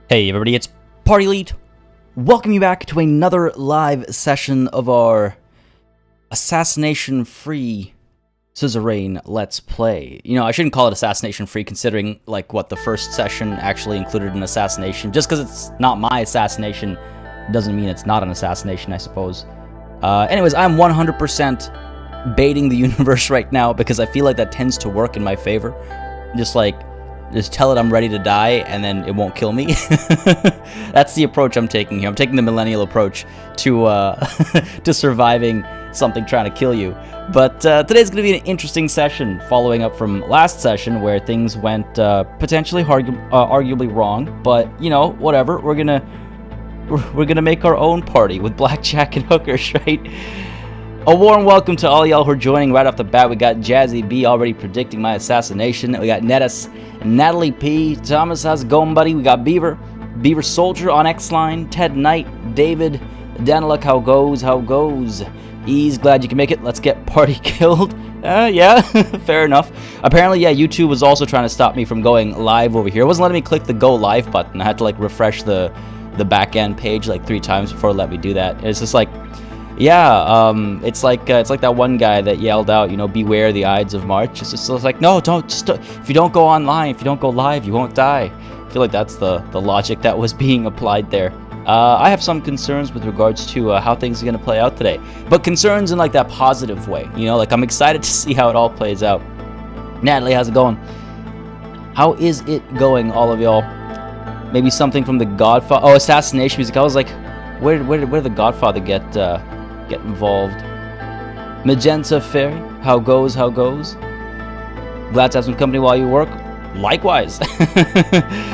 Hey everybody, it's Party Elite. Welcome you back to another live session of our assassination-free Suzerain Let's Play. You know, I shouldn't call it assassination-free considering, like, what the first session actually included an assassination. Just because it's not my assassination doesn't mean it's not an assassination, I suppose. Anyways, I'm 100% baiting the universe right now because I feel like that tends to work in my favor. Just tell it I'm ready to die, and then it won't kill me. That's the approach I'm taking here. I'm taking the millennial approach to to surviving something trying to kill you. But today's going to be an interesting session, following up from last session where things went potentially arguably wrong. But you know, whatever. We're gonna make our own party with blackjack and hookers, right? A warm welcome to all y'all who are joining right off the bat. We got Jazzy B already predicting my assassination. We got Nettis, Natalie P, Thomas, how's it going, buddy? We got Beaver Soldier on X-Line, Ted Knight, David, Daniluk, how goes? Ease, glad you can make it. Let's get party killed. Yeah, fair enough. Apparently, yeah, YouTube was also trying to stop me from going live over here. It wasn't letting me click the go live button. I had to like refresh the back end page like 3 times before it let me do that. It's just like, yeah, it's like that one guy that yelled out, you know, beware the Ides of March. It's just like, no, if you don't go online, if you don't go live, you won't die. I feel like that's the logic that was being applied there. I have some concerns with regards to how things are going to play out today, but concerns in like that positive way, you know, like I'm excited to see how it all plays out. Natalie, how's it going? How is it going, all of y'all? Maybe something from the Godfather. Oh, assassination music. I was like, where did the Godfather get involved? Magenta Fairy, how goes? Glad to have some company while you work. Likewise.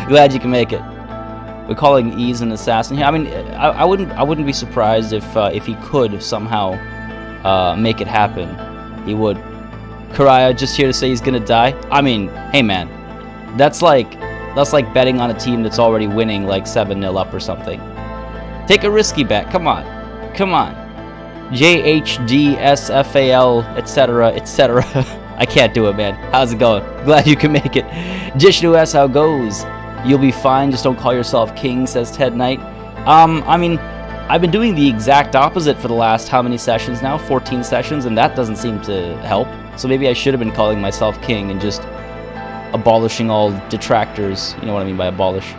Glad you can make it. We're calling Ease an assassin here. I mean, I wouldn't be surprised if he could somehow make it happen. He would. Karaya just here to say he's gonna die. I mean, hey man, that's like betting on a team that's already winning like 7-0 up or something. Take a risky bet. Come on. JHDSFAL, etc. I can't do it, man. How's it going? Glad you can make it. Jishnu S, how goes? You'll be fine. Just don't call yourself king, says Ted Knight. I mean, I've been doing the exact opposite for the last how many sessions now? 14 sessions, and that doesn't seem to help. So maybe I should have been calling myself king and just abolishing all detractors. You know what I mean by abolish.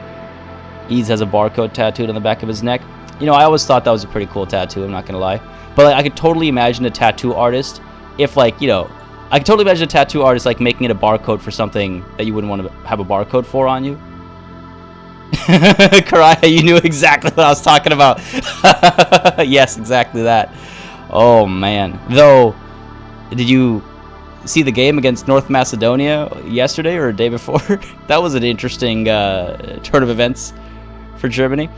Ease has a barcode tattooed on the back of his neck. You know, I always thought that was a pretty cool tattoo, I'm not gonna lie. But like, I could totally imagine a tattoo artist, if like, you know, I could totally imagine a tattoo artist like making it a barcode for something that you wouldn't want to have a barcode for on you. Karaya, you knew exactly what I was talking about. Yes, exactly that. Oh man. Though, did you see the game against North Macedonia yesterday or the day before? That was an interesting turn of events for Germany.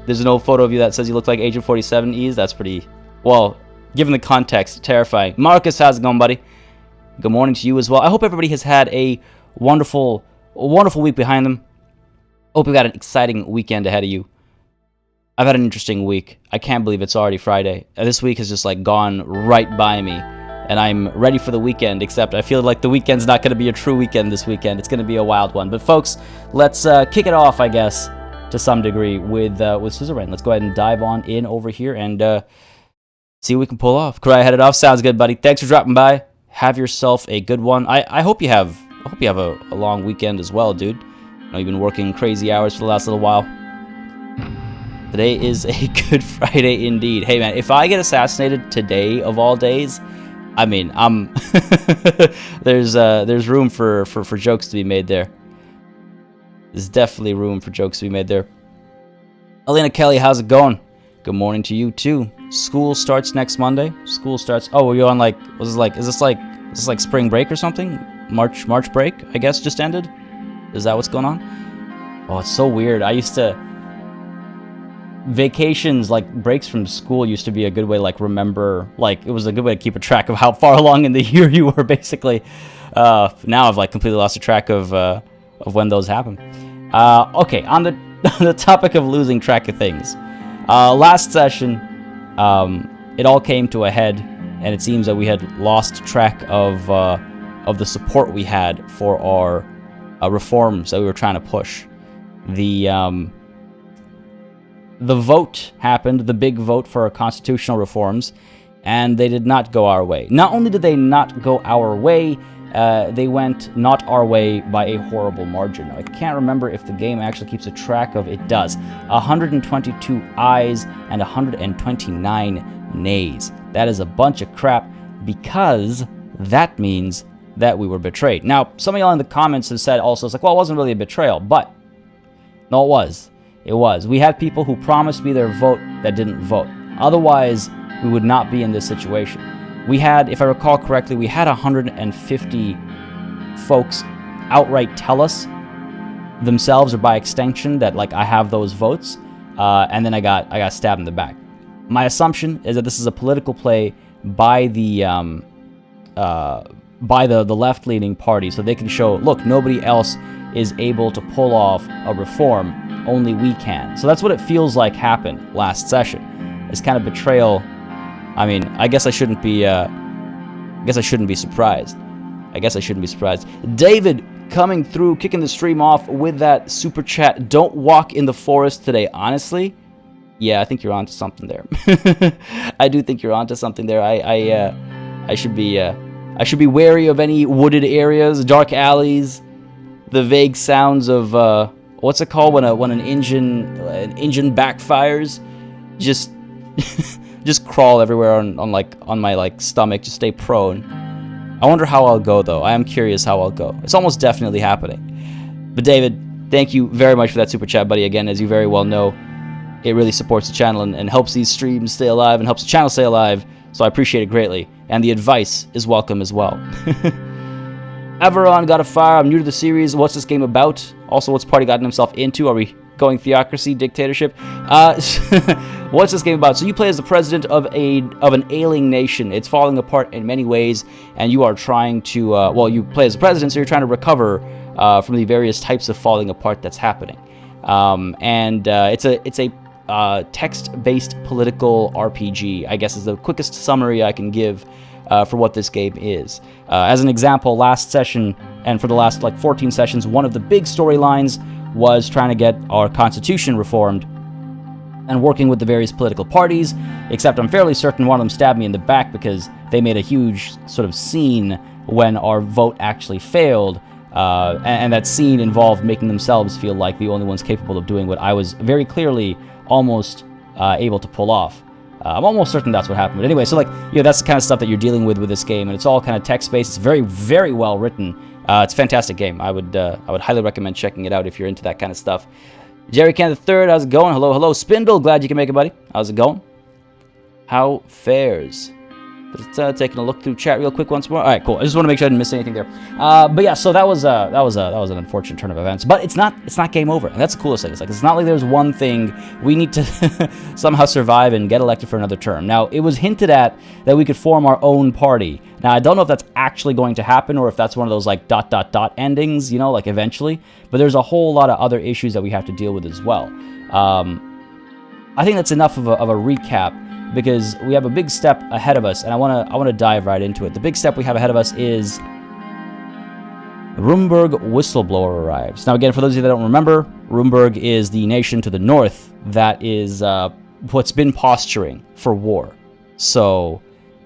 There's an old photo of you that says you look like Agent 47 Ease. That's pretty, well, given the context, terrifying. Marcus, how's it going, buddy? Good morning to you as well. I hope everybody has had a wonderful week behind them. Hope you got an exciting weekend ahead of you. I've had an interesting week. I can't believe it's already Friday. This week has just like gone right by me, and I'm ready for the weekend, except I feel like the weekend's not going to be a true weekend this weekend. It's going to be a wild one. But folks, let's kick it off, I guess, to some degree with Suzerain. Let's go ahead and dive on in over here and see what we can pull off. Karaya headed off. Sounds good, buddy. Thanks for dropping by. Have yourself a good one. I hope you have a long weekend as well, dude. I know you've been working crazy hours for the last little while. Today is a Good Friday indeed. Hey man, if I get assassinated today of all days, I mean, there's room for jokes to be made there. There's definitely room for jokes to be made there. Elena Kelly, how's it going? Good morning to you too. School starts next Monday. School starts. Oh, were you on like? Is this like spring break or something? March break, I guess, just ended. Is that what's going on? Oh, it's so weird. I used to. Vacations, like breaks from school, used to be a good way to like remember, like it was a good way to keep a track of how far along in the year you were, basically. Now I've like completely lost a track of when those happen. Okay, on the topic of losing track of things. Last session, it all came to a head, and it seems that we had lost track of the support we had for our reforms that we were trying to push. The vote happened, the big vote for our constitutional reforms, and they did not go our way. Not only did they not go our way, they went not our way by a horrible margin. I can't remember if the game actually keeps a track of it. Does 122 ayes and 129 nays. That is a bunch of crap, because that means that we were betrayed. Now, some of y'all in the comments have said also, it's like, well, it wasn't really a betrayal, but no, it was. It was. We had people who promised me their vote that didn't vote. Otherwise, we would not be in this situation. We had, if I recall correctly, we had 150 folks outright tell us themselves or by extension that, like, I have those votes, and then I got stabbed in the back. My assumption is that this is a political play by the left-leaning party, so they can show, look, nobody else is able to pull off a reform, only we can. So that's what it feels like happened last session. This kind of betrayal. I mean, I guess I shouldn't be surprised. David coming through, kicking the stream off with that super chat. Don't walk in the forest today. Honestly, yeah, I think you're onto something there. I do think you're onto something there. I should be wary of any wooded areas, dark alleys, the vague sounds of what's it called when an engine backfires? Just crawl everywhere on my stomach, just stay prone. I wonder how I'll go though. I am curious how I'll go. It's almost definitely happening. But David, thank you very much for that super chat, buddy. Again, as you very well know, it really supports the channel and helps these streams stay alive and helps the channel stay alive. So I appreciate it greatly. And the advice is welcome as well. Everon got a fire. I'm new to the series. What's this game about? Also, what's Party gotten himself into? Are we going theocracy, dictatorship? What's this game about? So you play as the president of an ailing nation. It's falling apart in many ways, and you are trying to you play as the president, so you're trying to recover from the various types of falling apart that's happening. It's a text-based political RPG, I guess, is the quickest summary I can give for what this game is. As an example, last session and for the last 14 sessions, one of the big storylines was trying to get our constitution reformed and working with the various political parties, except I'm fairly certain one of them stabbed me in the back because they made a huge sort of scene when our vote actually failed, and that scene involved making themselves feel like the only ones capable of doing what I was very clearly almost able to pull off. I'm almost certain that's what happened. But anyway, so that's the kind of stuff that you're dealing with this game, and it's all kind of text-based. It's very, very well written. It's a fantastic game. I would highly recommend checking it out if you're into that kind of stuff. Jerry Can III, how's it going? Hello. Spindle, glad you can make it, buddy. How's it going? How fares? Just taking a look through chat real quick once more. All right, cool. I just want to make sure I didn't miss anything there. But yeah, so that was an unfortunate turn of events. But it's not game over, and that's the coolest thing. It's not like there's one thing we need to somehow survive and get elected for another term. Now, it was hinted at that we could form our own party. Now, I don't know if that's actually going to happen or if that's one of those endings, eventually. But there's a whole lot of other issues that we have to deal with as well. I think that's enough of a recap, because we have a big step ahead of us, and I want to dive right into it. The big step we have ahead of us is Rumburg Whistleblower arrives. Now, again, for those of you that don't remember, Rumburg is the nation to the north that is what's been posturing for war. So,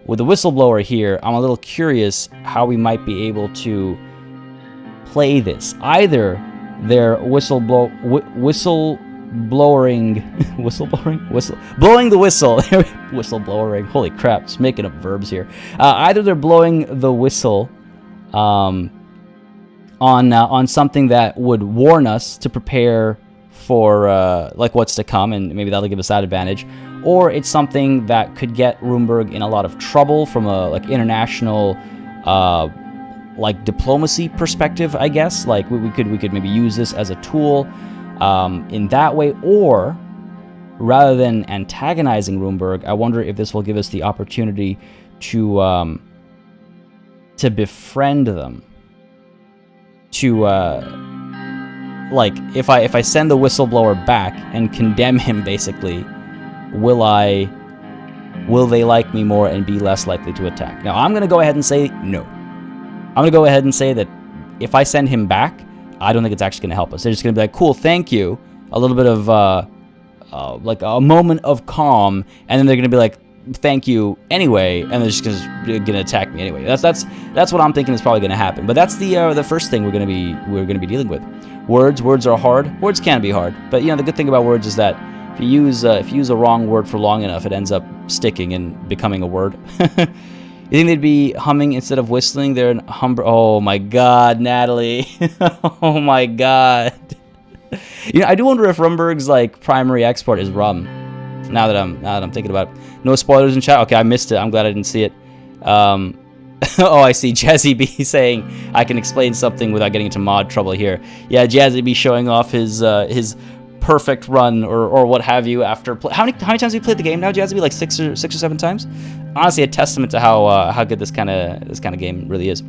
with the Whistleblower here, I'm a little curious how we might be able to play this. Either they're blowing the whistle. Whistleblowering. Holy crap, just making up verbs here. Either they're blowing the whistle on something that would warn us to prepare for what's to come, and maybe that'll give us that advantage, or it's something that could get Rumburg in a lot of trouble from a international diplomacy perspective, I guess. We could maybe use this as a tool in that way, or rather than antagonizing Rumburg, I wonder if this will give us the opportunity to befriend them. If I send the whistleblower back and condemn him, basically, will they like me more and be less likely to attack? Now, I'm going to go ahead and say no. I'm going to go ahead and say that if I send him back, I don't think it's actually going to help us. They're just going to be like, cool, thank you. A little bit of, like a moment of calm, and then they're going to be like, thank you anyway, and they're just going to attack me anyway. That's what I'm thinking is probably going to happen. But that's the first thing we're going to be dealing with. Words are hard. Words can be hard, but the good thing about words is that if you use a wrong word for long enough, it ends up sticking and becoming a word. You think they'd be humming instead of whistling? They're in Oh my God, Natalie! Oh my God! I do wonder if Rumberg's like primary export is rum. Now that I'm thinking about it. No spoilers in chat. Okay, I missed it. I'm glad I didn't see it. Oh, I see Jazzy B saying I can explain something without getting into mod trouble here. Yeah, Jazzy B showing off his perfect run or what have you after how many times have you played the game now, Jazzy B? Like six or 7 times? Honestly, a testament to how good this kind of game really is.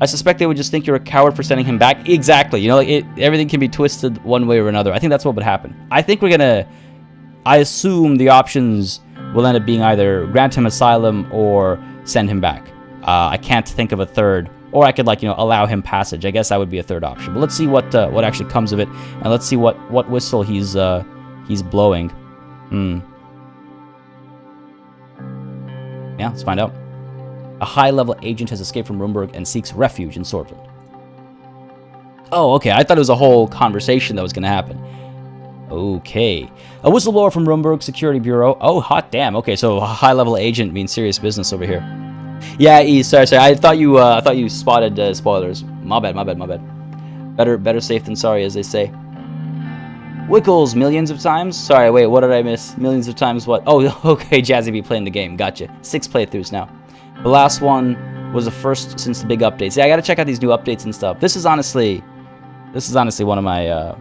I suspect they would just think you're a coward for sending him back. Exactly. Everything can be twisted one way or another. I think that's what would happen. I assume the options will end up being either grant him asylum or send him back. I can't think of a third, or I could allow him passage. I guess that would be a third option. But let's see what actually comes of it, and let's see what whistle he's blowing. Yeah, let's find out. A high-level agent has escaped from Rumberg and seeks refuge in Sordland. Oh, okay. I thought it was a whole conversation that was going to happen. Okay. A whistleblower from Rumberg Security Bureau. Oh, hot damn. Okay, so a high-level agent means serious business over here. Yeah, sorry. I thought you spotted spoilers. My bad. Better safe than sorry, as they say. Wickles millions of times? Sorry, wait, what did I miss? Millions of times what? Oh, okay, Jazzy B playing the game. Gotcha. 6 playthroughs now. The last one was the first since the big updates. Yeah, I gotta check out these new updates and stuff. This is honestly one of my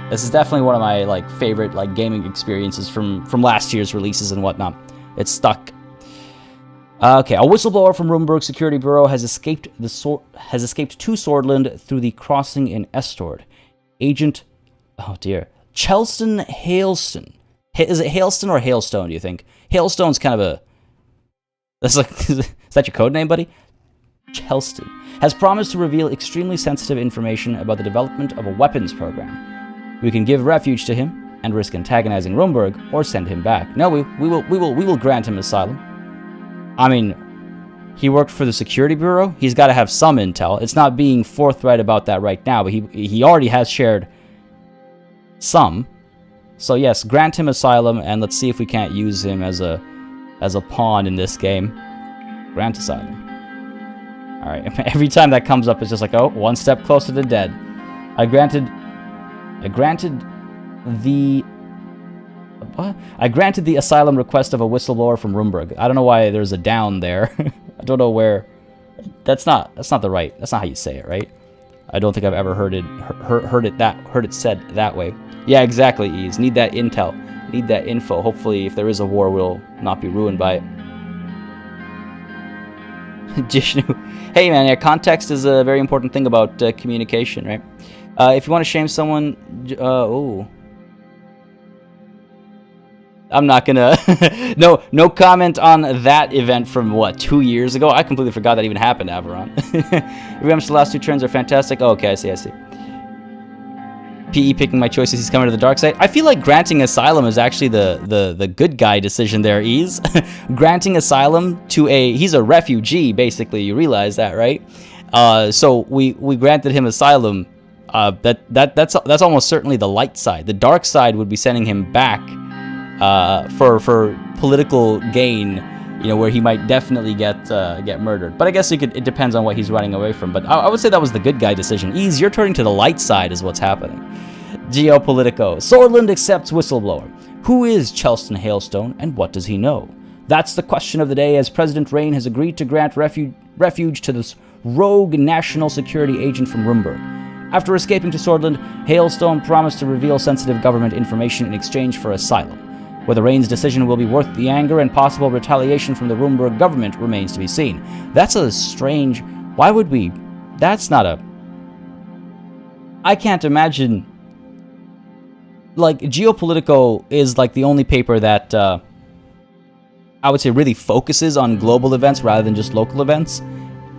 this is definitely one of my favorite gaming experiences from last year's releases and whatnot. It's stuck. Okay, a whistleblower from Rumberg Security Bureau has escaped to Sordland through the crossing in Estord. Agent, oh dear, Chelston Hailstone. Is it Hailstone or Hailstone? Do you think Hailstone's kind of a? That's is that your code name, buddy? Chelston has promised to reveal extremely sensitive information about the development of a weapons program. We can give refuge to him and risk antagonizing Rumberg, or send him back. No, we will grant him asylum. I mean, he worked for the security bureau. He's got to have some intel. It's not being forthright about that right now, but he already has shared some. So yes, grant him asylum, and let's see if we can't use him as a pawn in this game. Grant asylum. All right. Every time that comes up, it's just like, oh, one step closer to dead. I granted the asylum request of a whistleblower from Rumberg. I don't know why there's a down there. I don't know where. That's not how you say it, right? I don't think I've ever heard it said that way. Yeah, exactly, Ease. Need that intel. Need that info. Hopefully, if there is a war, we'll not be ruined by it. Jishnu. Hey, man, yeah, context is a very important thing about communication, right? If you want to shame someone, I'm not gonna. no comment on that event from what, 2 years ago? I completely forgot that even happened, Averon. Remember, the last 2 turns are fantastic. Oh, okay, I see. PE picking my choices. He's coming to the dark side. I feel like granting asylum is actually the good guy decision there. Ease granting asylum to he's a refugee basically. You realize that, right? So we granted him asylum. That's almost certainly the light side. The dark side would be sending him back for political gain, where he might definitely get murdered. But I guess it depends on what he's running away from. But I would say that was the good guy decision. Ease, you're turning to the light side is what's happening. Geopolitico. Sordland accepts whistleblower. Who is Chelston Hailstone, and what does he know? That's the question of the day, as President Rain has agreed to grant refuge to this rogue national security agent from Rumberg. After escaping to Sordland, Hailstone promised to reveal sensitive government information in exchange for asylum. Whether Rain's decision will be worth the anger and possible retaliation from the Rumberg government remains to be seen. That's a strange... Why would we... That's not a... I can't imagine... Geopolitico is, the only paper that, I would say really focuses on global events rather than just local events.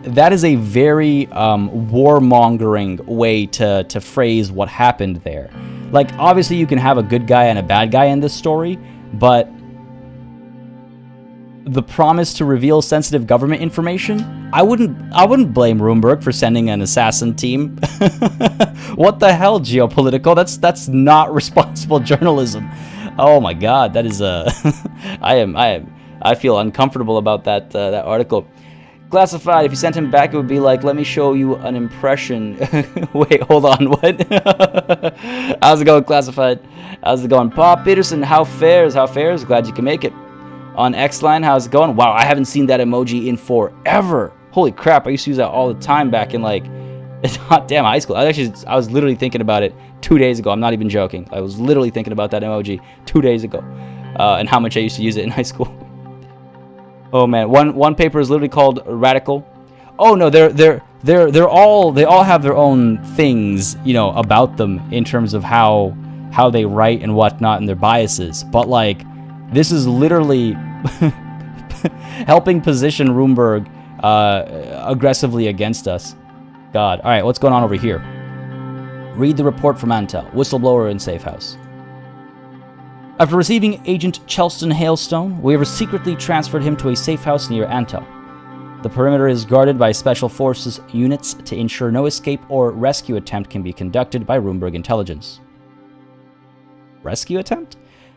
that is a very warmongering way to phrase what happened there. Like, obviously you can have a good guy and a bad guy in this story, but the promise to reveal sensitive government information, I wouldn't blame Roomberg for sending an assassin team. What the hell, Geopolitical? That's not responsible journalism. Oh my god, that is I feel uncomfortable about that article. Classified, if you sent him back, it would be like, let me show you an impression. Wait, hold on, what? How's it going, Classified? How's it going? Paul Peterson, how fares? Glad you can make it. On X-Line, how's it going? Wow, I haven't seen that emoji in forever. Holy crap, I used to use that all the time back in, like, hot damn high school. I was literally thinking about it 2 days ago. I'm not even joking. I was literally thinking about that emoji 2 days ago, and how much I used to use it in high school. Oh man, one paper is literally called Radical. Oh no, they all have their own things, you know, about them in terms of how they write and whatnot and their biases. But like, this is literally helping position Roomberg aggressively against us. God. All right, what's going on over here? Read the report from Antel, Whistleblower in Safehouse. After receiving Agent Chelston Hailstone, we have secretly transferred him to a safe house near Antel. The perimeter is guarded by Special Forces units to ensure no escape or rescue attempt can be conducted by Roomberg intelligence. Rescue attempt?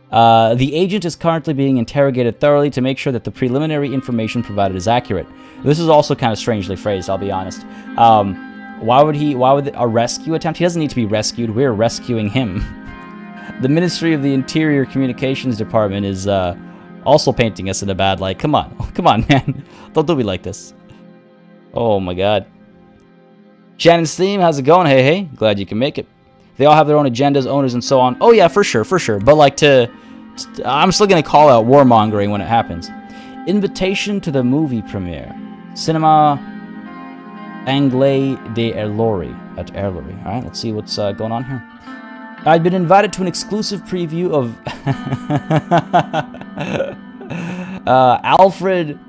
The agent is currently being interrogated thoroughly to make sure that the preliminary information provided is accurate. This is also kind of strangely phrased, I'll be honest. Why would a rescue attempt? He doesn't need to be rescued. We're rescuing him. The Ministry of the Interior Communications Department is also painting us in a bad light. Come on, man. Don't do me like this. Oh my god. Shannon's theme, how's it going? Hey, glad you can make it. They all have their own agendas, owners, and so on. Oh yeah, for sure. But like I'm still gonna call out warmongering when it happens. Invitation to the movie premiere. Cinema Anglais de Erlory at Erlory. All right, let's see what's going on here. I'd been invited to an exclusive preview of Alfred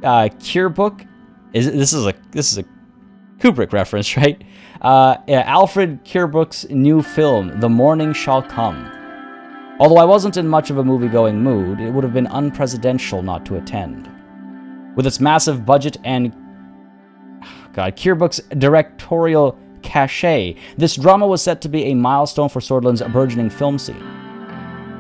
Kierbook. This is a Kubrick reference, right? Alfred Kierbook's new film, The Morning Shall Come. Although I wasn't in much of a movie-going mood, it would have been unpresidential not to attend. With its massive budget and Kierbook's directorial cachet, this drama was set to be a milestone for Sordland's burgeoning film scene.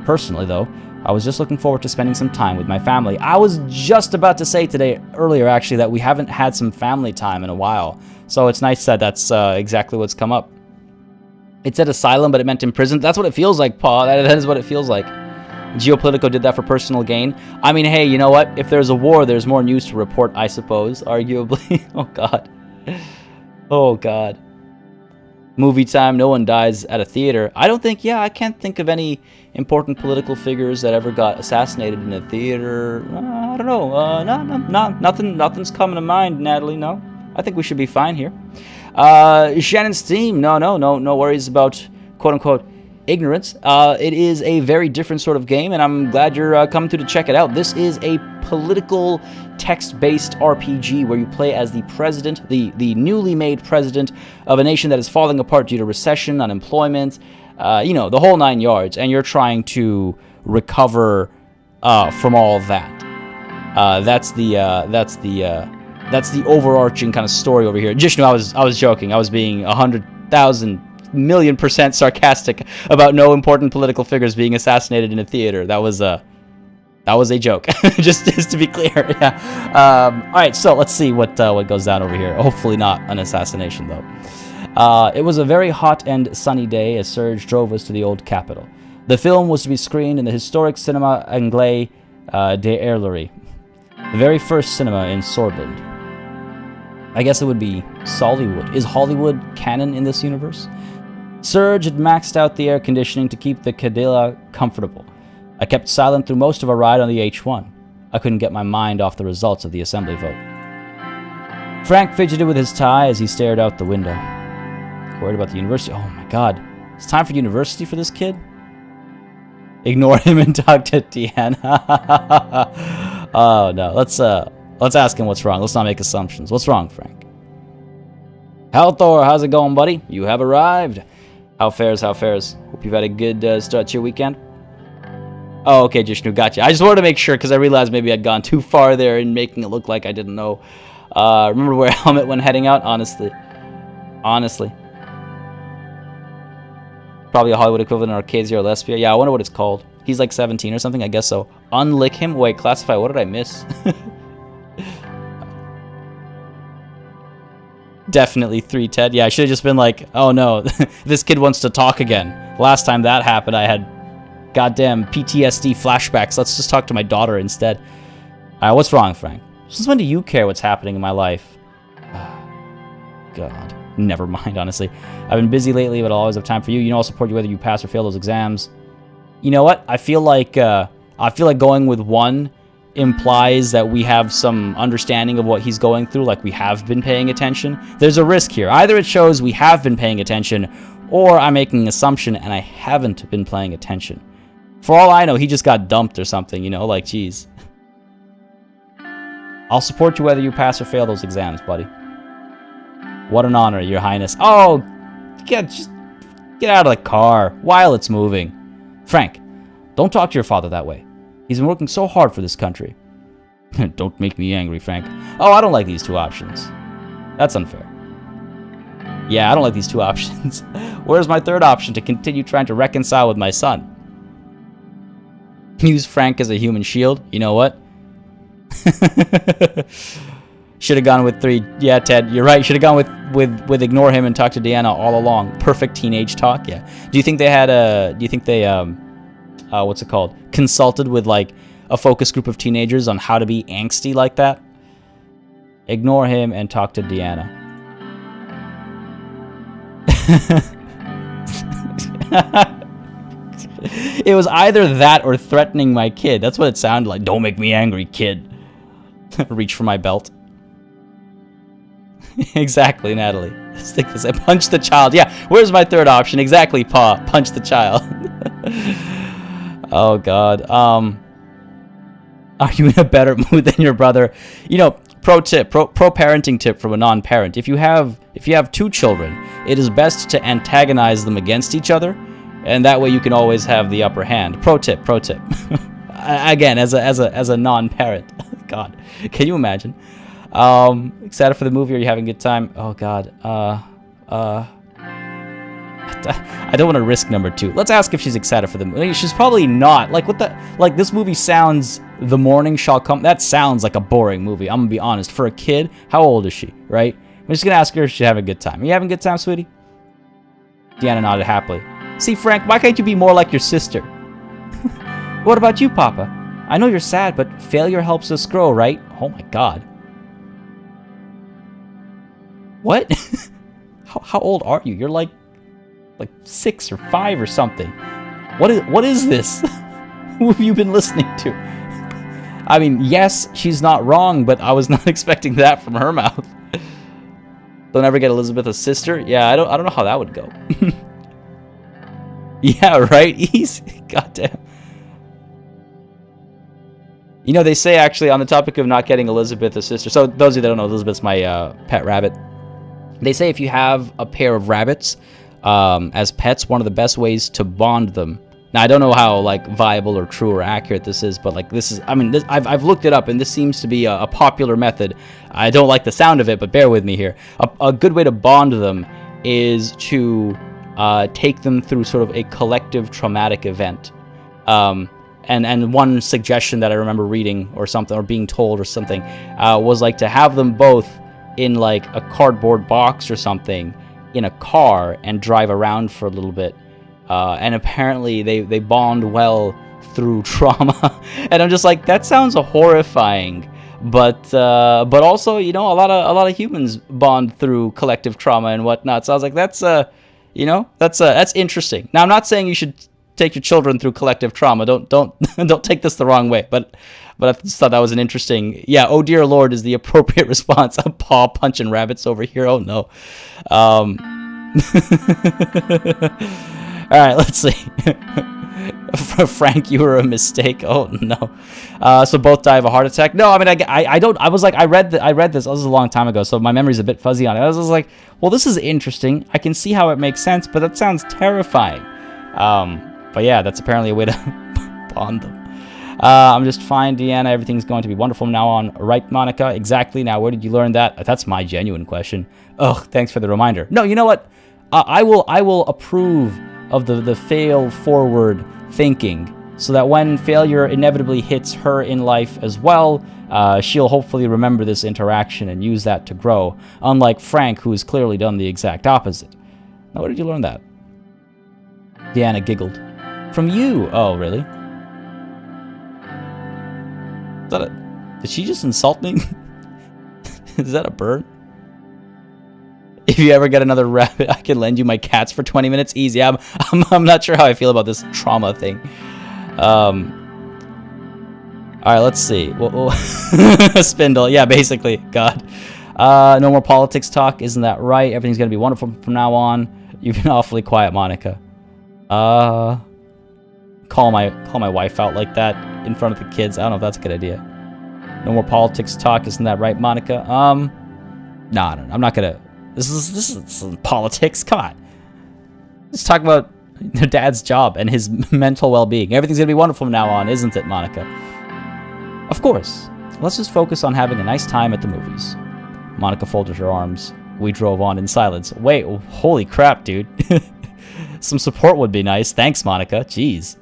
Personally, though, I was just looking forward to spending some time with my family. I was just about to say earlier, actually, that we haven't had some family time in a while. So it's nice that that's exactly what's come up. It said asylum, but it meant imprisoned. That's what it feels like, Paul. That is what it feels like. Geopolitical did that for personal gain. I mean, hey, you know what? If there's a war, there's more news to report, I suppose, arguably. Oh, God. Oh, God. Movie time, no one dies at a theater. I can't think of any important political figures that ever got assassinated in a theater. I don't know. Nothing's coming to mind, Natalie, no. I think we should be fine here. Shannon's theme, no worries about quote-unquote ignorance. It is a very different sort of game, and I'm glad you're coming to check it out. This is a political text-based RPG where you play as the president, the newly made president of a nation that is falling apart due to recession, unemployment, the whole 9 yards, and you're trying to recover from all that. That's the overarching kind of story over here. Just I was joking. I was being 100,000,000,000% sarcastic about no important political figures being assassinated in a theater. That was a joke. just to be clear. Yeah. All right. So let's see what goes down over here. Hopefully not an assassination though. It was a very hot and sunny day as Serge drove us to the old capital. The film was to be screened in the historic Cinema Anglais de Erlery, the very first cinema in Sordland. I guess it would be Sollywood. Is Hollywood canon in this universe? Serge had maxed out the air conditioning to keep the Cadilla comfortable. I kept silent through most of our ride on the H1. I couldn't get my mind off the results of the assembly vote. Frank fidgeted with his tie as he stared out the window. Worried about the university. Oh my god. It's time for university for this kid? Ignore him and talk to Deanna. Oh no. Let's ask him what's wrong. Let's not make assumptions. What's wrong, Frank? Halthor, how's it going, buddy? You have arrived. How fares, how fares? Hope you've had a good start to your weekend. Oh, okay, Jishnu, gotcha. I just wanted to make sure because I realized maybe I'd gone too far there in making it look like I didn't know. Remember where Helmet when heading out? Honestly. Probably a Hollywood equivalent of Arcadia or Lesbia. Yeah, I wonder what it's called. He's like 17 or something, I guess so. Unlick him? Wait, classify. What did I miss? Definitely 3 Ted. Yeah, I should have just been like, oh no, this kid wants to talk again. Last time that happened, I had goddamn PTSD flashbacks. Let's just talk to my daughter instead. What's wrong, Frank? Since when do you care what's happening in my life? God. Never mind, honestly. I've been busy lately, but I'll always have time for you. You know, I'll support you whether you pass or fail those exams. You know what? I feel like going with 1 implies that we have some understanding of what he's going through, like we have been paying attention. There's a risk here. Either it shows we have been paying attention, or I'm making an assumption and I haven't been paying attention. For all I know, he just got dumped or something, you know, like, geez. I'll support you whether you pass or fail those exams, buddy. What an honor, Your Highness. Oh, just get out of the car while it's moving. Frank, don't talk to your father that way. He's been working so hard for this country. Don't make me angry, Frank. Oh, I don't like these 2 options. That's unfair. Yeah, I don't like these 2 options. Where's my 3rd option to continue trying to reconcile with my son? Use Frank as a human shield? You know what? Should have gone with 3. Yeah, Ted, you're right. Should have gone with ignore him and talk to Deanna all along. Perfect teenage talk. Yeah. Do you think they had what's it called? Consulted with like a focus group of teenagers on how to be angsty like that? Ignore him and talk to Deanna. It was either that or threatening my kid. That's what it sounded like. Don't make me angry, kid. Reach for my belt. Exactly, Natalie. Stick this. I punch the child. Yeah, where's my 3rd option? Exactly, Pa. Punch the child. Oh God. Are you in a better mood than your brother? You know, pro tip, pro parenting tip from a non-parent. If you have 2 children, it is best to antagonize them against each other, and that way you can always have the upper hand. Pro tip. Again, as a non-parent. God, can you imagine? Excited for the movie? Are you having a good time? Oh God. I don't want to risk number 2. Let's ask if she's excited for the movie. She's probably not. Like, what the? Like, this movie sounds... The Morning Shall Come... That sounds like a boring movie. I'm gonna be honest. For a kid, how old is she, right? I'm just gonna ask her if she's having a good time. Are you having a good time, sweetie? Deanna nodded happily. See, Frank, why can't you be more like your sister? What about you, Papa? I know you're sad, but failure helps us grow, right? Oh my God. What? How old are you? You're like 6 or 5 or something. What is this? Who have you been listening to? I mean, yes, she's not wrong, but I was not expecting that from her mouth. Don't ever get Elizabeth a sister? Yeah, I don't know how that would go. Yeah, right? Easy. Goddamn. You know, they say actually on the topic of not getting Elizabeth a sister. So those of you that don't know, Elizabeth's my pet rabbit. They say if you have a pair of rabbits as pets, one of the best ways to bond them. Now, I don't know how like viable or true or accurate this is, but like this is, I mean, I've looked it up and this seems to be a popular method. I don't like the sound of it, but bear with me here. A good way to bond them is to take them through sort of a collective traumatic event. And one suggestion that I remember reading or something, or being told or something, was like to have them both in like a cardboard box or something in a car and drive around for a little bit. And apparently they bond well through trauma. And I'm just like, that sounds horrifying. But also, you know, a lot of humans bond through collective trauma and whatnot. So I was like, that's that's interesting. Now, I'm not saying you should take your children through collective trauma. Don't take this the wrong way. But I just thought that was an interesting. Yeah, oh dear Lord is the appropriate response. I'm paw punching rabbits over here. Oh no. All right, let's see. Frank, you were a mistake. Oh no. So both die of a heart attack. No, I mean I don't. I was like I read this. This was a long time ago, so my memory's a bit fuzzy on it. I was like, well, this is interesting. I can see how it makes sense, but that sounds terrifying. But yeah, that's apparently a way to bond them. I'm just fine, Deanna. Everything's going to be wonderful from now on. Right, Monica? Exactly. Now, where did you learn that? That's my genuine question. Ugh, thanks for the reminder. No, you know what? I will approve of the fail forward thinking, so that when failure inevitably hits her in life as well, she'll hopefully remember this interaction and use that to grow, unlike Frank, who has clearly done the exact opposite. Now, where did you learn that? Deanna giggled. From you. Oh, really? Is that did she just insult me? Is that a bird? If you ever get another rabbit, I can lend you my cats for 20 minutes. Easy. I'm not sure how I feel about this trauma thing. All right, let's see. Spindle. Yeah, basically. God. No more politics talk. Isn't that right? Everything's going to be wonderful from now on. You've been awfully quiet, Monica. Call my wife out like that in front of the kids. I don't know if that's a good idea. No more politics talk. Isn't that right, Monica? No, I don't know. I'm not going to... This is politics. Come on. Let's talk about their dad's job and his mental well-being. Everything's going to be wonderful from now on, isn't it, Monica? Of course. Let's just focus on having a nice time at the movies. Monica folded her arms. We drove on in silence. Wait, holy crap, dude. Some support would be nice. Thanks, Monica. Jeez.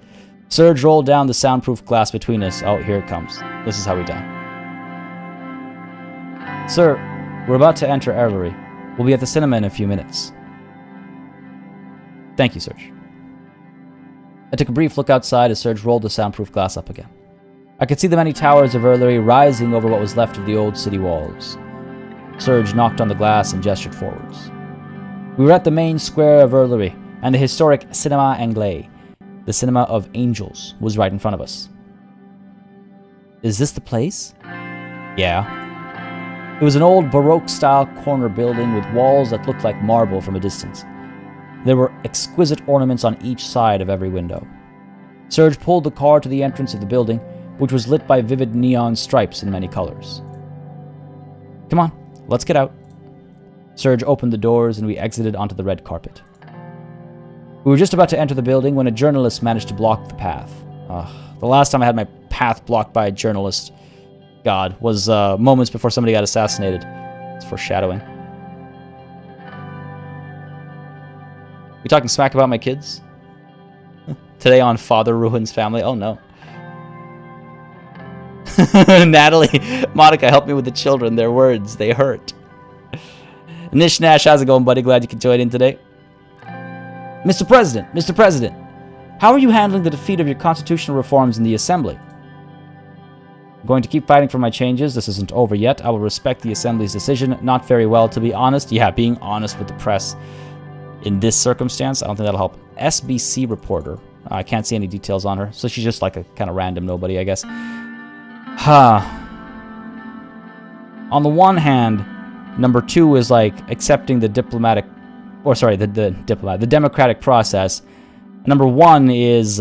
Serge rolled down the soundproof glass between us. Oh, here it comes. This is how we die. Sir, we're about to enter Erlery. We'll be at the cinema in a few minutes. Thank you, Serge. I took a brief look outside as Serge rolled the soundproof glass up again. I could see the many towers of Erlery rising over what was left of the old city walls. Serge knocked on the glass and gestured forwards. We were at the main square of Erlery, and the historic Cinema Anglais, the Cinema of Angels, was right in front of us. Is this the place? Yeah. It was an old Baroque-style corner building with walls that looked like marble from a distance. There were exquisite ornaments on each side of every window. Serge pulled the car to the entrance of the building, which was lit by vivid neon stripes in many colors. Come on, let's get out. Serge opened the doors and we exited onto the red carpet. We were just about to enter the building when a journalist managed to block the path. The last time I had my path blocked by a journalist, God, was moments before somebody got assassinated. It's foreshadowing. You talking smack about my kids? Today on Father Ruins Family. Oh no. Natalie, Monica, help me with the children. Their words, they hurt. Nish Nash, how's it going, buddy? Glad you could join in today. Mr. President, how are you handling the defeat of your constitutional reforms in the Assembly? I'm going to keep fighting for my changes. This isn't over yet. I will respect the Assembly's decision. Not very well, to be honest. Yeah, being honest with the press in this circumstance, I don't think that'll help. SBC reporter. I can't see any details on her, so she's just like a kind of random nobody, I guess. On the one hand, number 2 is like accepting the the democratic process. Number 1 is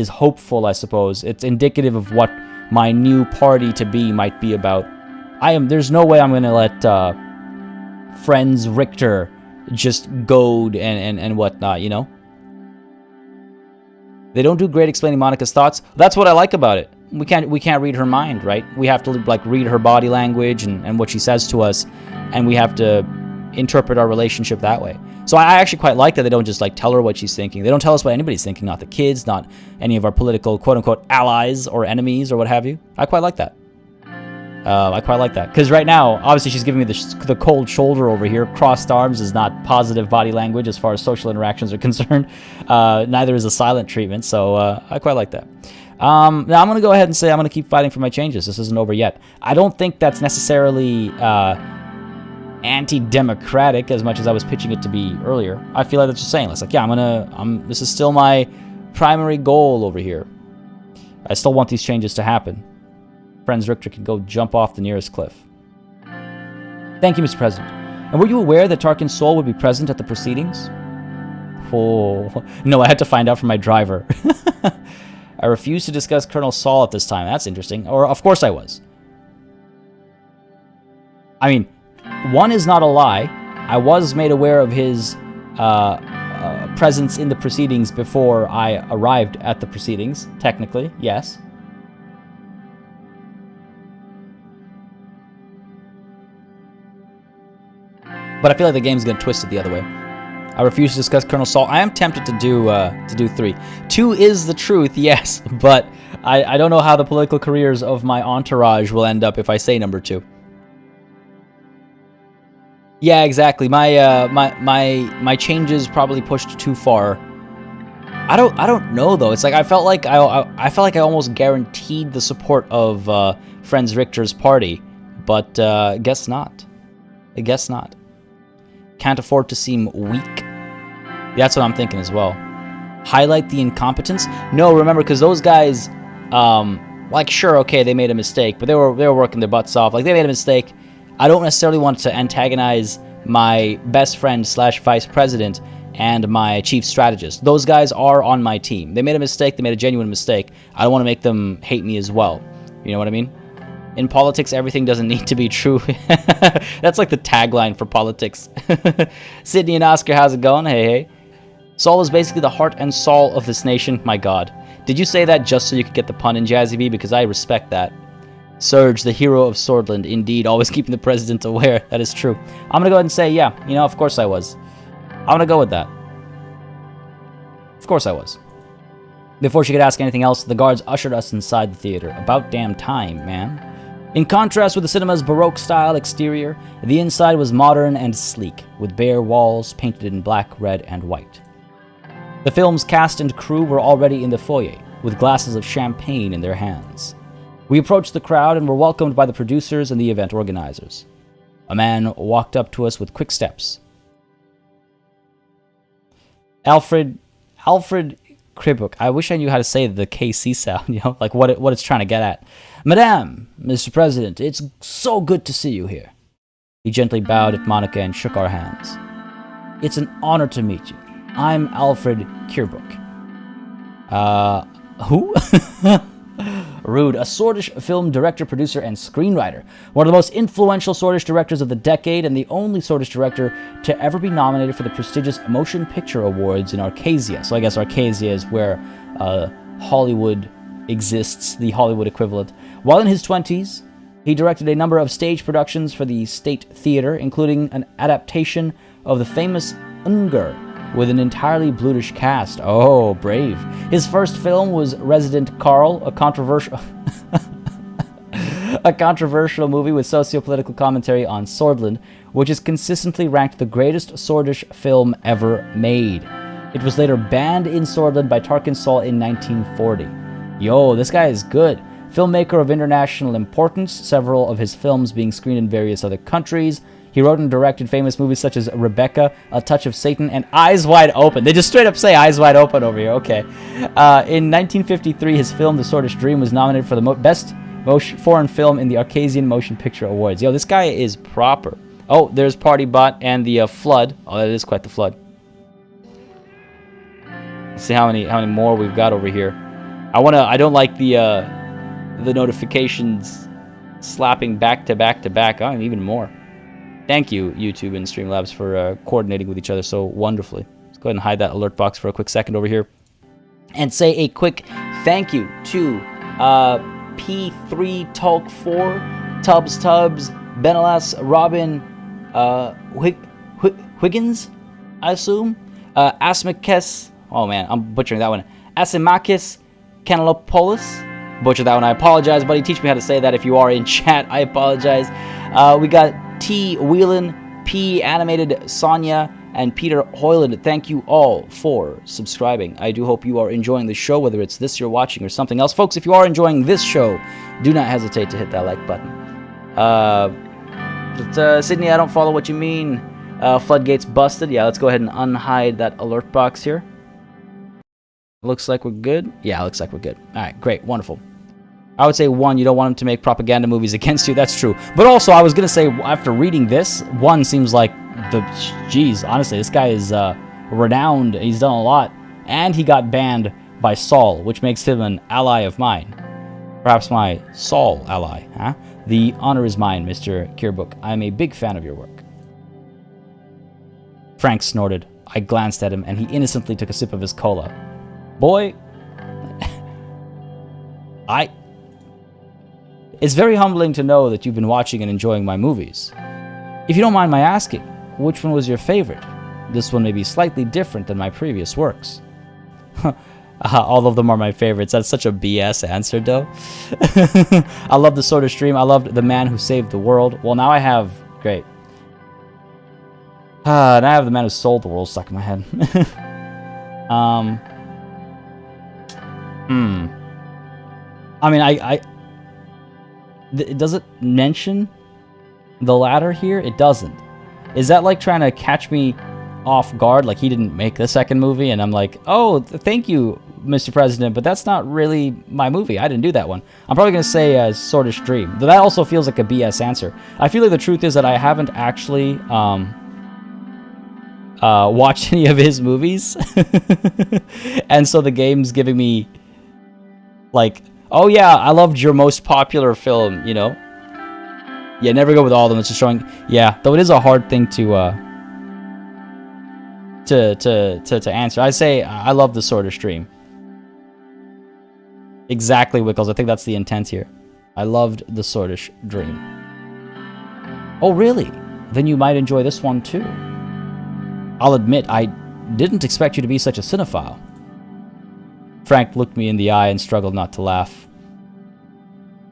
hopeful, I suppose. It's indicative of what my new party to be might be about. There's no way I'm going to let Friends Richter just goad and whatnot, you know? They don't do great explaining Monica's thoughts. That's what I like about it. We can't read her mind, right? We have to like read her body language and what she says to us, and we have to interpret our relationship that way. So I actually quite like that they don't just like tell her what she's thinking. They don't tell us what anybody's thinking, not the kids, not any of our political quote-unquote allies or enemies or what have you. I quite like that. Because right now, obviously she's giving me the cold shoulder over here. Crossed arms is not positive body language as far as social interactions are concerned. Neither is a silent treatment, so I quite like that. Now I'm going to go ahead and say I'm going to keep fighting for my changes. This isn't over yet. I don't think that's necessarily anti-democratic as much as I was pitching it to be earlier. I feel like that's just saying, it's like, yeah, this is still my primary goal over here. I still want these changes to happen. Friends Richter can go jump off the nearest cliff. Thank you, Mr. President. And were you aware that Tarkin's soul would be present at the proceedings? Oh, no, I had to find out from my driver. I refuse to discuss Colonel Saul at this time. That's interesting. Or, of course I was. I mean, one is not a lie. I was made aware of his presence in the proceedings before I arrived at the proceedings, technically, yes. But I feel like the game's gonna twist it the other way. I refuse to discuss Colonel Saul. I am tempted to do 3. 2 is the truth, yes, but I don't know how the political careers of my entourage will end up if I say number 2. Yeah, exactly. My changes probably pushed too far. I don't know though. It's like I felt like I almost guaranteed the support of Franz Richter's party, but guess not. I guess not. Can't afford to seem weak. That's what I'm thinking as well. Highlight the incompetence? No, remember, because those guys, like, sure, okay, they made a mistake, but they were working their butts off. Like, they made a mistake. I don't necessarily want to antagonize my best friend / vice president and my chief strategist. Those guys are on my team. They made a mistake. They made a genuine mistake. I don't want to make them hate me as well. You know what I mean? In politics, everything doesn't need to be true. That's like the tagline for politics. Sydney and Oscar, how's it going? Hey, hey. Saul is basically the heart and soul of this nation. My God. Did you say that just so you could get the pun in, Jazzy V? Because I respect that. Surge, the hero of Sordland. Indeed, always keeping the president aware. That is true. I'm going to go ahead and say, yeah, you know, of course I was. I'm going to go with that. Of course I was. Before she could ask anything else, the guards ushered us inside the theater. About damn time, man. In contrast with the cinema's Baroque-style exterior, the inside was modern and sleek, with bare walls painted in black, red, and white. The film's cast and crew were already in the foyer, with glasses of champagne in their hands. We approached the crowd and were welcomed by the producers and the event organizers. A man walked up to us with quick steps. Alfred Kribuk. I wish I knew how to say the KC sound, you know, like what it's trying to get at. Madame, Mr. President, it's so good to see you here. He gently bowed at Monica and shook our hands. It's an honor to meet you. I'm Alfred Kribuk. Who? Rude, a Swordfish film director, producer, and screenwriter. One of the most influential Swordfish directors of the decade and the only Swordfish director to ever be nominated for the prestigious Motion Picture Awards in Arcasia. So I guess Arcasia is where Hollywood exists, the Hollywood equivalent. While in his 20s, he directed a number of stage productions for the State Theatre, including an adaptation of the famous Unger, with an entirely brutish cast. Oh, brave. His first film was Resident Carl, a controversial movie with socio-political commentary on Sordland, which is consistently ranked the greatest Swordish film ever made. It was later banned in Sordland by Tarkin Saul in 1940. Yo, this guy is good. Filmmaker of international importance, several of his films being screened in various other countries. He wrote and directed famous movies such as Rebecca, A Touch of Satan, and Eyes Wide Open. They just straight up say Eyes Wide Open over here, okay. In 1953, his film, The Swordish Dream, was nominated for the best foreign film in the Arcasian Motion Picture Awards. Yo, this guy is proper. Oh, there's Party Bot and the Flood. Oh, that is quite the flood. Let's see how many more we've got over here. I don't like the notifications slapping back to back to back. Oh, even more. Thank you, YouTube and Streamlabs, for coordinating with each other so wonderfully. Let's go ahead and hide that alert box for a quick second over here. And say a quick thank you to P3 Talk 4, Tubbs, Benelas, Robin, Higgins, I assume, Asmakes, oh man, I'm butchering that one, Asimakis Kanelopoulos. Butcher that one. I apologize, buddy. Teach me how to say that if you are in chat. I apologize. We got T. Whelan, P. Animated, Sonia, and Peter Hoyland. Thank you all for subscribing. I do hope you are enjoying the show, whether it's this you're watching or something else. Folks, if you are enjoying this show, do not hesitate to hit that like button. Sydney, I don't follow what you mean. Floodgates busted. Yeah, let's go ahead and unhide that alert box here. Looks like we're good. Yeah, looks like we're good. All right, great, wonderful. I would say, one, you don't want him to make propaganda movies against you. That's true. But also, I was going to say, after reading this, one seems like the... Geez, honestly, this guy is renowned. He's done a lot. And he got banned by Saul, which makes him an ally of mine. Perhaps my Saul ally, huh? The honor is mine, Mr. Kierbook. I'm a big fan of your work. Frank snorted. I glanced at him, and he innocently took a sip of his cola. Boy, It's very humbling to know that you've been watching and enjoying my movies. If you don't mind my asking, which one was your favorite? This one may be slightly different than my previous works. All of them are my favorites. That's such a BS answer, though. I love the Sword of Stream. I loved The Man Who Saved the World. Well, now I have... Great. Now I have The Man Who Sold the World stuck in my head. I mean, does it mention the ladder here? It doesn't. Is that like trying to catch me off guard? Like he didn't make the second movie and I'm like, oh, thank you, Mr. President, but that's not really my movie. I didn't do that one. I'm probably going to say Sword of Stream. But that also feels like a BS answer. I feel like the truth is that I haven't actually watched any of his movies. And so the game's giving me like... Oh yeah, I loved your most popular film, you know? Yeah, never go with all of them. It's just showing... Yeah, though it is a hard thing to answer. I say I love the Sword of Stream. Exactly, Wickles. I think that's the intent here. I loved the Sword of Stream. Oh, really? Then you might enjoy this one too. I'll admit, I didn't expect you to be such a cinephile. Frank looked me in the eye and struggled not to laugh.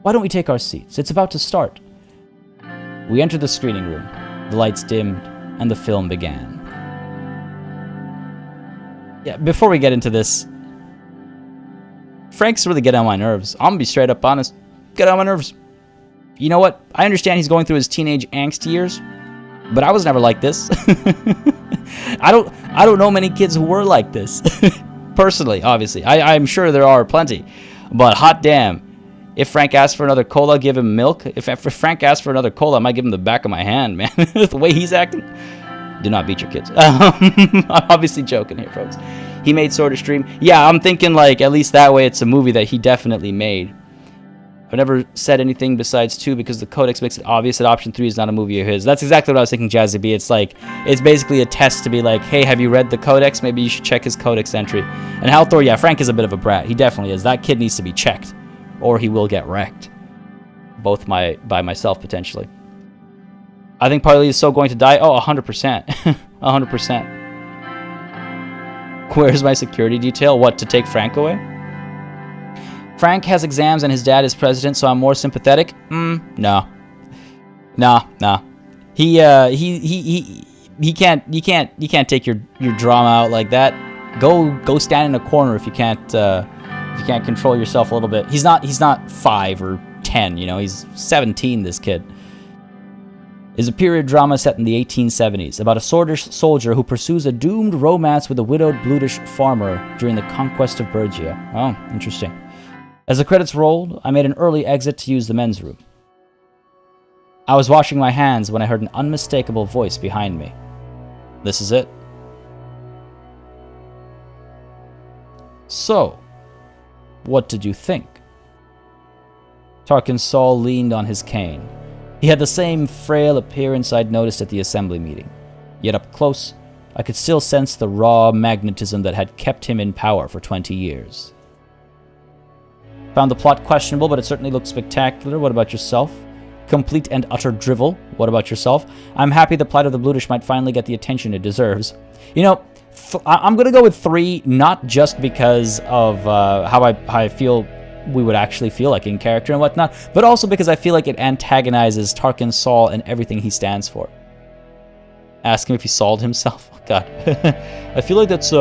Why don't we take our seats? It's about to start. We entered the screening room. The lights dimmed, and the film began. Yeah, before we get into this, Frank's really getting on my nerves. I'm gonna be straight up honest. Get on my nerves. You know what? I understand he's going through his teenage angst years, but I was never like this. I don't know many kids who were like this. Personally, obviously. I'm sure there are plenty. But hot damn. If Frank asks for another cola, give him milk. If Frank asks for another cola, I might give him the back of my hand, man. The way he's acting. Do not beat your kids. I'm obviously joking here, folks. He made Sword of Stream. Yeah, I'm thinking like at least that way it's a movie that he definitely made. I've never said anything besides 2 because the codex makes it obvious that option 3 is not a movie of his. That's exactly what I was thinking, Jazzy B. It's like, it's basically a test to be like, hey, have you read the codex? Maybe you should check his codex entry. And Halthor, yeah, Frank is a bit of a brat. He definitely is. That kid needs to be checked, or he will get wrecked. Both by myself, potentially. I think Parley is so going to die. Oh, 100%. 100%. Where's my security detail? What, to take Frank away? Frank has exams and his dad is president, so I'm more sympathetic. No. Nah. He can't. You can't take your drama out like that. Go stand in a corner if you can't control yourself a little bit. He's not 5 or 10. You know, he's 17. This kid is a period drama set in the 1870s about a swordish soldier who pursues a doomed romance with a widowed Blutish farmer during the conquest of Bergia. Oh, interesting. As the credits rolled, I made an early exit to use the men's room. I was washing my hands when I heard an unmistakable voice behind me. This is it. So, what did you think? Tarkin Saul leaned on his cane. He had the same frail appearance I'd noticed at the assembly meeting. Yet up close, I could still sense the raw magnetism that had kept him in power for 20 years. Found the plot questionable, but it certainly looked spectacular. What about yourself? Complete and utter drivel. What about yourself? I'm happy the plight of the Blutish might finally get the attention it deserves. You know, I'm going to go with 3, not just because of how I feel we would actually feel like in character and whatnot, but also because I feel like it antagonizes Tarkin Saul and everything he stands for. Ask him if he sold himself. Oh, God. I feel like that's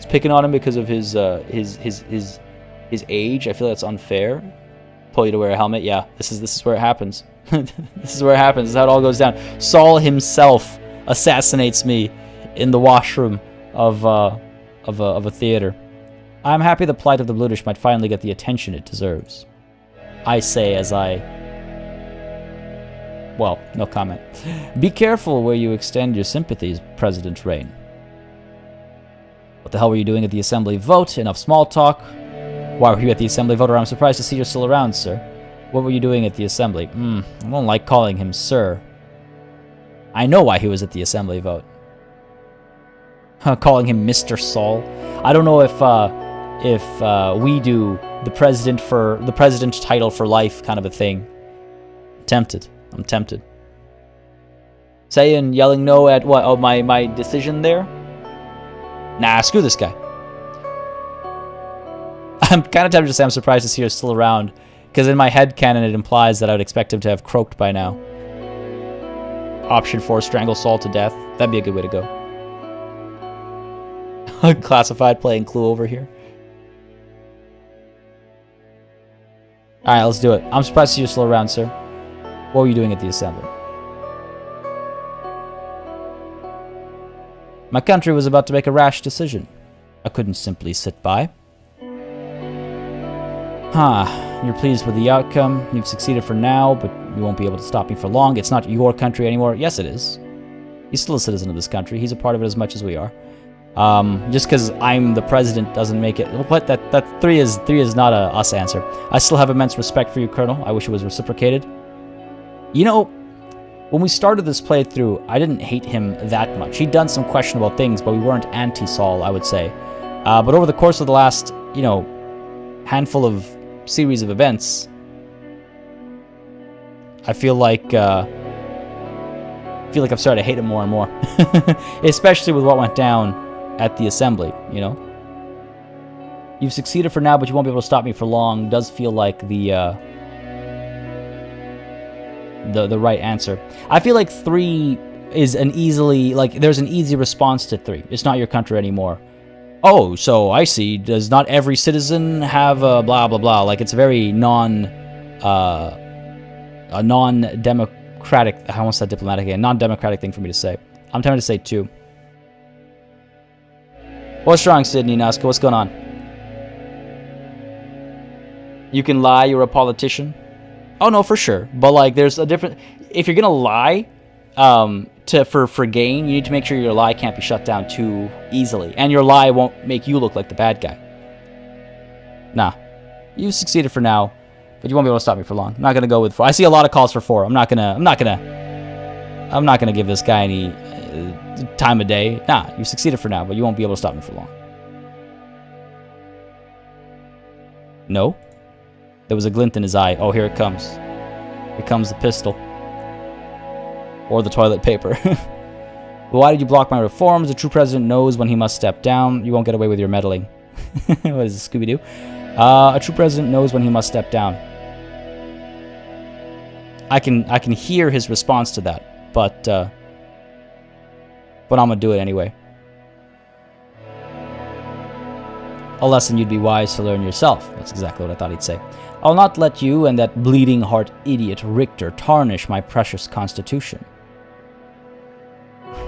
it's picking on him because of his age. I feel that's unfair. Pull you to wear a helmet. Yeah, this is where it happens. This is where it happens. This is how it all goes down. Saul himself assassinates me in the washroom of a theater. I'm happy the plight of the Blutish might finally get the attention it deserves. I say as I Well, no comment. Be careful where you extend your sympathies, President Rain. What the hell were you doing at the assembly vote? Enough small talk. Why were you at the assembly vote? I'm surprised to see you're still around, sir. What were you doing at the assembly? I don't like calling him sir. I know why he was at the assembly vote. Calling him Mr. Saul. I don't know if we do the president title for life kind of a thing. Tempted. I'm tempted. Saying, yelling no at what? Oh, my decision there? Nah, screw this guy. I'm kind of tempted to say I'm surprised to see her still around, because in my head canon it implies that I would expect him to have croaked by now. Option 4, strangle Saul to death. That'd be a good way to go. Classified playing Clue over here. Alright, let's do it. I'm surprised to see you still around, sir. What were you doing at the assembly? My country was about to make a rash decision. I couldn't simply sit by. You're pleased with the outcome. You've succeeded for now, but you won't be able to stop me for long. It's not your country anymore. Yes, it is. He's still a citizen of this country. He's a part of it as much as we are. Just because I'm the president doesn't make it... What? That 3 is not a us answer. I still have immense respect for you, Colonel. I wish it was reciprocated. You know, when we started this playthrough, I didn't hate him that much. He'd done some questionable things, but we weren't anti-Saul, I would say. But over the course of the last, handful of series of events, I feel like I've started to hate him more and more. Especially with what went down at the assembly, You've succeeded for now, but you won't be able to stop me for long. Does feel like the right answer. I feel like 3 is there's an easy response to 3. It's not your country anymore. Oh, so I see. Does not every citizen have a blah blah blah? Like, it's very a non-democratic. I almost said diplomatic again. Non-democratic thing for me to say. I'm tempted to say 2. What's wrong, Sydney Nazca? What's going on? You can lie. You're a politician. Oh no, for sure. But there's a different. If you're gonna lie, for gain, you need to make sure your lie can't be shut down too easily, and your lie won't make you look like the bad guy. Nah, you've succeeded for now, but you won't be able to stop me for long. I'm not gonna go with 4. I see a lot of calls for 4. I'm not gonna give this guy any time of day. Nah, you've succeeded for now, but you won't be able to stop me for long. No. There was a glint in his eye. Oh, here it comes. Here comes the pistol. Or the toilet paper. Why did you block my reforms? A true president knows when he must step down. You won't get away with your meddling. What is this, Scooby-Doo? A true president knows when he must step down. I can hear his response to that, but I'm gonna do it anyway. A lesson you'd be wise to learn yourself. That's exactly what I thought he'd say. I'll not let you and that bleeding heart idiot Richter tarnish my precious constitution.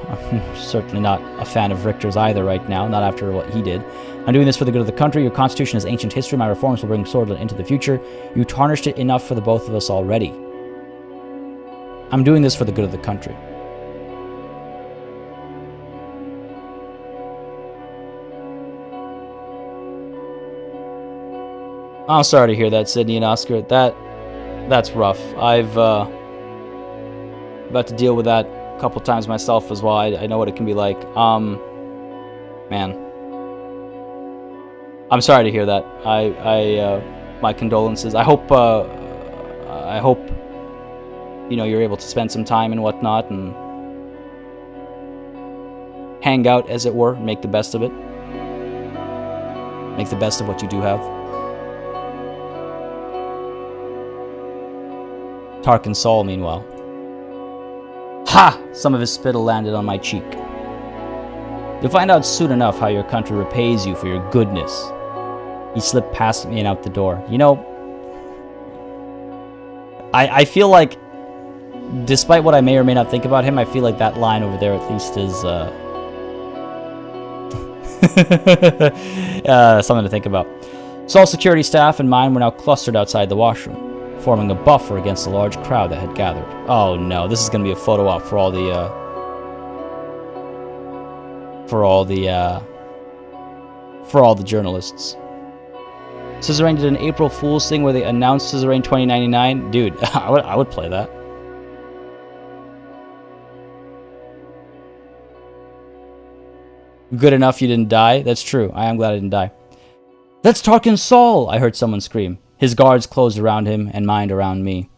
I'm certainly not a fan of Richter's either right now, not after what he did. I'm doing this for the good of the country. Your constitution is ancient history. My reforms will bring Sordland into the future. You tarnished it enough for the both of us already. I'm doing this for the good of the country. I'm sorry to hear that, Sydney and Oscar. That's rough. I've about to deal with that a couple times myself as well. I know what it can be like. Man, I'm sorry to hear that. My condolences. I hope you're able to spend some time and whatnot and hang out, as it were, make the best of it. Make the best of what you do have. Tarkin Saul, meanwhile. Ha! Some of his spittle landed on my cheek. You'll find out soon enough how your country repays you for your goodness. He slipped past me and out the door. I feel like, despite what I may or may not think about him, I feel like that line over there at least is something to think about. Saul's security staff and mine were now clustered outside the washroom. forming a buffer against the large crowd that had gathered. Oh no, this is going to be a photo op for all the journalists. Suzerain did an April Fool's thing where they announced Suzerain 2099. Dude, I would play that. Good enough you didn't die. That's true. I am glad I didn't die. Let's talk in Saul, I heard someone scream. His guards closed around him and mine around me.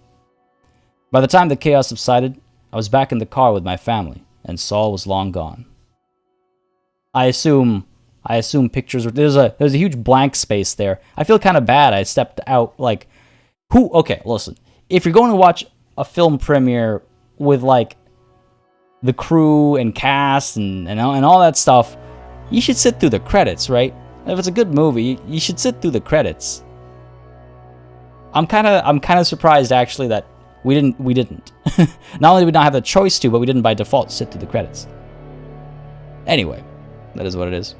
By the time the chaos subsided, I was back in the car with my family, and Saul was long gone. I assume pictures were... There's a huge blank space there. I feel kind of bad. I stepped out, like... Who... Okay, listen. If you're going to watch a film premiere with, like, the crew and cast and all that stuff, you should sit through the credits, right? If it's a good movie, you should sit through the credits. I'm kind of surprised, actually, that we didn't. Not only did we not have the choice to, but we didn't by default sit through the credits. Anyway, that is what it is.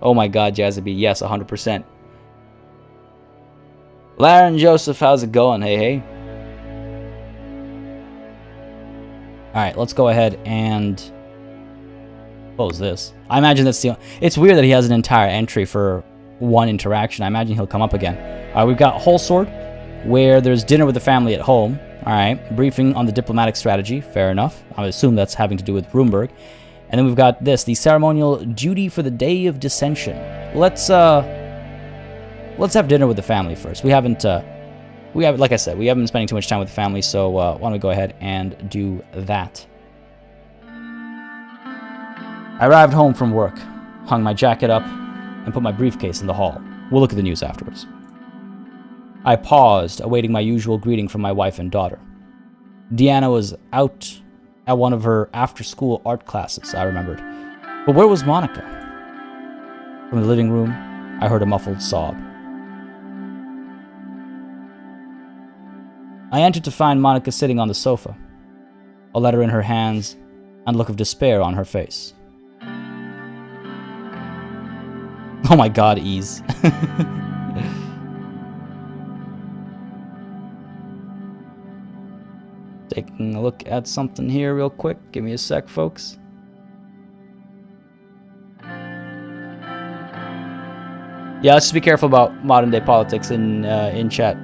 Oh my god, Jazzy, yes, 100%. Laren Joseph, how's it going? Hey, hey. Alright, let's go ahead and close this. I imagine that's the... It's weird that he has an entire entry for one interaction. I imagine he'll come up again. We've got Whole Sword, where there's dinner with the family at home. Alright, briefing on the diplomatic strategy. Fair enough. I assume that's having to do with Broomberg. And then we've got this, the ceremonial duty for the day of dissension. Let's have dinner with the family first. We haven't, like I said, we haven't been spending too much time with the family, so why don't we go ahead and do that. I arrived home from work, hung my jacket up, and put my briefcase in the hall. We'll look at the news afterwards. I paused, awaiting my usual greeting from my wife and daughter. Deanna was out at one of her after-school art classes, I remembered. But where was Monica? From the living room, I heard a muffled sob. I entered to find Monica sitting on the sofa, a letter in her hands, and a look of despair on her face. Oh my god, ease. Taking a look at something here real quick. Give me a sec, folks. Yeah, let's just be careful about modern day politics in chat.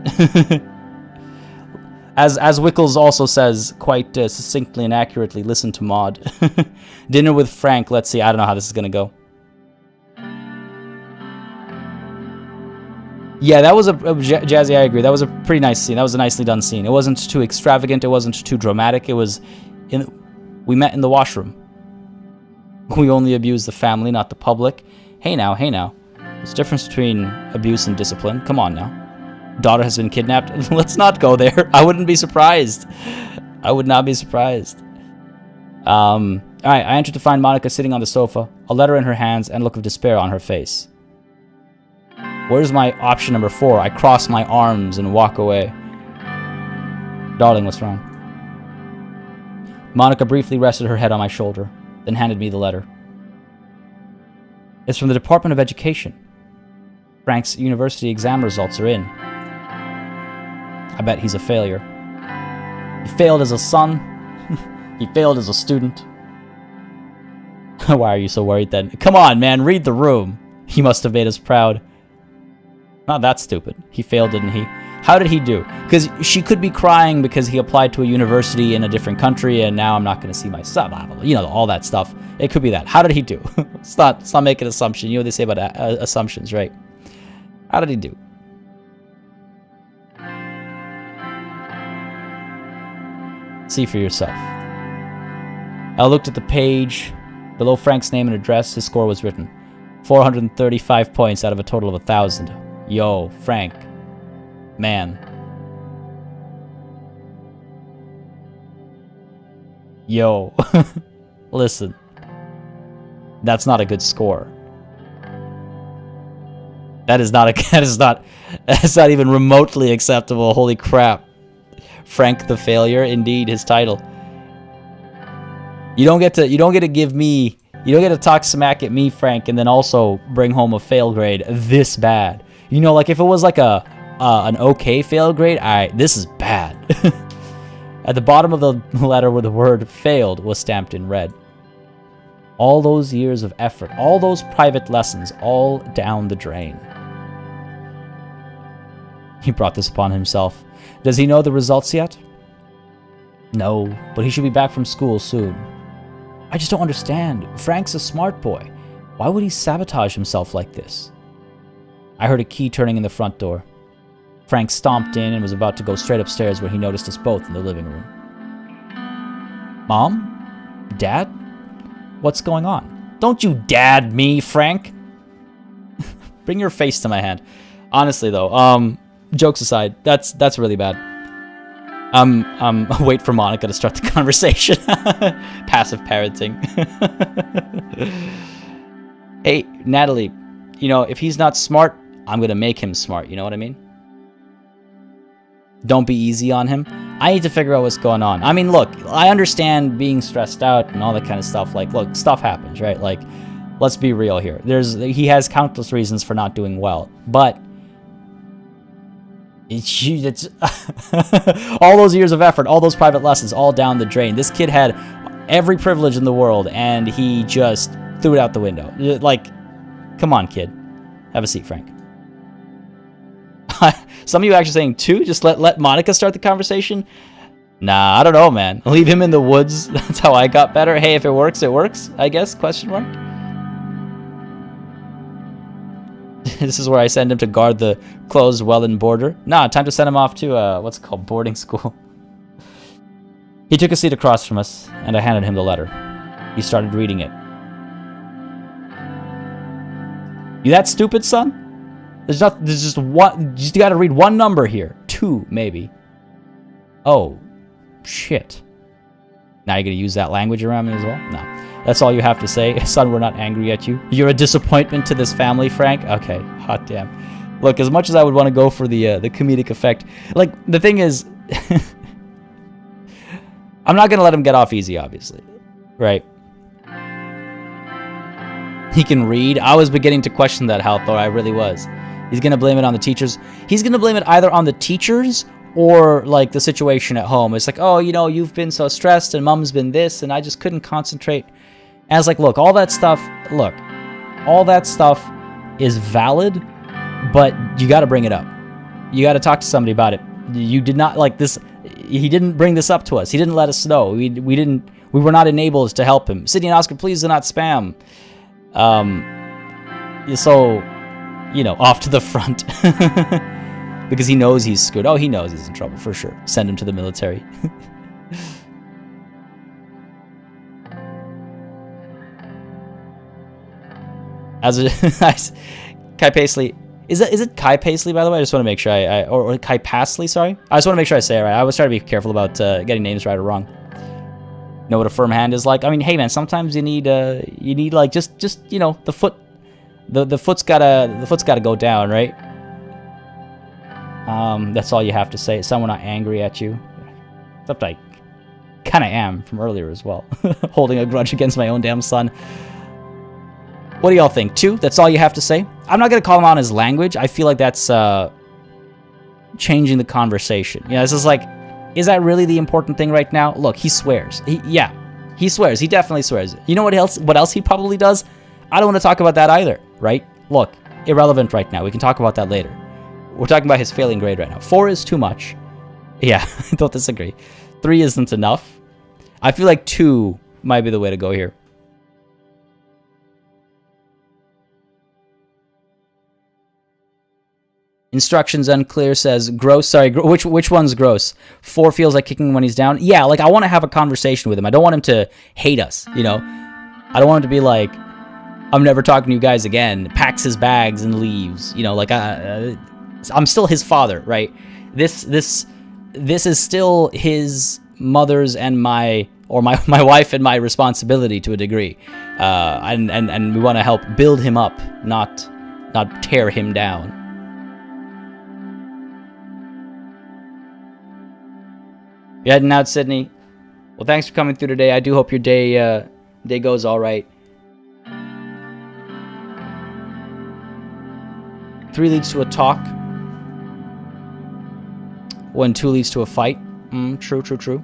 As Wickles also says quite succinctly and accurately, listen to Mod. Dinner with Frank. Let's see. I don't know how this is gonna go. Yeah, that was Jazzy, I agree. That was a pretty nice scene. That was a nicely done scene. It wasn't too extravagant. It wasn't too dramatic. It was... We met in the washroom. We only abuse the family, not the public. Hey now, hey now. There's a difference between abuse and discipline. Come on now. Daughter has been kidnapped. Let's not go there. I wouldn't be surprised. I would not be surprised. Alright, I entered to find Monica sitting on the sofa, a letter in her hands, and a look of despair on her face. Where's my option number 4? I cross my arms and walk away. Darling, what's wrong? Monica briefly rested her head on my shoulder, then handed me the letter. It's from the Department of Education. Frank's university exam results are in. I bet he's a failure. He failed as a son. He failed as a student. Why are you so worried then? Come on, man, read the room. He must have made us proud. Not that stupid. He failed, didn't he? How did he do? Because she could be crying because he applied to a university in a different country and now I'm not going to see my son. You know, all that stuff. It could be that. How did he do? Let's not make an assumption. You know what they say about assumptions, right? How did he do? See for yourself. I looked at the page. Below Frank's name and address, his score was written. 435 points out of a total of 1,000. Yo, Frank. Man. Yo. Listen. That's not a good score. That's not even remotely acceptable. Holy crap. Frank the Failure, indeed, his title. You don't get to talk smack at me, Frank, and then also bring home a fail grade this bad. You know, like if it was like a an okay fail grade. This is bad. At the bottom of the letter where the word failed was stamped in red. All those years of effort, all those private lessons, all down the drain. He brought this upon himself. Does he know the results yet? No, but he should be back from school soon. I just don't understand. Frank's a smart boy. Why would he sabotage himself like this? I heard a key turning in the front door. Frank stomped in and was about to go straight upstairs when he noticed us both in the living room. Mom? Dad? What's going on? Don't you dad me, Frank! Bring your face to my hand. Honestly, though, jokes aside, that's really bad. Wait for Monica to start the conversation. Passive parenting. Hey, Natalie, you know, if he's not smart, I'm gonna make him smart, you know what I mean? Don't be easy on him. I need to figure out what's going on. I mean, look, I understand being stressed out and all that kind of stuff. Like, look, stuff happens, right? Like, let's be real here. He has countless reasons for not doing well, but it's all those years of effort, all those private lessons, all down the drain. This kid had every privilege in the world, and he just threw it out the window. Like, come on, kid. Have a seat, Frank. Some of you actually saying two? Just let Monica start the conversation? Nah, I don't know, man. Leave him in the woods. That's how I got better. Hey, if it works, it works, I guess, question mark. This is where I send him to guard the closed Welland border. Nah, time to send him off to, what's it called, boarding school. He took a seat across from us, and I handed him the letter. He started reading it. You that stupid, son? There's just one, you just gotta read one number here. 2, maybe. Oh, shit. Now you're gonna use that language around me as well? No. That's all you have to say? Son, we're not angry at you. You're a disappointment to this family, Frank? Okay, hot damn. Look, as much as I would want to go for the comedic effect, like, the thing is, I'm not gonna let him get off easy, obviously. Right? He can read. I was beginning to question that, Halthor. I really was. He's going to blame it on the teachers. He's going to blame it either on the teachers or, like, the situation at home. It's like, oh, you know, you've been so stressed and mom's been this and I just couldn't concentrate. And I was like, look, all that stuff is valid, but you got to bring it up. You got to talk to somebody about it. You did not, like, this. He didn't bring this up to us. He didn't let us know. We were not enabled to help him. Sydney and Oscar, please do not spam. So, you know, off to the front. Because he knows he's screwed. Oh, he knows he's in trouble, for sure. Send him to the military. Kai Paisley. Is it Kai Paisley, by the way? I just want to make sure or Kai Paisley, sorry. I just want to make sure I say it right. I always try to be careful about getting names right or wrong. Know what a firm hand is like? I mean, hey man, sometimes you need like just you know, the foot's gotta go down, right? That's all you have to say. Someone not angry at you. Except I kinda am from earlier as well. Holding a grudge against my own damn son. What do y'all think? 2? That's all you have to say? I'm not gonna call him on his language. I feel like that's changing the conversation. You know, this is like, is that really the important thing right now? Look, he swears. He swears. He definitely swears. You know what else he probably does? I don't want to talk about that either, right? Look, irrelevant right now. We can talk about that later. We're talking about his failing grade right now. 4 is too much. Yeah, I don't disagree. 3 isn't enough. I feel like 2 might be the way to go here. Instructions unclear says gross. Sorry, which one's gross? 4 feels like kicking him when he's down. Yeah, like I want to have a conversation with him. I don't want him to hate us, you know? I don't want him to be like, I'm never talking to you guys again, packs his bags and leaves, you know, like I'm still his father, right? This is still his mother's and my wife and my responsibility to a degree. And we want to help build him up, not tear him down. You're heading out, Sydney. Well, thanks for coming through today. I do hope your day goes all right. 3 leads to a talk. when two leads to a fight. True.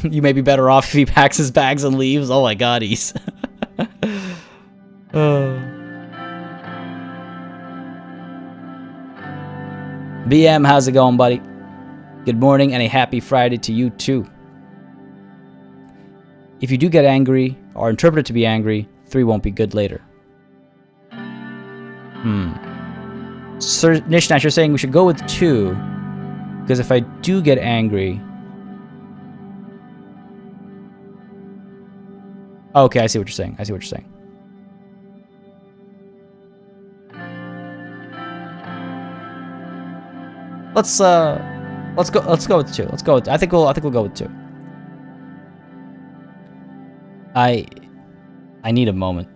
You may be better off if he packs his bags and leaves. Oh my god, he's... BM, how's it going, buddy? Good morning and a happy Friday to you too. If you do get angry, or interpret it to be angry, 3 won't be good later. Sir Nishnash, you're saying we should go with 2, because if I do get angry... Okay, I see what you're saying. Let's go with 2. I think we'll go with 2. I need a moment.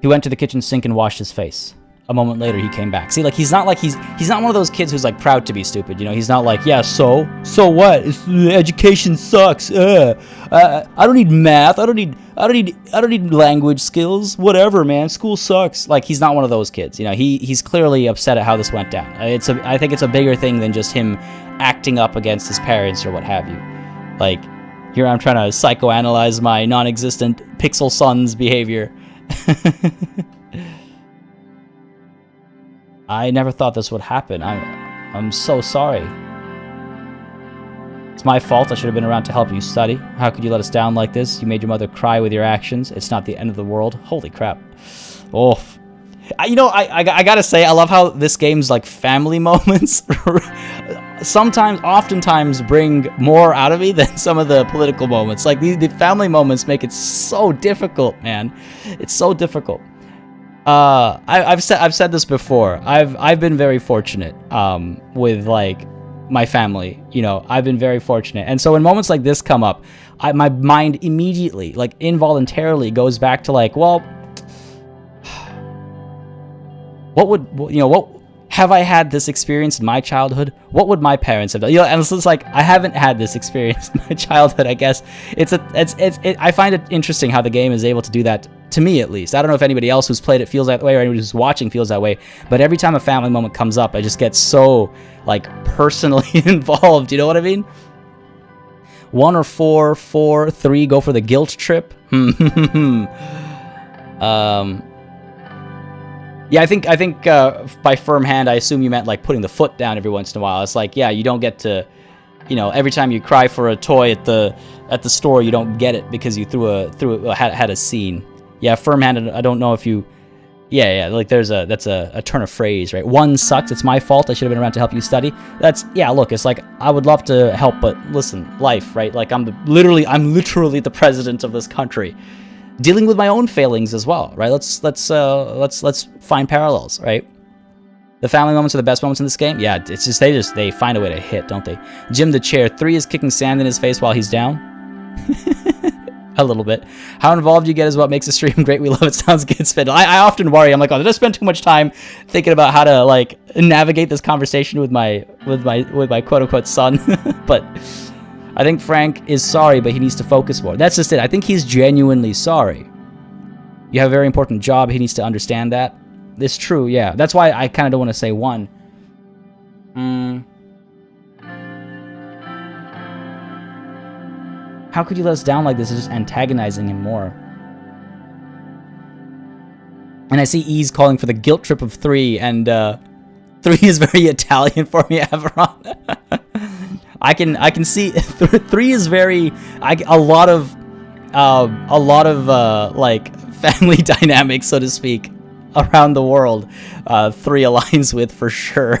He went to the kitchen sink and washed his face. A moment later, he came back. See, like, he's not one of those kids who's, like, proud to be stupid, you know? He's not like, yeah, so what? Education sucks. I don't need math. I don't need language skills. Whatever, man. School sucks. Like, he's not one of those kids, you know? He's clearly upset at how this went down. I think it's a bigger thing than just him acting up against his parents or what have you. Like, here I'm trying to psychoanalyze my non-existent pixel son's behavior. I never thought this would happen. I'm so sorry. It's my fault. I should have been around to help you study. How could you let us down like this? You made your mother cry with your actions. It's not the end of the world. Holy crap. Oh. I gotta say, I love how this game's, like, family moments oftentimes bring more out of me than some of the political moments. Like, the family moments make it so difficult, man. It's so difficult. I've said this before. I've been very fortunate with, like, my family. You know, I've been very fortunate, and so when moments like this come up, my mind immediately, like, involuntarily goes back to, like, well, what have I had this experience in my childhood? What would my parents have done? You know, and it's like, I haven't had this experience in my childhood, I guess. I find it interesting how the game is able to do that, to me at least. I don't know if anybody else who's played it feels that way, or anybody who's watching feels that way, but every time a family moment comes up, I just get so, like, personally involved, you know what I mean? 1 or 4, 3, go for the guilt trip. Yeah, I think by firm hand, I assume you meant, like, putting the foot down every once in a while. It's like, yeah, you don't get to, you know, every time you cry for a toy at the store, you don't get it because you had a scene. Yeah, firm hand. I don't know if you. Yeah. Like, that's a turn of phrase, right? 1 sucks. It's my fault. I should have been around to help you study. Look, it's like, I would love to help, but listen, life, right? Like, I'm literally the president of this country, dealing with my own failings as well, right? Let's find parallels, right? The family moments are the best moments in this game. Yeah, it's just they find a way to hit, don't they? Jim the chair 3 is kicking sand in his face while he's down. A little bit. How involved you get is what makes the stream great. We love it. Sounds good, Spindle. I often worry. I'm like, oh, did I spend too much time thinking about how to, like, navigate this conversation with my quote unquote son? But I think Frank is sorry, but he needs to focus more. That's just it. I think he's genuinely sorry. You have a very important job. He needs to understand that. It's true, yeah. That's why I kind of don't want to say 1. How could you let us down like this? It's just antagonizing him more. And I see E's calling for the guilt trip of 3, and 3 is very Italian for me, Averon. I can see 3 is very a lot of like, family dynamics, so to speak, around the world. 3 aligns with, for sure.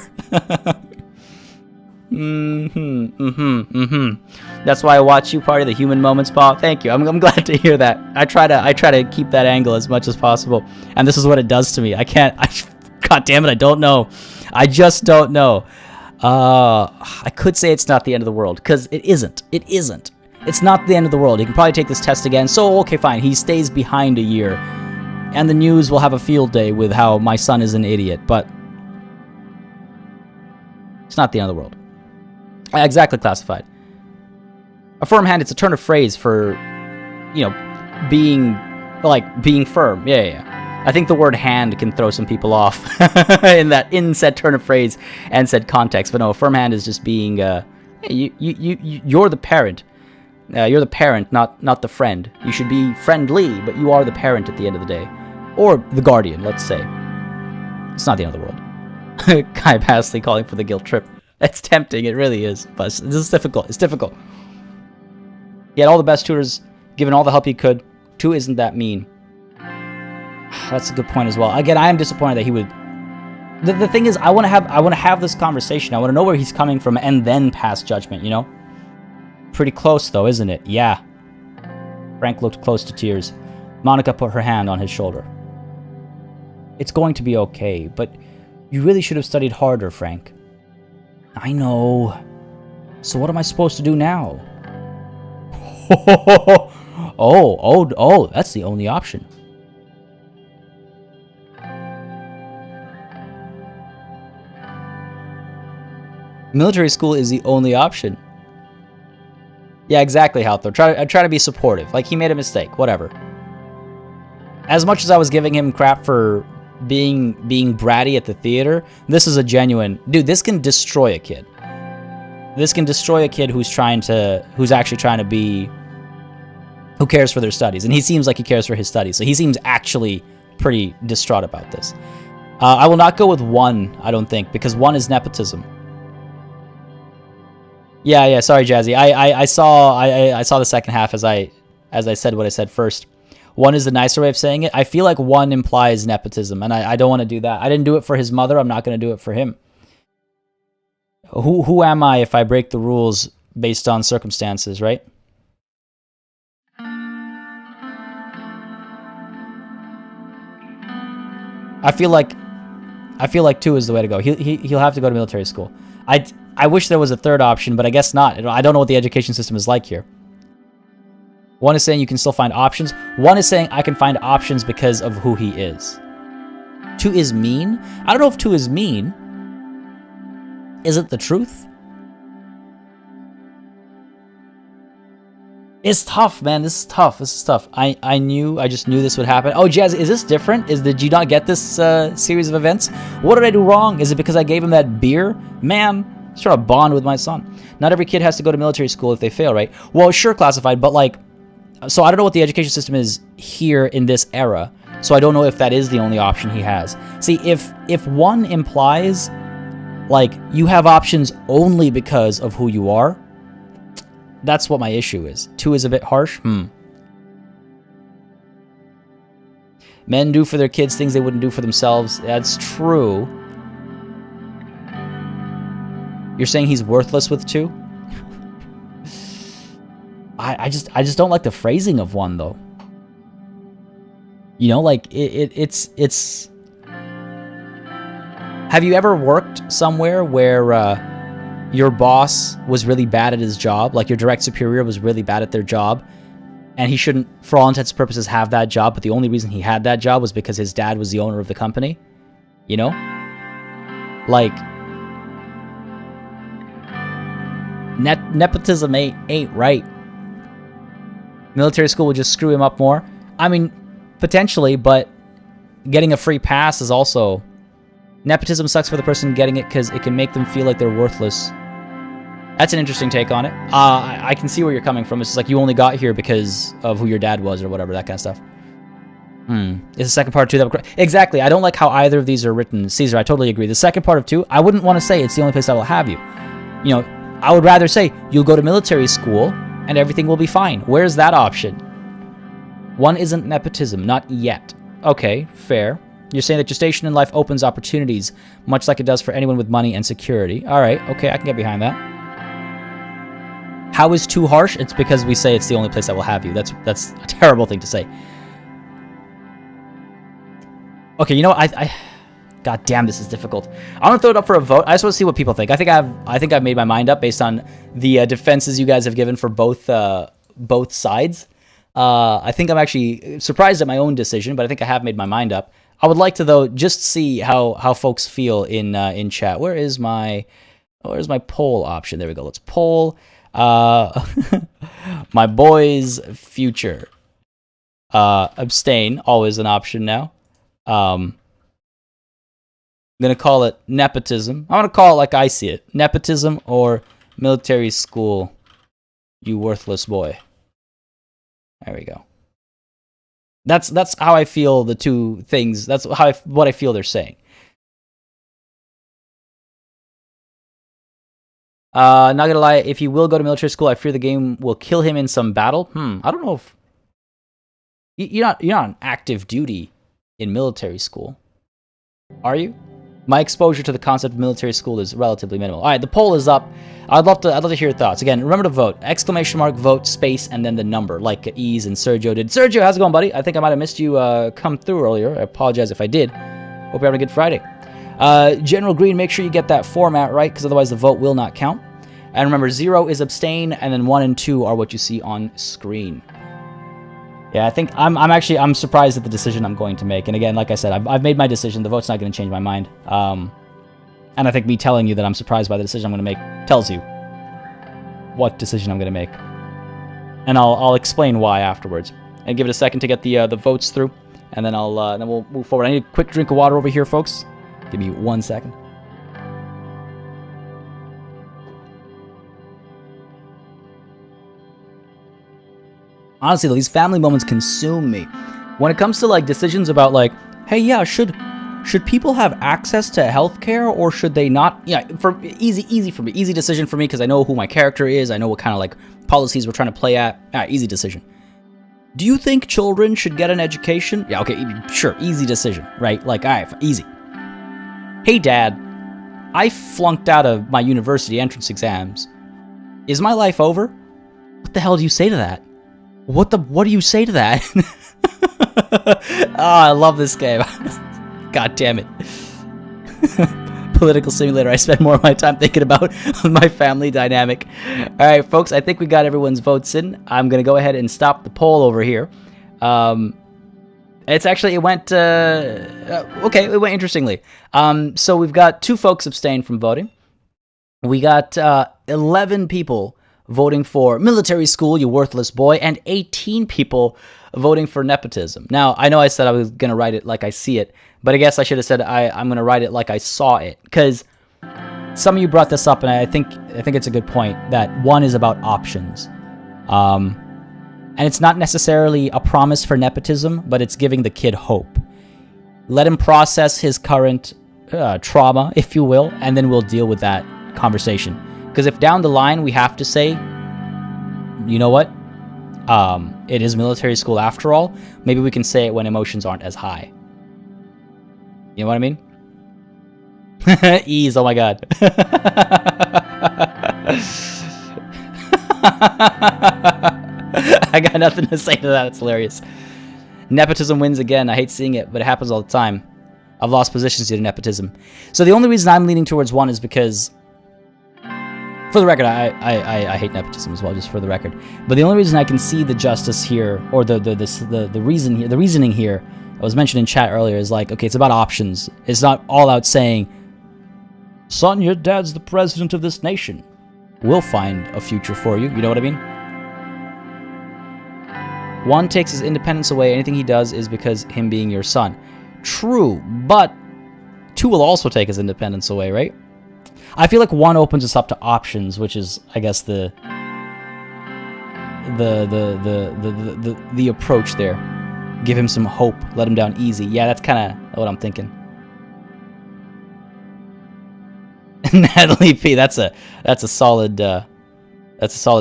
That's why I watch you, part of the human moments, Paul. Thank you. I'm glad to hear that. I try to keep that angle as much as possible, and this is what it does to me. God damn it, I don't know. I just don't know. I could say it's not the end of the world, because it isn't. It isn't. It's not the end of the world. He can probably take this test again. So, okay, fine. He stays behind a year, and the news will have a field day with how my son is an idiot, but it's not the end of the world. Exactly, classified. A firm hand, it's a turn of phrase for, you know, being firm. Yeah. I think the word hand can throw some people off in said turn of phrase and said context. But no, a firm hand is just being, hey, you're the parent. You're the parent, not the friend. You should be friendly, but you are the parent at the end of the day. Or the guardian, let's say. It's not the end of the world. Kai Pasley calling for the guilt trip. It's tempting, it really is. But this is difficult. It's difficult. He had all the best tutors, given all the help he could. 2 isn't that mean. That's a good point as well. Again, I am disappointed that he would... The thing is, I want to have this conversation. I want to know where he's coming from and then pass judgment, you know? Pretty close, though, isn't it? Yeah. Frank looked close to tears. Monica put her hand on his shoulder. It's going to be okay, but you really should have studied harder, Frank. I know. So what am I supposed to do now? Oh, that's the only option. Military school is the only option. Yeah, exactly, Halthor. I try to be supportive. Like, he made a mistake. Whatever. As much as I was giving him crap for being bratty at the theater, this is a genuine... Dude, this can destroy a kid. This can destroy a kid who's actually trying to be... Who cares for their studies. And he seems like he cares for his studies. So he seems actually pretty distraught about this. I will not go with 1, I don't think, because 1 is nepotism. Yeah, sorry, Jazzy. I saw the second half as I said what I said first. 1 is the nicer way of saying it. I feel like 1 implies nepotism, and I don't want to do that. I didn't do it for his mother. I'm not going to do it for him. Who am I if I break the rules based on circumstances, right? I feel like 2 is the way to go. He'll have to go to military school. I wish there was a third option, but I guess not. I don't know what the education system is like here. 1 is saying you can still find options. 1 is saying I can find options because of who he is. 2 is mean? I don't know if 2 is mean. Is it the truth? It's tough, man. This is tough. I just knew this would happen. Oh, Jazz, is this different? Did you not get this series of events? What did I do wrong? Is it because I gave him that beer? Man, I'm trying to bond with my son. Not every kid has to go to military school if they fail, right? Well, sure, classified, but like... So I don't know what the education system is here in this era. So I don't know if that is the only option he has. See, if 1 implies, like, you have options only because of who you are, that's what my issue is. 2 is a bit harsh. Men do for their kids things they wouldn't do for themselves. That's true. You're saying he's worthless with 2? I just don't like the phrasing of 1, though. You know, like, it's... Have you ever worked somewhere where your boss was really bad at his job? Like, your direct superior was really bad at their job, and he shouldn't, for all intents and purposes, have that job, but the only reason he had that job was because his dad was the owner of the company? You know? Like... Nepotism ain't right. Military school would just screw him up more. I mean, potentially, but getting a free pass is also... Nepotism sucks for the person getting it because it can make them feel like they're worthless. That's an interesting take on it. I can see where you're coming from. It's just like you only got here because of who your dad was or whatever, that kind of stuff. Is the second part of 2 that... Exactly. I don't like how either of these are written. Caesar, I totally agree. The second part of 2, I wouldn't want to say it's the only place I will have you. You know, I would rather say you'll go to military school and everything will be fine. Where's that option? 1 isn't nepotism, not yet. Okay, fair. You're saying that gestation in life opens opportunities, much like it does for anyone with money and security. All right, okay, I can get behind that. How is 2 harsh? It's because we say it's the only place I will have you. That's a terrible thing to say. Okay, you know what? God damn, this is difficult. I want to throw it up for a vote. I just want to see what people think. I think I've made my mind up based on the defenses you guys have given for both sides. I think I'm actually surprised at my own decision, but I think I have made my mind up. I would like to, though, just see how folks feel in chat. Where's my poll option? There we go. Let's poll my boy's future. Abstain, always an option now. I'm going to call it nepotism. I'm going to call it like I see it. Nepotism or military school, you worthless boy. There we go. That's how I feel the two things. That's what I feel they're saying. Not gonna lie, if he will go to military school, I fear the game will kill him in some battle. I don't know if you're not on active duty in military school, are you? My exposure to the concept of military school is relatively minimal. All right, the poll is up. I'd love to hear your thoughts. Again, remember to vote. Exclamation mark, vote, space, and then the number, like Ease and Sergio did. Sergio, how's it going, buddy? I think I might have missed you come through earlier. I apologize if I did. Hope you're having a good Friday. General Green, make sure you get that format right, because otherwise the vote will not count. And remember, 0 is abstain, and then 1 and 2 are what you see on screen. Yeah, I think I'm surprised at the decision I'm going to make. And again, like I said, I've made my decision. The vote's not going to change my mind. And I think me telling you that I'm surprised by the decision I'm going to make tells you what decision I'm going to make. And I'll explain why afterwards. And give it a second to get the votes through, and then then we'll move forward. I need a quick drink of water over here, folks. Give me 1 second. Honestly, though, these family moments consume me. When it comes to like decisions about like, hey, yeah, should people have access to healthcare or should they not? Yeah, for easy for me, easy decision for me because I know who my character is. I know what kind of like policies we're trying to play at. All right, easy decision. Do you think children should get an education? Yeah, okay, sure, easy decision, right? Like, all right, easy. Hey, Dad, I flunked out of my university entrance exams. Is my life over? What the hell do you say to that? What do you say to that? Oh, I love this game. God damn it. Political simulator. I spend more of my time thinking about my family dynamic. All right, folks, I think we got everyone's votes in. I'm going to go ahead and stop the poll over here. It went interestingly. So we've got 2 folks abstained from voting. We got 11 people voting for military school, you worthless boy, and 18 people voting for nepotism. Now, I know I said I was going to write it like I see it, but I guess I should have said I'm going to write it like I saw it, because some of you brought this up, and I think it's a good point, that 1 is about options. And it's not necessarily a promise for nepotism, but it's giving the kid hope. Let him process his current trauma, if you will, and then we'll deal with that conversation. Because if down the line we have to say, you know what, it is military school after all, maybe we can say it when emotions aren't as high. You know what I mean? Ease, oh my god. I got nothing to say to that, it's hilarious. Nepotism wins again, I hate seeing it, but it happens all the time. I've lost positions due to nepotism. So the only reason I'm leaning towards 1 is because, for the record, I hate nepotism as well, just for the record. But the only reason I can see the justice here, or the reasoning here, I was mentioned in chat earlier, is like, okay, it's about options. It's not all out saying, son, your dad's the president of this nation. We'll find a future for you. You know what I mean? 1 takes his independence away. Anything he does is because him being your son. True, but 2 will also take his independence away, right? I feel like 1 opens us up to options, which is, I guess, the approach there. Give him some hope. Let him down easy. Yeah, that's kind of what I'm thinking. Natalie P. That's a solid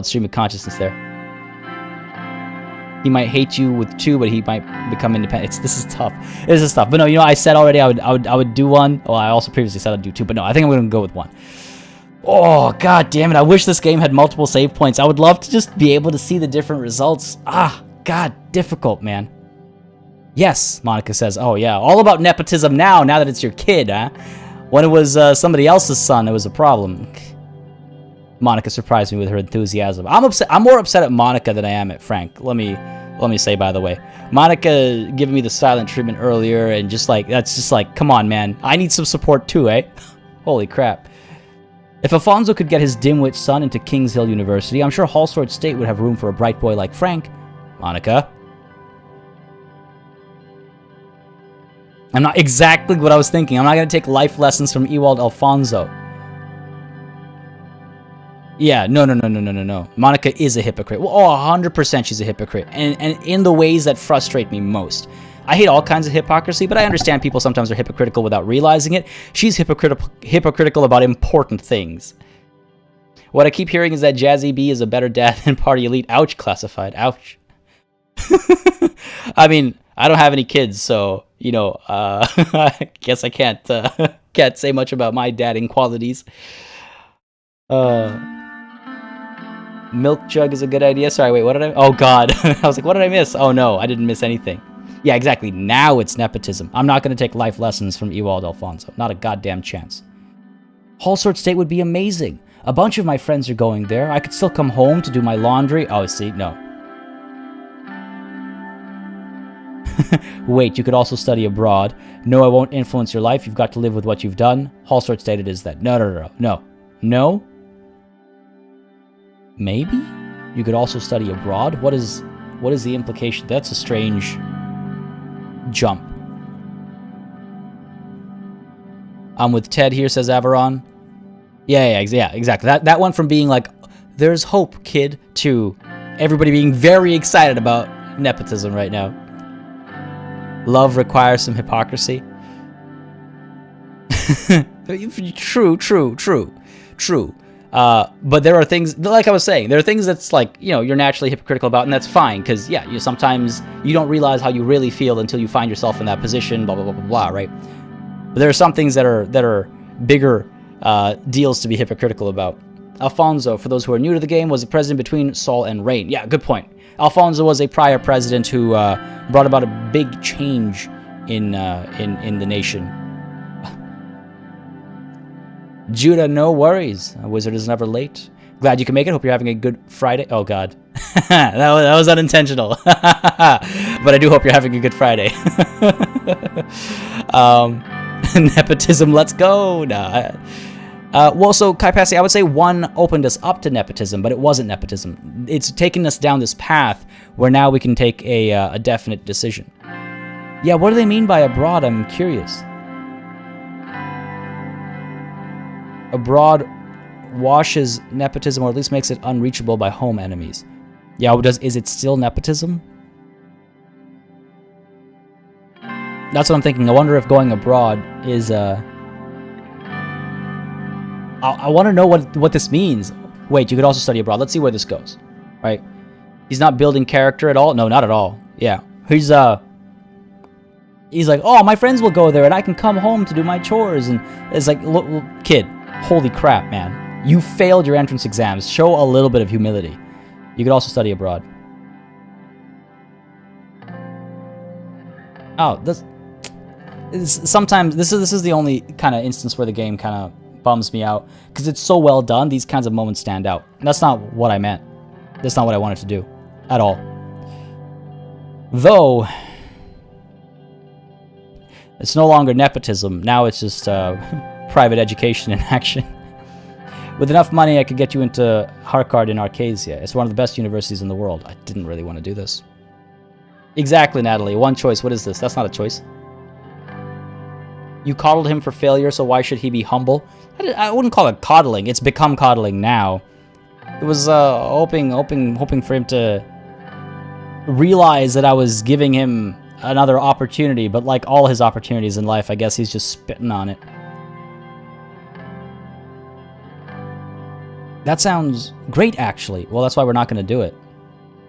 stream of consciousness there. He might hate you with 2, but he might become independent. This is tough. This is tough. But no, you know, I said already I would do 1. Well, I also previously said I'd do 2, but no, I think I'm going to go with 1. Oh, god damn it. I wish this game had multiple save points. I would love to just be able to see the different results. Ah, god, difficult, man. Yes, Monica says. Oh, yeah. All about nepotism now that it's your kid, huh? When it was somebody else's son, it was a problem. Monica surprised me with her enthusiasm. I'm more upset at Monica than I am at Frank. Let me say, by the way. Monica giving me the silent treatment earlier, and that's just like, come on, man. I need some support too, eh? Holy crap. If Alfonso could get his dimwit son into Kings Hill University, I'm sure Hallsword State would have room for a bright boy like Frank. Monica. I'm not exactly what I was thinking. I'm not going to take life lessons from Ewald Alfonso. Yeah, no. Monica is a hypocrite. Well, 100% she's a hypocrite. And in the ways that frustrate me most. I hate all kinds of hypocrisy, but I understand people sometimes are hypocritical without realizing it. She's hypocritical about important things. What I keep hearing is that Jazzy B is a better dad than Party Elite. Ouch, classified. Ouch. I mean, I don't have any kids, so, you know, I guess I can't say much about my dadding qualities. Milk jug is a good idea. Sorry, wait, what did I... Oh, God. I was like, what did I miss? Oh, no, I didn't miss anything. Yeah, exactly. Now it's nepotism. I'm not going to take life lessons from Ewald Alfonso. Not a goddamn chance. Hallsword State would be amazing. A bunch of my friends are going there. I could still come home to do my laundry. Oh, see, no. Wait, you could also study abroad. No, I won't influence your life. You've got to live with what you've done. Hallsword State it is that. No. Maybe? You could also study abroad? What is the implication? That's a strange jump. I'm with Ted here, says Averon. Yeah, exactly. That one from being like, there's hope, kid, to everybody being very excited about nepotism right now. Love requires some hypocrisy. True. But there are things, like I was saying, there are things that's like, you know, you're naturally hypocritical about, and that's fine, because, yeah, sometimes you don't realize how you really feel until you find yourself in that position, blah, blah, blah, blah, blah, right? But there are some things that are bigger deals to be hypocritical about. Alfonso, for those who are new to the game, was the president between Saul and Rain. Yeah, good point. Alfonso was a prior president who brought about a big change in the nation. Judah, no worries. A wizard is never late. Glad you can make it. Hope you're having a good Friday. Oh, God. that was unintentional. But I do hope you're having a good Friday. Nepotism, let's go. Nah. Well, so, Kai Passy, I would say 1 opened us up to nepotism, but it wasn't nepotism. It's taken us down this path where now we can take a definite decision. Yeah, what do they mean by abroad? I'm curious. Abroad washes nepotism, or at least makes it unreachable by home enemies. Yeah, is it still nepotism? That's what I'm thinking. I wonder if going abroad is I want to know what this means. Wait, you could also study abroad. Let's see where this goes. Right? He's not building character at all? No, not at all. Yeah. He's like, oh, my friends will go there and I can come home to do my chores. And it's like, look, kid, holy crap, man. You failed your entrance exams. Show a little bit of humility. You could also study abroad. Oh, sometimes this is the only kind of instance where the game kind of bums me out, because it's so well done. These kinds of moments stand out. And that's not what I meant. That's not what I wanted to do at all. Though it's no longer nepotism. Now it's just private education in action. With enough money, I could get you into Harkard in Arcasia. It's one of the best universities in the world. I didn't really want to do this. Exactly, Natalie. One choice. What is this? That's not a choice. You coddled him for failure, so why should he be humble? I wouldn't call it coddling. It's become coddling now. It was hoping for him to realize that I was giving him another opportunity, but like all his opportunities in life, I guess he's just spitting on it. That sounds great, actually. Well, that's why we're not going to do it.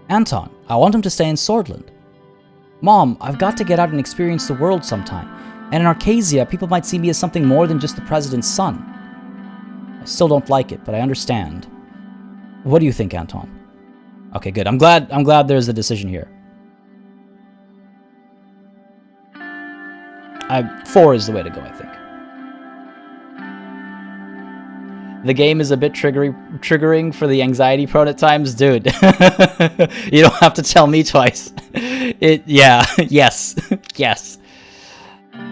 Anton, I want him to stay in Sordland. Mom, I've got to get out and experience the world sometime. And in Arcasia, people might see me as something more than just the president's son. I still don't like it, but I understand. What do you think, Anton? Okay, good. I'm glad there's a decision here. 4 is the way to go, I think. The game is a bit triggering for the anxiety-prone at times. Dude, you don't have to tell me twice. Yes.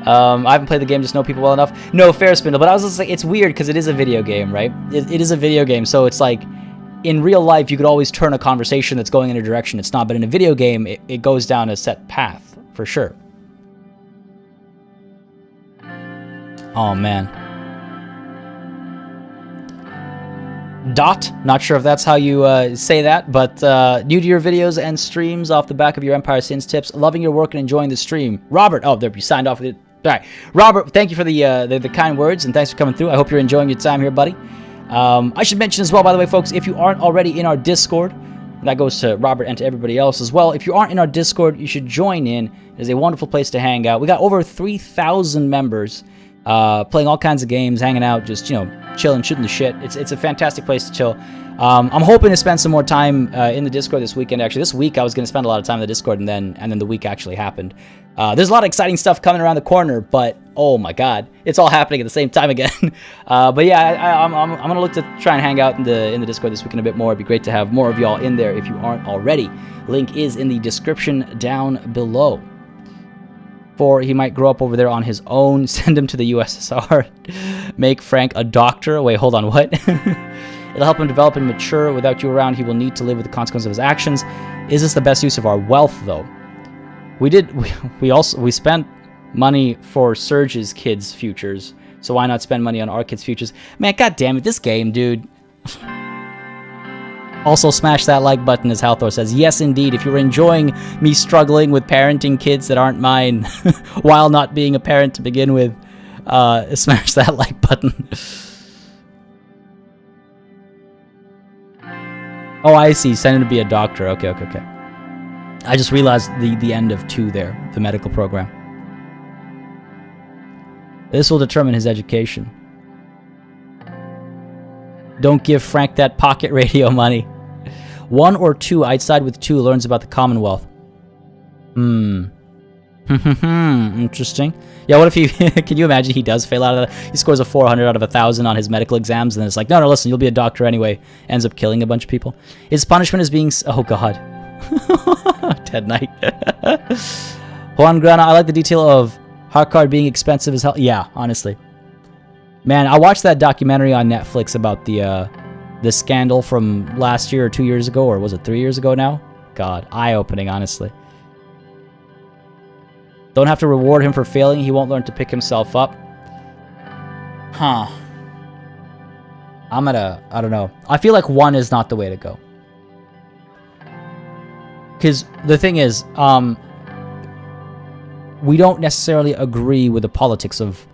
I haven't played the game, just know people well enough. No, fair, Spindle, but I was just like, it's weird because it is a video game, right? It is a video game, so it's like, in real life, you could always turn a conversation that's going in a direction it's not, but in a video game, it goes down a set path, for sure. Oh, man. Dot, not sure if that's how you say that, but new to your videos and streams off the back of your Empire Sins tips. Loving your work and enjoying the stream. Robert, oh, there, you signed off with it. All right. Robert, thank you for the kind words, and thanks for coming through. I hope you're enjoying your time here, buddy. I should mention as well, by the way, folks, if you aren't already in our Discord, that goes to Robert and to everybody else as well. If you aren't in our Discord, you should join in. It is a wonderful place to hang out. We got over 3,000 members playing all kinds of games, hanging out, just, you know, chilling, shooting the shit. It's a fantastic place to chill. I'm hoping to spend some more time in the Discord this weekend. Actually, this week I was going to spend a lot of time in the Discord, and then the week actually happened. There's a lot of exciting stuff coming around the corner, but oh my god, it's all happening at the same time again. But yeah, I'm gonna look to try and hang out in the Discord this weekend a bit more. It'd be great to have more of y'all in there if you aren't already. Link is in the description down below. For he might grow up over there on his own. Send him to the USSR. Make Frank a doctor. Wait, hold on, what? It'll help him develop and mature. Without you around, he will need to live with the consequences of his actions. Is this the best use of our wealth, though? We spent money for Surge's kids' futures, so why not spend money on our kids' futures? Man, god damn it, this game, dude. Also, smash that like button, as Halthor says. Yes, indeed. If you're enjoying me struggling with parenting kids that aren't mine, while not being a parent to begin with, smash that like button. Oh, I see. Send him to be a doctor. Okay. I just realized the end of 2 there, the medical program. This will determine his education. Don't give Frank that pocket radio money. 1 or 2, I'd side with 2, learns about the Commonwealth. Interesting. Yeah, what if he... Can you imagine he does fail out of that? He scores a 400 out of 1,000 on his medical exams, and then it's like, no, listen, you'll be a doctor anyway. Ends up killing a bunch of people. His punishment is being... Oh, God. Dead Knight. Juan Grana, I like the detail of Harkard being expensive as hell. Yeah, honestly. Man, I watched that documentary on Netflix about the scandal from last year or 2 years ago, or was it 3 years ago now? God, eye-opening, honestly. Don't have to reward him for failing. He won't learn to pick himself up. Huh. I don't know. I feel like 1 is not the way to go. Because the thing is, we don't necessarily agree with the politics of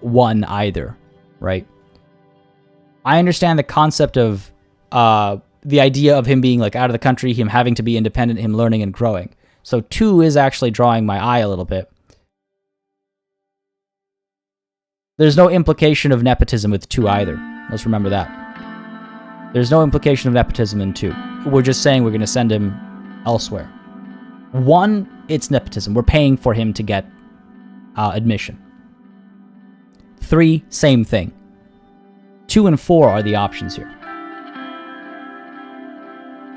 1 either, right? I understand the concept of the idea of him being like out of the country, him having to be independent, him learning and growing. So 2 is actually drawing my eye a little bit. There's no implication of nepotism with 2 either. Let's remember that. There's no implication of nepotism in 2. We're just saying we're going to send him elsewhere. 1, it's nepotism. We're paying for him to get admission. 3, same thing. 2 and 4 are the options here.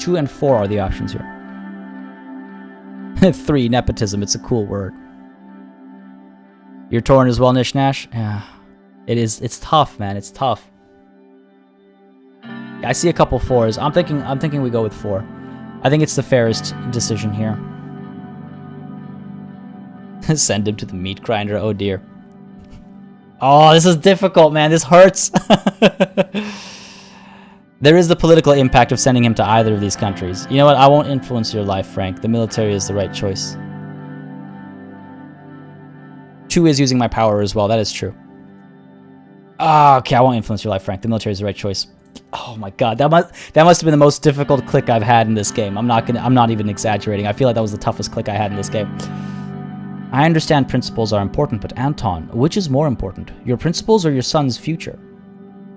2 and 4 are the options here. 3, nepotism. It's a cool word. You're torn as well, Nish Nash? Yeah. It is. It's tough, man. It's tough. Yeah, I see a couple 4s. I'm thinking we go with 4. I think it's the fairest decision here. Send him to the meat grinder. Oh dear. Oh, this is difficult, man. This hurts. There is the political impact of sending him to either of these countries. You know what? I won't influence your life, Frank. The military is the right choice. 2 is using my power as well. That is true. Okay, I won't influence your life, Frank. The military is the right choice. Oh my god, that must have been the most difficult click I've had in this game. I'm not even exaggerating. I feel like that was the toughest click I had in this game. I understand principles are important, but Anton, which is more important? Your principles or your son's future?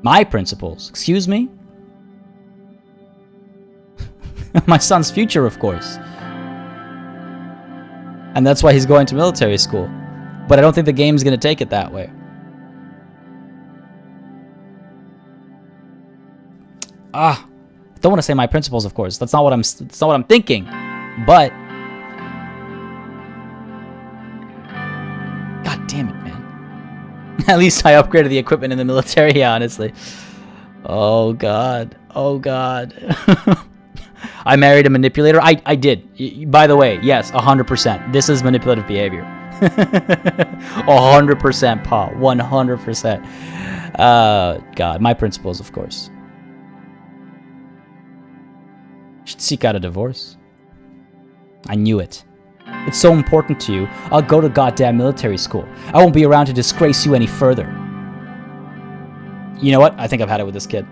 My principles. Excuse me? My son's future, of course. And that's why he's going to military school. But I don't think the game's going to take it that way. I don't want to say my principles, of course. That's not what I'm thinking. But god damn it, man. At least I upgraded the equipment in the military, yeah, honestly. Oh god. Oh god. I married a manipulator. I did. By the way, yes, 100%. This is manipulative behavior. 100% Pa. 100%. God, my principles, of course. Should seek out a divorce. I knew it. It's so important to you. I'll go to goddamn military school. I won't be around to disgrace you any further. You know what? I think I've had it with this kid.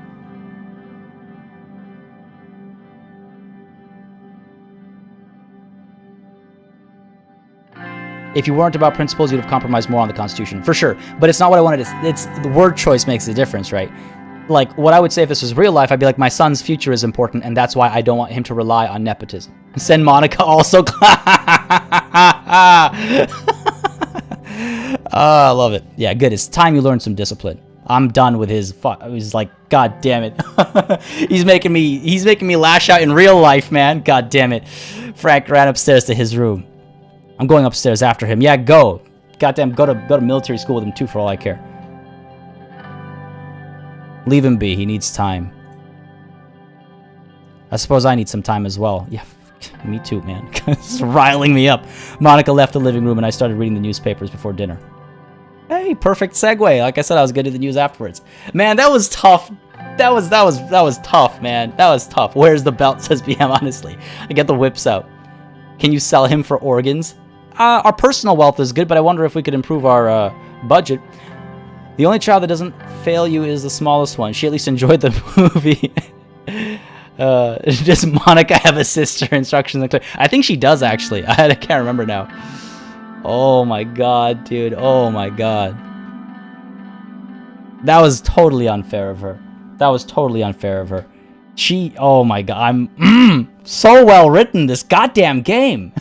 If you weren't about principles, you'd have compromised more on the Constitution. For sure. But it's not what I wanted to... It's the word choice makes a difference, right? Like, what I would say if this was real life, I'd be like, my son's future is important, and that's why I don't want him to rely on nepotism. Send Monica also... I love it. Yeah, good. It's time you learn some discipline. I'm done with his... He's like, God damn it. He's making me lash out in real life, man. God damn it. Frank ran upstairs to his room. I'm going upstairs after him. Yeah, go. Goddamn, go to military school with him too, for all I care. Leave him be. He needs time. I suppose I need some time as well. Yeah, me too, man. It's riling me up. Monica left the living room and I started reading the newspapers before dinner. Hey, perfect segue. Like I said, I was going to do the news afterwards. Man, that was tough. That was tough, man. That was tough. Where's the belt, says BM, honestly. I get the whips out. Can you sell him for organs? Our personal wealth is good, but I wonder if we could improve our budget. The only child that doesn't fail you is the smallest one. She at least enjoyed the movie. Does Monica have a sister? Instructions. I think she does, actually. I can't remember now. Oh my god, dude. Oh my god. That was totally unfair of her. That was totally unfair of her. She... Oh my god. I'm... so well written, this goddamn game.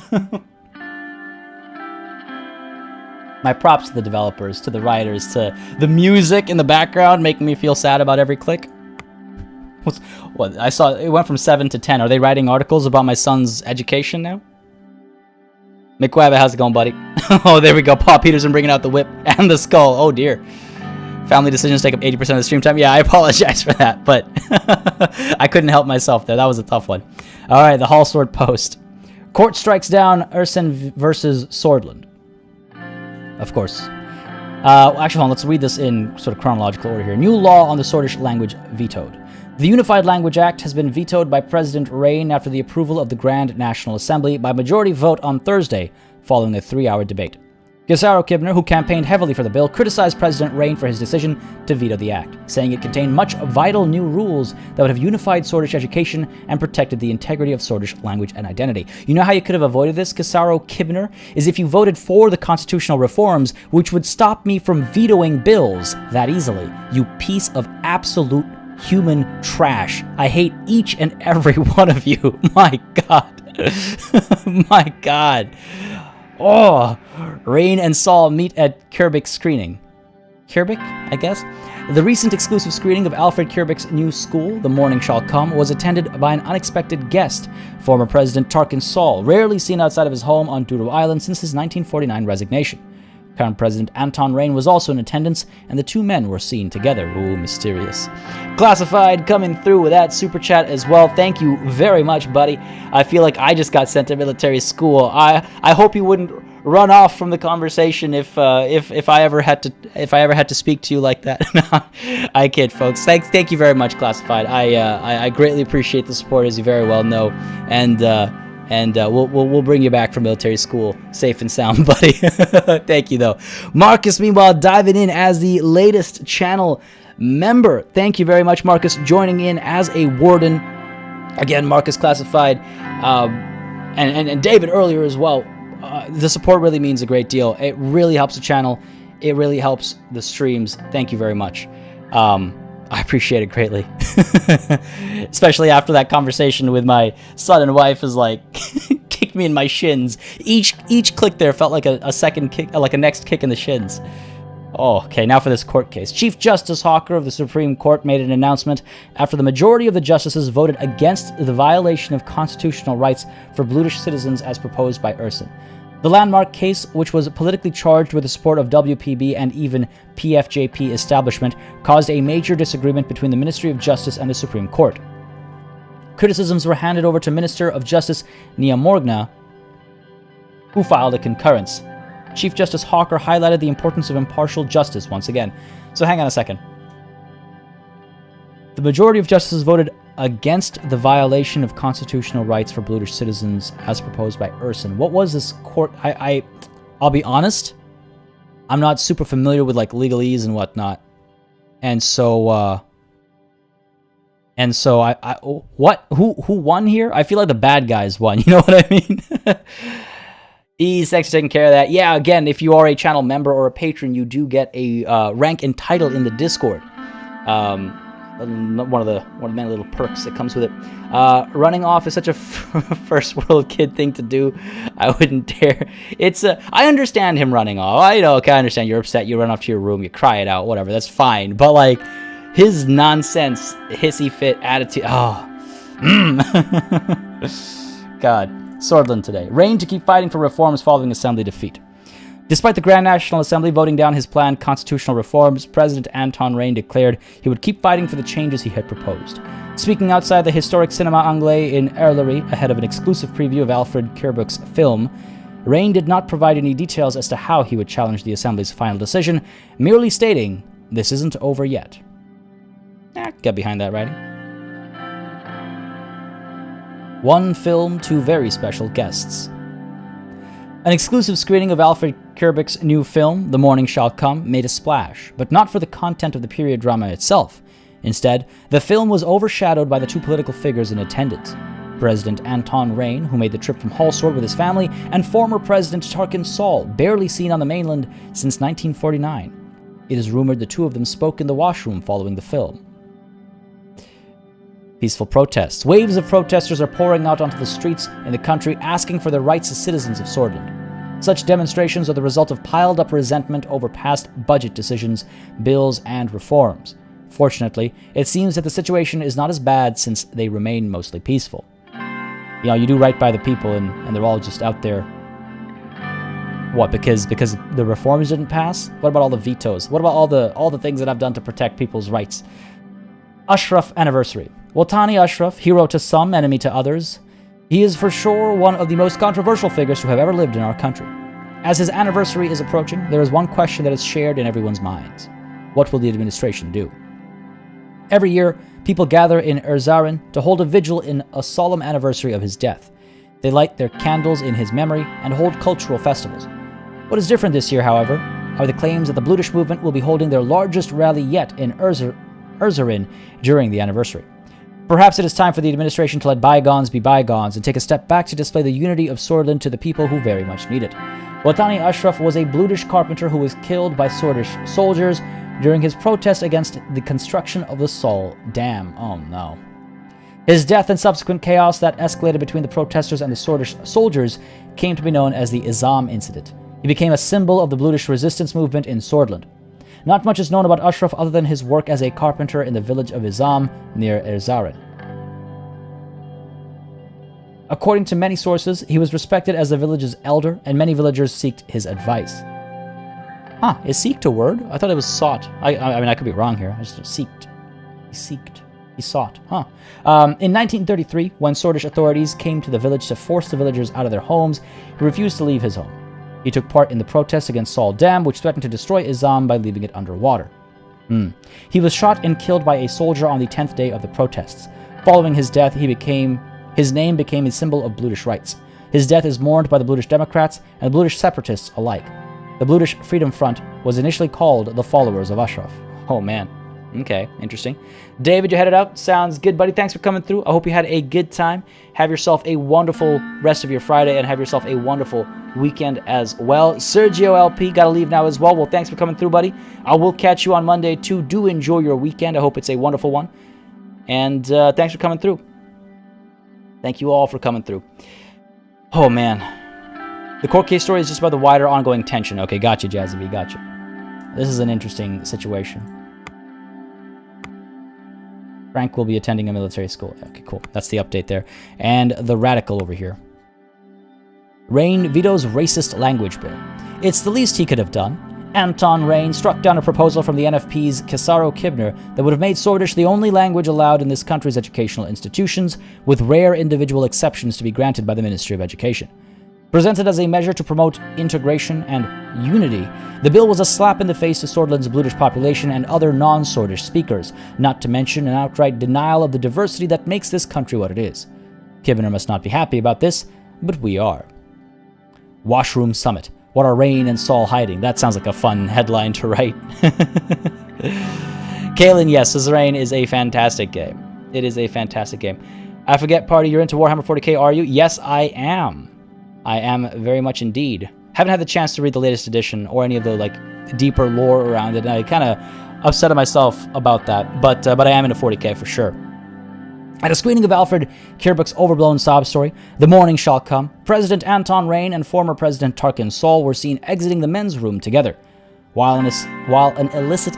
My props to the developers, to the writers, to the music in the background making me feel sad about every click. What I saw, it went from 7 to 10. Are they writing articles about my son's education now? McWabbit, how's it going, buddy? Oh, there we go. Paul Peterson bringing out the whip and the skull. Oh, dear. Family decisions take up 80% of the stream time. Yeah, I apologize for that, but I couldn't help myself there. That was a tough one. All right, the Hall Sword Post. Court strikes down Ursen versus Sordland. Of course. Actually, hold on, let's read this in sort of chronological order here. New law on the Swordish language vetoed. The Unified Language Act has been vetoed by President Rain after the approval of the Grand National Assembly by majority vote on Thursday, following a 3-hour debate. Gisaro Kibner, who campaigned heavily for the bill, criticized President Rain for his decision to veto the act, saying it contained much vital new rules that would have unified Swordish education and protected the integrity of Swordish language and identity. You know how you could have avoided this, Gisaro Kibner? Is if you voted for the constitutional reforms, which would stop me from vetoing bills that easily. You piece of absolute human trash. I hate each and every one of you. My God. My God. Oh, Rain and Saul meet at Kierbek's screening. Kierbek, I guess? The recent exclusive screening of Alfred Kierbek's new school, The Morning Shall Come, was attended by an unexpected guest, former President Tarkin Saul, rarely seen outside of his home on Duro Island since his 1949 resignation. Current President Anton Rain was also in attendance, and the two men were seen together. Ooh, mysterious. Classified coming through with that super chat as well. Thank you very much, buddy. I feel like I just got sent to military school. I hope you wouldn't run off from the conversation if I ever had to speak to you like that. No, I kid, folks. Thank you very much, Classified. I greatly appreciate the support, as you very well know, and we'll bring you back from military school safe and sound, buddy. Thank you, though. Marcus, meanwhile, diving in as the latest channel member. Thank you very much, Marcus, joining in as a warden. Again, Marcus Classified, and David earlier as well. The support really means a great deal. It really helps the channel. It really helps the streams. Thank you very much. I appreciate it greatly. Especially after that conversation with my son and wife is like kicked me in my shins. Each click there felt like a second kick, like a next kick in the shins. Oh, okay, now for this court case. Chief Justice Hawker of the Supreme Court made an announcement after the majority of the justices voted against the violation of constitutional rights for British citizens as proposed by Ursen. The landmark case, which was politically charged with the support of WPB and even PFJP establishment, caused a major disagreement between the Ministry of Justice and the Supreme Court. Criticisms were handed over to Minister of Justice Nia Morgna, who filed a concurrence. Chief Justice Hawker highlighted the importance of impartial justice once again. So hang on a second. The majority of justices voted against the violation of constitutional rights for British citizens as proposed by Urson. What was this court? I'll be honest, I'm not super familiar with like legalese and whatnot. And so who won here? I feel like the bad guys won, you know what I mean? Thanks for taking care of that. Yeah, again, if you are a channel member or a patron, you do get a rank and title in the Discord. One of the many little perks that comes with it. Running off is such a first world kid thing to do. I wouldn't dare. I understand him running off. I understand you're upset. You run off to your room. You cry it out. Whatever. That's fine. But like his nonsense, hissy fit attitude. Oh, God. Sordland today. Rain to keep fighting for reforms following Assembly defeat. Despite the Grand National Assembly voting down his planned constitutional reforms, President Anton Rain declared he would keep fighting for the changes he had proposed. Speaking outside the historic Cinema Anglais in Erlery ahead of an exclusive preview of Alfred Kierbuck's film, Rain did not provide any details as to how he would challenge the Assembly's final decision, merely stating, "This isn't over yet." Get behind that writing. One film, two very special guests. An exclusive screening of Alfred Kierbuck's new film, The Morning Shall Come, made a splash, but not for the content of the period drama itself. Instead, the film was overshadowed by the two political figures in attendance. President Anton Rain, who made the trip from Hallsword with his family, and former President Confronting Saul, barely seen on the mainland since 1949. It is rumored the two of them spoke in the washroom following the film. Peaceful protests. Waves of protesters are pouring out onto the streets in the country asking for their rights as citizens of Sordland. Such demonstrations are the result of piled-up resentment over past budget decisions, bills, and reforms. Fortunately, it seems that the situation is not as bad since they remain mostly peaceful. You do right by the people and they're all just out there. What, because the reforms didn't pass? What about all the vetoes? What about all the things that I've done to protect people's rights? Ashraf anniversary. Watani Ashraf, hero to some, enemy to others. He is for sure one of the most controversial figures who have ever lived in our country. As his anniversary is approaching, there is one question that is shared in everyone's minds. What will the administration do? Every year, people gather in Suzerain to hold a vigil in a solemn anniversary of his death. They light their candles in his memory and hold cultural festivals. What is different this year, however, are the claims that the Blutish movement will be holding their largest rally yet in Suzerain during the anniversary. Perhaps it is time for the administration to let bygones be bygones and take a step back to display the unity of Sordland to the people who very much need it. Watani Ashraf was a Blutish carpenter who was killed by Sordish soldiers during his protest against the construction of the Saul Dam. Oh no. His death and subsequent chaos that escalated between the protesters and the Sordish soldiers came to be known as the Izam incident. He became a symbol of the Blutish resistance movement in Sordland. Not much is known about Ashraf other than his work as a carpenter in the village of Izam near Suzerain. According to many sources, he was respected as the village's elder, and many villagers sought his advice. Is seeked a word? I thought it was sought. I mean, I could be wrong here. I just seeked. He sought. In 1933, when Sordish authorities came to the village to force the villagers out of their homes, he refused to leave his home. He took part in the protests against Saul Dam, which threatened to destroy Izam by leaving it underwater. He was shot and killed by a soldier on the 10th day of the protests. Following his death, his name became a symbol of Blutish rights. His death is mourned by the Blutish Democrats and the Blutish separatists alike. The Blutish Freedom Front was initially called the Followers of Ashraf. Oh man. Okay, interesting. David, you headed out. Sounds good, buddy. Thanks for coming through. I hope you had a good time. Have yourself a wonderful rest of your Friday and have yourself a wonderful weekend as well. Sergio LP, gotta leave now as well. Well, thanks for coming through, buddy. I will catch you on Monday too. Do enjoy your weekend. I hope it's a wonderful one. And thanks for coming through. Thank you all for coming through. Oh, man. The court case story is just about the wider ongoing tension. Okay, gotcha, Jazzy B, gotcha. This is an interesting situation. Frank will be attending a military school. Okay, cool. That's the update there. And the radical over here. Rain vetoes racist language bill. It's the least he could have done. Anton Rain struck down a proposal from the NFP's Kesaro Kibner that would have made Sordish the only language allowed in this country's educational institutions, with rare individual exceptions to be granted by the Ministry of Education. Presented as a measure to promote integration and unity, the bill was a slap in the face to Sordland's Bludish population and other non-Sordish speakers, not to mention an outright denial of the diversity that makes this country what it is. Kibbener must not be happy about this, but we are. Washroom Summit. What are Rain and Saul hiding? That sounds like a fun headline to write. Kalen, yes, Suzerain is a fantastic game. It is a fantastic game. I forget, Party, you're into Warhammer 40k, are you? Yes, I am. I am very much indeed. Haven't had the chance to read the latest edition or any of the deeper lore around it. And I kind of upset myself about that, but I am into 40k for sure. At a screening of Alfred Kierbrook's overblown sob story, The Morning Shall Come, President Anton Rain and former President Tarkin Saul were seen exiting the men's room together. While an illicit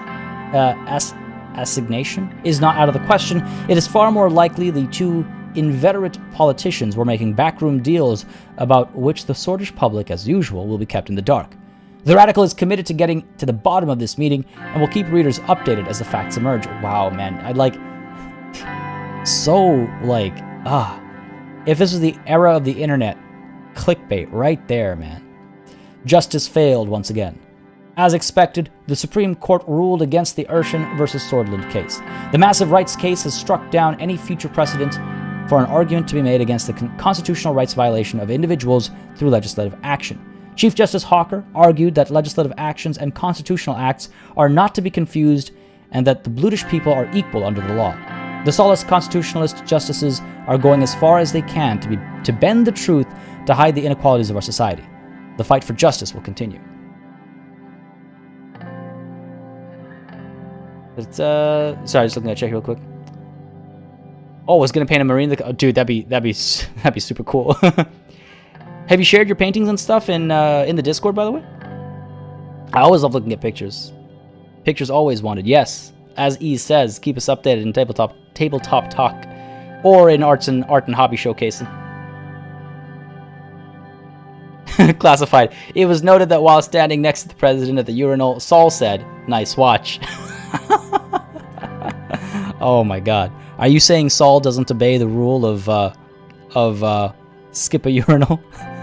assignation is not out of the question, it is far more likely the two inveterate politicians were making backroom deals about which the Sordish public, as usual, will be kept in the dark. The Radical is committed to getting to the bottom of this meeting and will keep readers updated as the facts emerge. Wow, man, if this was the era of the internet, clickbait right there, man. Justice failed once again. As expected, the Supreme Court ruled against the Urshan versus Sordland case. The massive rights case has struck down any future precedent for an argument to be made against the constitutional rights violation of individuals through legislative action. Chief Justice Hawker argued that legislative actions and constitutional acts are not to be confused and that the Bludish people are equal under the law. The Solace constitutionalist justices are going as far as they can to bend the truth to hide the inequalities of our society. The fight for justice will continue. Sorry, just looking at check real quick. Oh, I was gonna paint a marine. Oh, dude, that'd be super cool. Have you shared your paintings and stuff in the Discord, by the way? I always love looking at pictures. Pictures always wanted. Yes, as E says, keep us updated in tabletop talk, or in art and hobby showcasing. Classified. It was noted that while standing next to the president at the urinal, Saul said, "Nice watch." Oh my God. Are you saying Saul doesn't obey the rule of skip a urinal?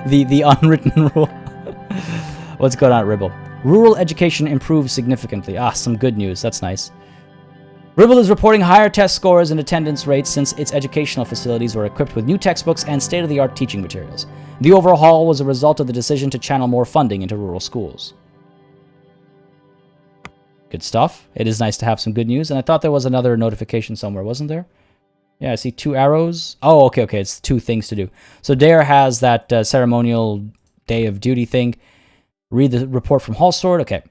the unwritten rule? What's going on, Ribble? Rural education improved significantly. Some good news. That's nice. Ribble is reporting higher test scores and attendance rates since its educational facilities were equipped with new textbooks and state-of-the-art teaching materials. The overhaul was a result of the decision to channel more funding into rural schools. Good stuff. It is nice to have some good news, and I thought there was another notification somewhere, wasn't there? Yeah, I see 2 arrows. Oh, okay, it's 2 things to do. So Dare has that ceremonial day of duty thing. Read the report from Hallsword. Okay.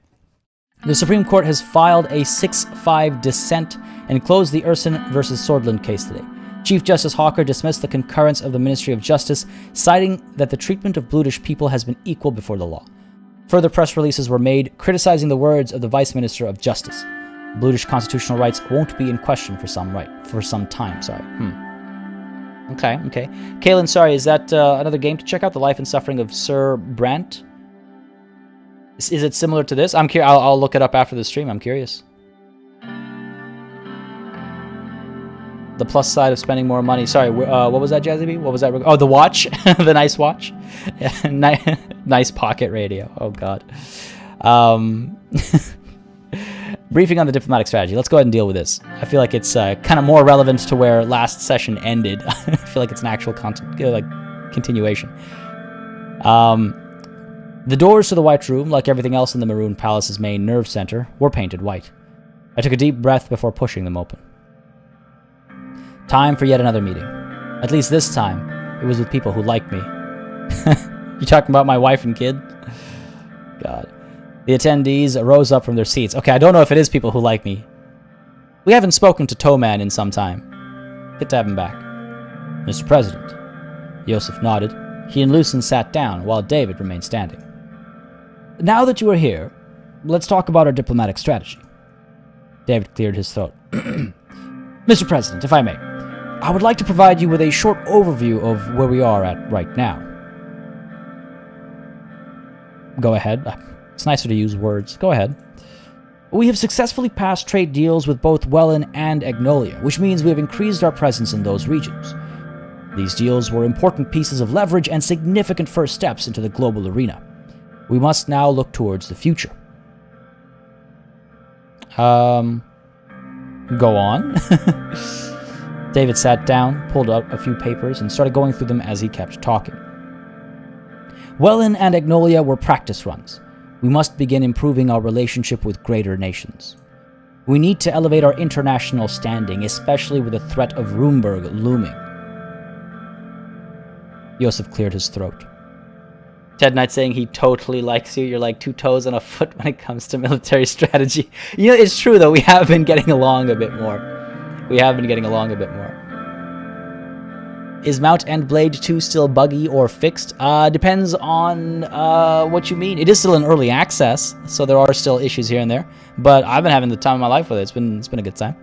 The Supreme Court has filed a 6-5 dissent and closed the Urshan versus Sordland case today. Chief Justice Hawker dismissed the concurrence of the Ministry of Justice, citing that the treatment of Bludish people has been equal before the law. Further press releases were made criticizing the words of the Vice Minister of Justice. Bludish constitutional rights won't be in question for some time. Okay. Kalen, sorry, is that another game to check out? The Life and Suffering of Sir Brant? Is it similar to this? I'm curious. I'll look it up after the stream. I'm curious. The plus side of spending more money. Sorry, what was that, Jazzy B? What was that? Oh, the watch. The nice watch. Nice pocket radio. Oh, God. Briefing on the diplomatic strategy. Let's go ahead and deal with this. I feel like it's kind of more relevant to where last session ended. I feel like it's an actual continuation. The doors to the White Room, like everything else in the Maroon Palace's main nerve center, were painted white. I took a deep breath before pushing them open. Time for yet another meeting. At least this time, it was with people who like me. You talking about my wife and kid? God. The attendees rose up from their seats. Okay, I don't know if it is people who like me. We haven't spoken to Toman in some time. Good to have him back. Mr. President. Yosef nodded. He and Lucen sat down, while David remained standing. Now that you are here, let's talk about our diplomatic strategy. David cleared his throat. Mr. President, if I may, I would like to provide you with a short overview of where we are at right now. Go ahead. It's nicer to use words. Go ahead. We have successfully passed trade deals with both Welland and Agnolia, which means we have increased our presence in those regions. These deals were important pieces of leverage and significant first steps into the global arena. We must now look towards the future. Go on. David sat down, pulled out a few papers, and started going through them as he kept talking. Wellin and Agnolia were practice runs. We must begin improving our relationship with greater nations. We need to elevate our international standing, especially with the threat of Rumburg looming. Yosef cleared his throat. Ted Knight saying he totally likes you. You're like 2 toes on a foot when it comes to military strategy. You know, it's true though. We have been getting along a bit more. Is Mount and Blade 2 still buggy or fixed? Depends on what you mean. It is still in early access, so there are still issues here and there. But I've been having the time of my life with it. It's been a good time.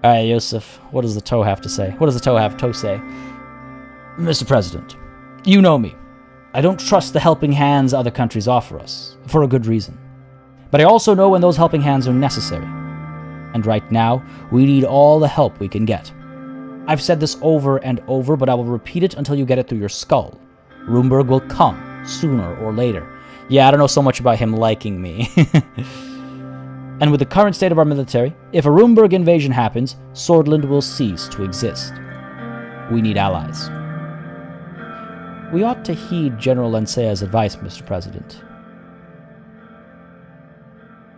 All right, Yosef, what does the toe have to say? What does the toe have to say? Mr. President, you know me. I don't trust the helping hands other countries offer us, for a good reason. But I also know when those helping hands are necessary. And right now, we need all the help we can get. I've said this over and over, but I will repeat it until you get it through your skull. Rumburg will come, sooner or later. Yeah, I don't know so much about him liking me. And with the current state of our military, if a Rumburg invasion happens, Sordland will cease to exist. We need allies. We ought to heed General Lensea's advice, Mr. President.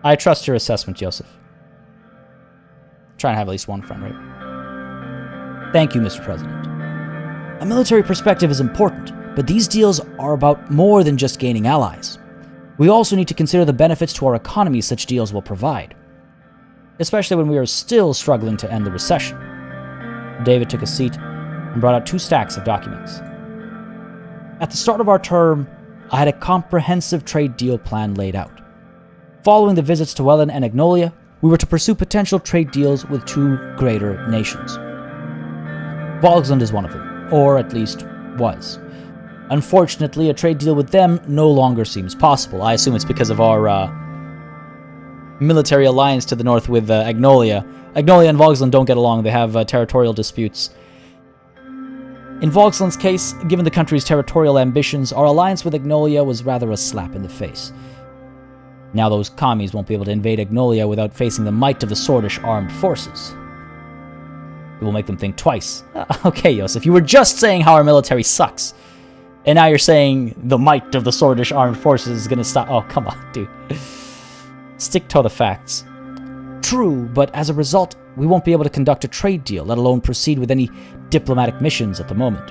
I trust your assessment, Joseph. Try and have at least one friend, right? Thank you, Mr. President. A military perspective is important, but these deals are about more than just gaining allies. We also need to consider the benefits to our economy such deals will provide, especially when we are still struggling to end the recession. David took a seat and brought out 2 stacks of documents. At the start of our term, I had a comprehensive trade deal plan laid out. Following the visits to Wellin and Agnolia, we were to pursue potential trade deals with 2 greater nations. Volksland is one of them, or at least was. Unfortunately, a trade deal with them no longer seems possible. I assume it's because of our military alliance to the north with Agnolia. Agnolia and Volksland don't get along. They have territorial disputes. In Volksland's case, given the country's territorial ambitions, our alliance with Agnolia was rather a slap in the face. Now those commies won't be able to invade Agnolia without facing the might of the Swordish armed forces. It will make them think twice. Okay, Yosef, you were just saying how our military sucks. And now you're saying the might of the Swordish armed forces is gonna stop. Oh, come on, dude. Stick to the facts. True, but as a result, we won't be able to conduct a trade deal, let alone proceed with any diplomatic missions at the moment.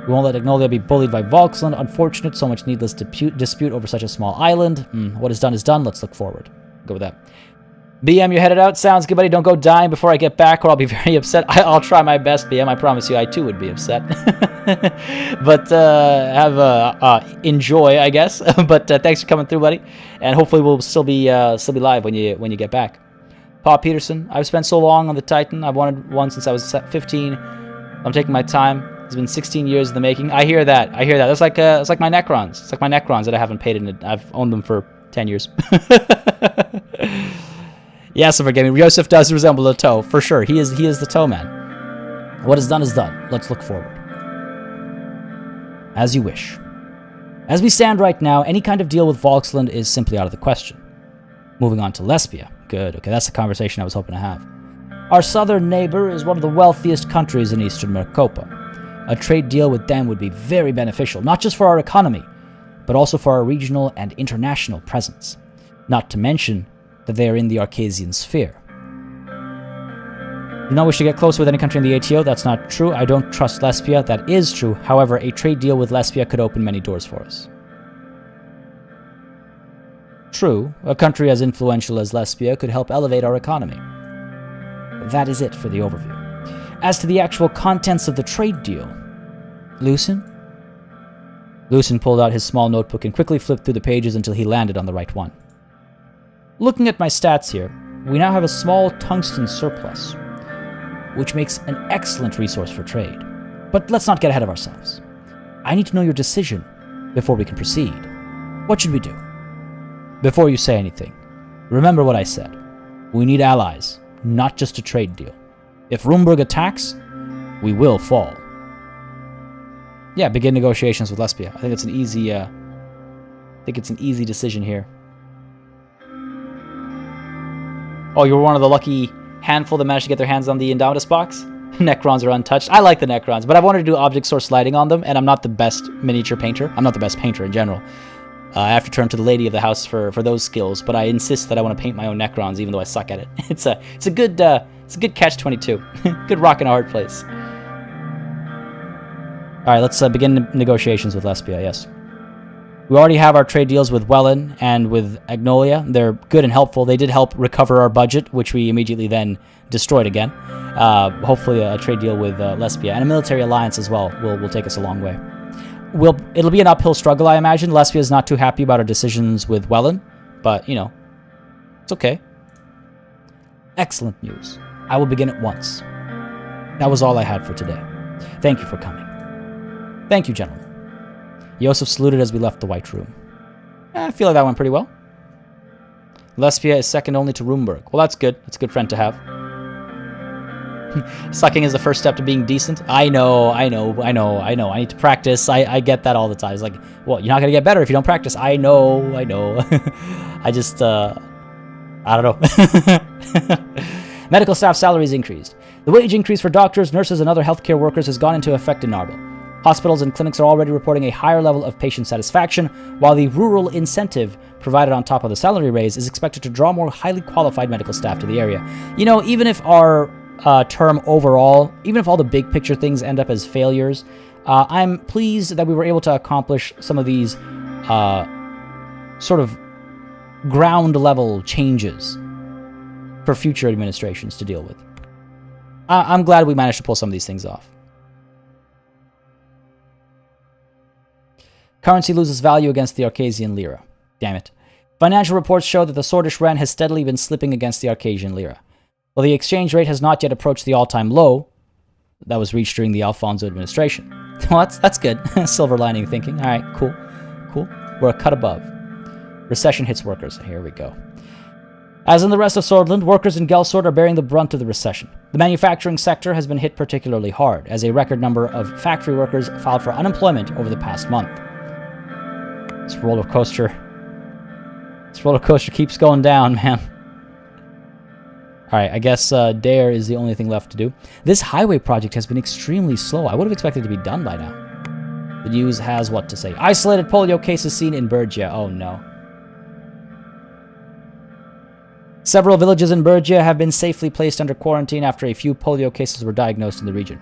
We won't let Agnolia be bullied by Volksland. Unfortunate, so much needless dispute over such a small island. What is done, let's look forward. Go with that. BM, you're headed out? Sounds good, buddy. Don't go dying before I get back, or I'll be very upset. I'll try my best, BM. I promise you, I too would be upset. But enjoy, I guess. But thanks for coming through, buddy. And hopefully we'll still be live when you get back. Paul Peterson, I've spent so long on the Titan. I've wanted one since I was 15. I'm taking my time. It's been 16 years in the making. I hear that. That's like my Necrons. It's like my Necrons that I haven't paid in. I've owned them for 10 years. Yes, for gaming. Yosef does resemble the toe, for sure. He is the toe man. What is done is done. Let's look forward. As you wish. As we stand right now, any kind of deal with Volksland is simply out of the question. Moving on to Lesbia. Good. Okay, that's the conversation I was hoping to have. Our southern neighbor is one of the wealthiest countries in eastern Mercopa. A trade deal with them would be very beneficial, not just for our economy, but also for our regional and international presence. Not to mention that they are in the Arcasian sphere. Do not wish to get closer with any country in the ATO? That's not true. I don't trust Lesbia. That is true. However, a trade deal with Lesbia could open many doors for us. True, a country as influential as Lesbia could help elevate our economy. But that is it for the overview. As to the actual contents of the trade deal, Lucen? Lucen pulled out his small notebook and quickly flipped through the pages until he landed on the right one. Looking at my stats here, we now have a small tungsten surplus, which makes an excellent resource for trade. But let's not get ahead of ourselves. I need to know your decision before we can proceed. What should we do? Before you say anything, remember what I said. We need allies, not just a trade deal. If Rumburg attacks, we will fall. Yeah, begin negotiations with Lesbia. I think it's an easy, decision here. Oh, you were one of the lucky handful that managed to get their hands on the Indomitus box? Necrons are untouched. I like the Necrons, but I wanted to do object source lighting on them, and I'm not the best miniature painter. I'm not the best painter in general. I have to turn to the lady of the house for those skills, but I insist that I want to paint my own Necrons, even though I suck at it. It's a good catch-22. Good rock and a hard place. All right, let's begin negotiations with Lesbia. Yes, we already have our trade deals with Wellen and with Agnolia. They're good and helpful. They did help recover our budget, which we immediately then destroyed again. Hopefully, a trade deal with Lesbia and a military alliance as well will take us a long way. It'll be an uphill struggle, I imagine. Lesbia is not too happy about our decisions with Wellen, but, you know, it's okay. Excellent news. I will begin at once. That was all I had for today. Thank you for coming. Thank you, gentlemen. Yosef saluted as we left the White Room. I feel like that went pretty well. Lesbia is second only to Roomberg. Well, that's good. That's a good friend to have. Sucking is the first step to being decent. I know. I need to practice. I get that all the time. It's like, well, you're not going to get better if you don't practice. I know. I just, I don't know. Medical staff salaries increased. The wage increase for doctors, nurses, and other healthcare workers has gone into effect in Narble. Hospitals and clinics are already reporting a higher level of patient satisfaction, while the rural incentive provided on top of the salary raise is expected to draw more highly qualified medical staff to the area. You know, even if our term overall, even if all the big picture things end up as failures, I'm pleased that we were able to accomplish some of these sort of ground level changes for future administrations to deal with. I'm glad we managed to pull some of these things off. Currency loses value against the Arcasian lira. Damn it. Financial reports show that the Swordish Ren has steadily been slipping against the Arcasian lira. While the exchange rate has not yet approached the all-time low that was reached during the Alfonso administration. Well, that's good. Silver lining thinking. All right, cool. We're a cut above. Recession hits workers. Here we go. As in the rest of Sordland, workers in Gelsord are bearing the brunt of the recession. The manufacturing sector has been hit particularly hard, as a record number of factory workers filed for unemployment over the past month. This roller coaster keeps going down, man. Alright, I guess Dare is the only thing left to do. This highway project has been extremely slow. I would have expected it to be done by now. The news has what to say. Isolated polio cases seen in Bergia. Oh no. Several villages in Bergia have been safely placed under quarantine after a few polio cases were diagnosed in the region.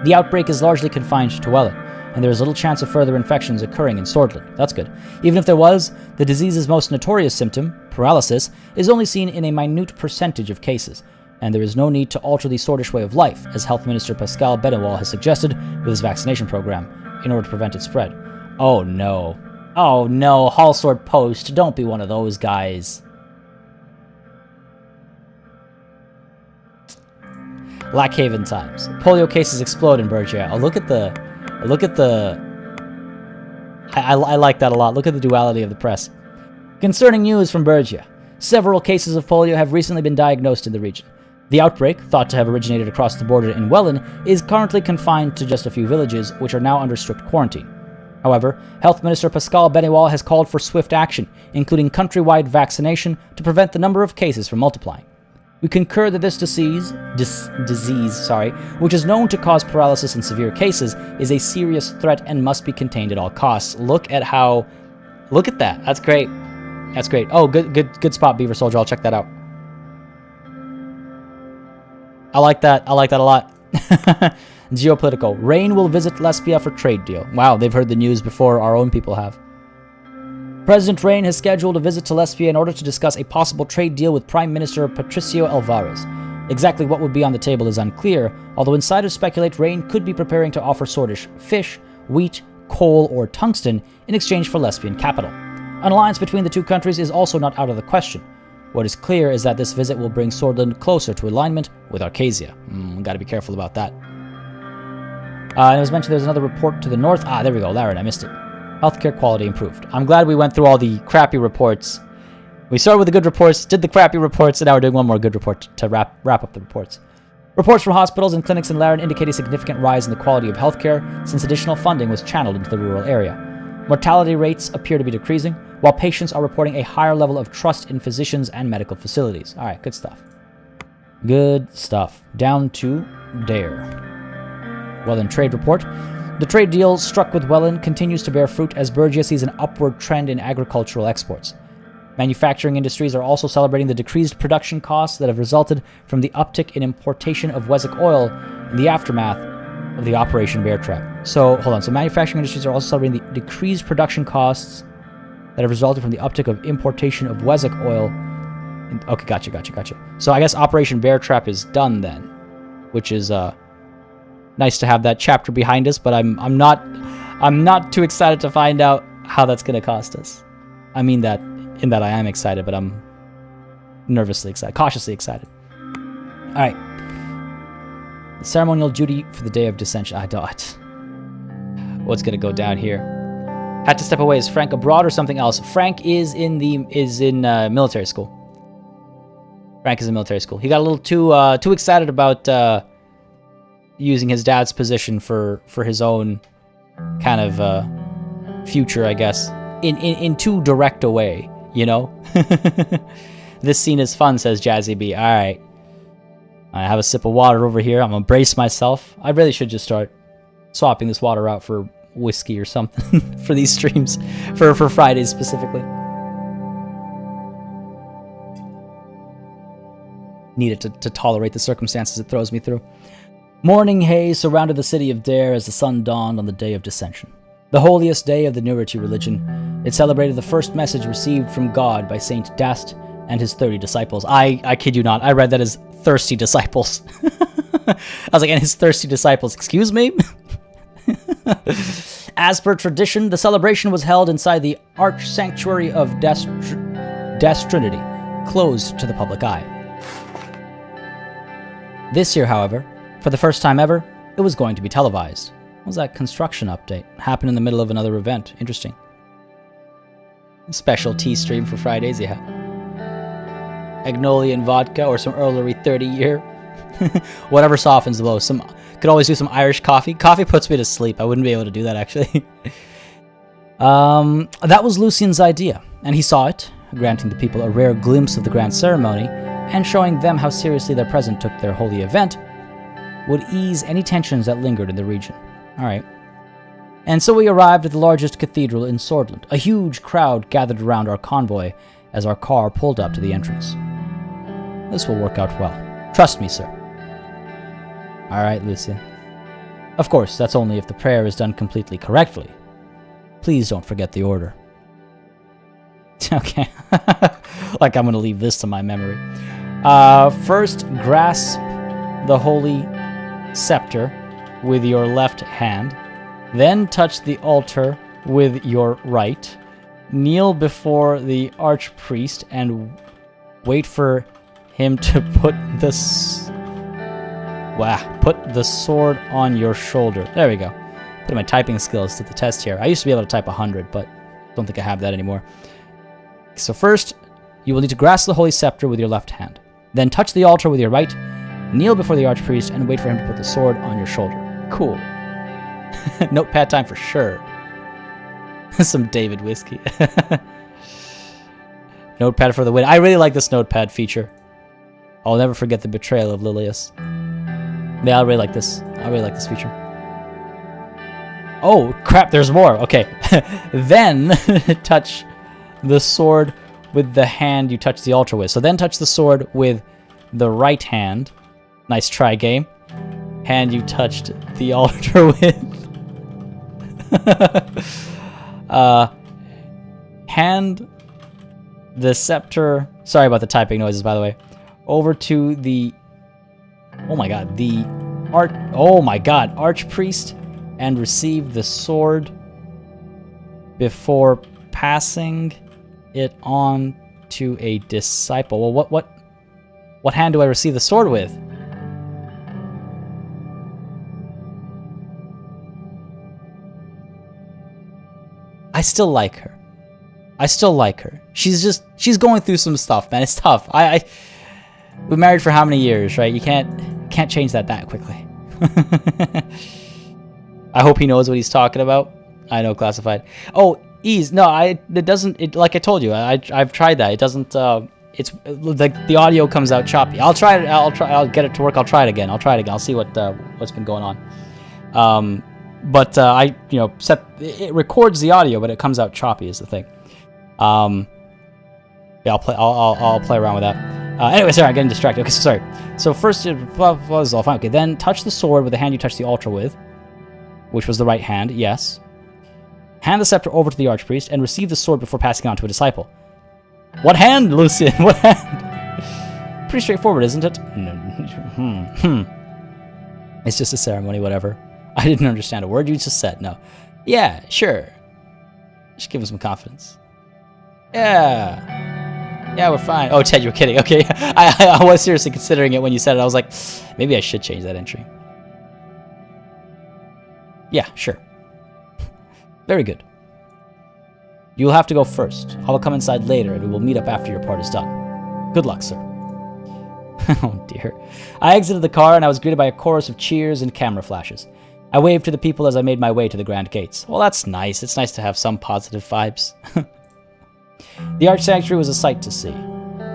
The outbreak is largely confined to Wellen, and there is little chance of further infections occurring in Sordland. That's good. Even if there was, the disease's most notorious symptom, paralysis, is only seen in a minute percentage of cases, and there is no need to alter the Swordish way of life, as Health Minister Pascal Benewall has suggested with his vaccination program, in order to prevent its spread. Oh no. Oh no, Hallsword Post, don't be one of those guys. Lackhaven times. Polio cases explode in Bergia. Oh, look at the... I like that a lot. Look at the duality of the press. Concerning news from Bergia. Several cases of polio have recently been diagnosed in the region. The outbreak, thought to have originated across the border in Wellen, is currently confined to just a few villages, which are now under strict quarantine. However, Health Minister Pascal Benewall has called for swift action, including countrywide vaccination, to prevent the number of cases from multiplying. We concur that this disease, which is known to cause paralysis in severe cases, is a serious threat and must be contained at all costs. Look at that. That's great. Oh, good spot, Beaver Soldier. I'll check that out. I like that a lot. Geopolitical. Rain will visit Lesbia for trade deal. Wow, they've heard the news before our own people have. President Rain has scheduled a visit to Lesbia in order to discuss a possible trade deal with Prime Minister Patricio Alvarez. Exactly what would be on the table is unclear, although insiders speculate Rain could be preparing to offer Swordish fish, wheat, coal, or tungsten in exchange for Lesbian capital. An alliance between the two countries is also not out of the question. What is clear is that this visit will bring Sordland closer to alignment with Arcasia. Gotta be careful about that. And it was mentioned there's another report to the north. There we go, Laren, I missed it. Healthcare quality improved. I'm glad we went through all the crappy reports. We started with the good reports, did the crappy reports, and now we're doing one more good report to wrap up the reports. Reports from hospitals and clinics in Laren indicate a significant rise in the quality of healthcare since additional funding was channeled into the rural area. Mortality rates appear to be decreasing, while patients are reporting a higher level of trust in physicians and medical facilities. All right, good stuff. Good stuff. Down to Dare. Welland trade report. The trade deal struck with Welland continues to bear fruit as Bergia sees an upward trend in agricultural exports. Manufacturing industries are also celebrating the decreased production costs that have resulted from the uptick in importation of Wessex oil in the aftermath of the Operation Bear Trap. So, hold on. So, manufacturing industries are also celebrating the decreased production costs that have resulted from the uptick of importation of Wessex oil. Okay, gotcha. So, I guess Operation Bear Trap is done then, which is nice to have that chapter behind us. But I'm not too excited to find out how that's going to cost us. I mean that. In that I am excited, but I'm nervously excited, cautiously excited. All right. The ceremonial duty for the day of dissension. I don't. What's gonna go down here? Had to step away. Is Frank abroad or something else? Frank is in military school. Frank is in military school. He got a little too excited about using his dad's position for his own kind of future, I guess, in too direct a way. You know? This scene is fun, says Jazzy B. Alright. I have a sip of water over here. I'm gonna brace myself. I really should just start swapping this water out for whiskey or something for these streams. For Fridays specifically. Need it to tolerate the circumstances it throws me through. Morning haze surrounded the city of Dare as the sun dawned on the day of dissension. The holiest day of the Nuriti religion, it celebrated the first message received from God by Saint Dast and his 30 disciples. I kid you not, I read that as thirsty disciples. I was like, and his thirsty disciples, excuse me? As per tradition, the celebration was held inside the arch sanctuary of Dast Trinity, closed to the public eye. This year, however, for the first time ever, it was going to be televised. What was that construction update? Happened in the middle of another event. Interesting. Special tea stream for Fridays, yeah. Agnolia and vodka or some early 30-year. Whatever softens the blow. Could always do some Irish coffee. Coffee puts me to sleep. I wouldn't be able to do that, actually. That was Lucian's idea, and he saw it, granting the people a rare glimpse of the grand ceremony, and showing them how seriously their present took their holy event, would ease any tensions that lingered in the region. Alright. And so we arrived at the largest cathedral in Sordland. A huge crowd gathered around our convoy as our car pulled up to the entrance. This will work out well. Trust me, sir. Alright, Lucian. Of course, that's only if the prayer is done completely correctly. Please don't forget the order. Okay. Like I'm going to leave this to my memory. First, grasp the holy scepter with your left hand. Then touch the altar with your right. Kneel before the archpriest and wait for him to put the sword on your shoulder. There we go. Put my typing skills to the test here. I used to be able to type 100, but don't think I have that anymore. So first, you will need to grasp the holy scepter with your left hand. Then touch the altar with your right. Kneel before the archpriest and wait for him to put the sword on your shoulder. Cool. Notepad time for sure. Some David whiskey. Notepad for the win. I really like this notepad feature. I'll never forget the betrayal of Lilius. Yeah, I really like this. I really like this feature. Oh, crap, there's more. Okay. Then touch the sword with the hand you touch the altar with. So then touch the sword with the right hand. Nice try, game. Hand you touched the altar with. Hand the scepter. Sorry about the typing noises, by the way. Over to the. Oh my god, archpriest, and receive the sword before passing it on to a disciple. Well, what hand do I receive the sword with? I still like her. She's going through some stuff, man. It's tough. We married for how many years, right? You can't Can't change that quickly. I hope he knows what he's talking about. I know classified. Oh, ease. No, it doesn't. Like I told you, I've tried that. It doesn't. It's like the audio comes out choppy. I'll try it. I'll get it to work. I'll try it again. I'll see what's been going on. But I it records the audio, but it comes out choppy is the thing. Yeah, I'll play around with that. Anyway, sorry, I'm getting distracted. Okay, so sorry. So first, was all fine. Okay, then touch the sword with the hand you touched the altar with, which was the right hand. Yes. Hand the scepter over to the archpriest and receive the sword before passing it on to a disciple. What hand, Lucian? What hand? Pretty straightforward, isn't it? It's just a ceremony, whatever. I didn't understand a word you just said. No. Yeah, sure. Just give him some confidence. Yeah, we're fine. Oh, Ted, you were kidding. Okay, I was seriously considering it when you said it. I was like, maybe I should change that entry. Yeah, sure. Very good. You'll have to go first. I will come inside later, and we will meet up after your part is done. Good luck, sir. Oh, dear. I exited the car, and I was greeted by a chorus of cheers and camera flashes. I waved to the people as I made my way to the grand gates. Well, that's nice. It's nice to have some positive vibes. The Arch Sanctuary was a sight to see.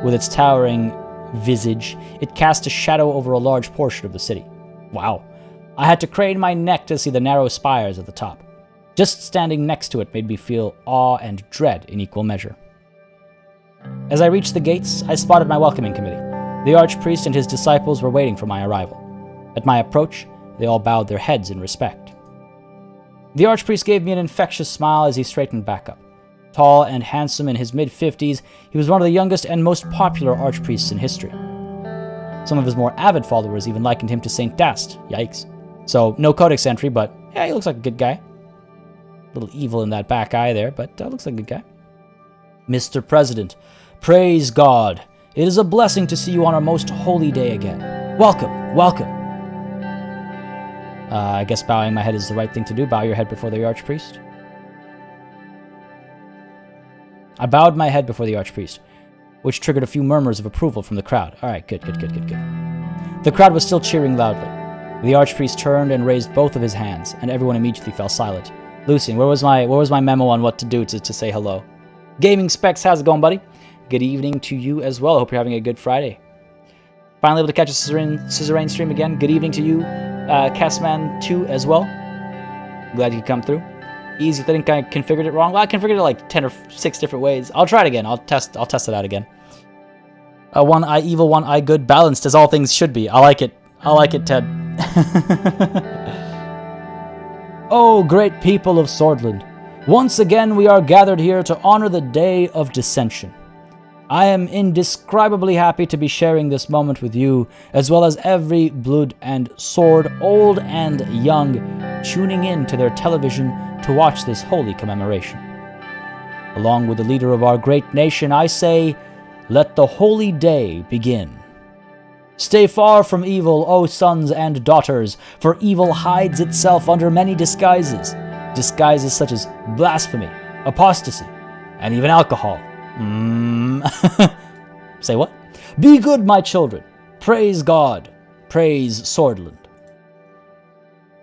With its towering visage, it cast a shadow over a large portion of the city. Wow. I had to crane my neck to see the narrow spires at the top. Just standing next to it made me feel awe and dread in equal measure. As I reached the gates, I spotted my welcoming committee. The archpriest and his disciples were waiting for my arrival. At my approach, they all bowed their heads in respect. The archpriest gave me an infectious smile as he straightened back up. Tall and handsome in his mid-50s, he was one of the youngest and most popular archpriests in history. Some of his more avid followers even likened him to Saint Dast. Yikes. So, no codex entry, but yeah, he looks like a good guy. A little evil in that back eye there, but looks like a good guy. Mr. President, praise God. It is a blessing to see you on our most holy day again. Welcome, welcome. I guess bowing my head is the right thing to do. Bow your head before the archpriest. I bowed my head before the archpriest, which triggered a few murmurs of approval from the crowd. All right, good. The crowd was still cheering loudly. The archpriest turned and raised both of his hands, and everyone immediately fell silent. Lucian, where was my memo on what to do to say hello? Gaming Specs, how's it going, buddy? Good evening to you as well. I hope you're having a good Friday. Finally able to catch a Suzerain stream again. Good evening to you, Castman2 as well. Glad you could come through. Easy, I think I configured it wrong. Well, I configured it like 10 or 6 different ways. I'll try it again. I'll test it out again. One eye evil, one eye good, balanced as all things should be. I like it. Ted. Oh, great people of Sordland. Once again we are gathered here to honor the day of Dissension. I am indescribably happy to be sharing this moment with you, as well as every blood and sword, old and young, tuning in to their television to watch this holy commemoration. Along with the leader of our great nation, I say, let the holy day begin. Stay far from evil, O sons and daughters, for evil hides itself under many disguises. Disguises such as blasphemy, apostasy, and even alcohol. Say what? Be good, my children. Praise God. Praise Sordland.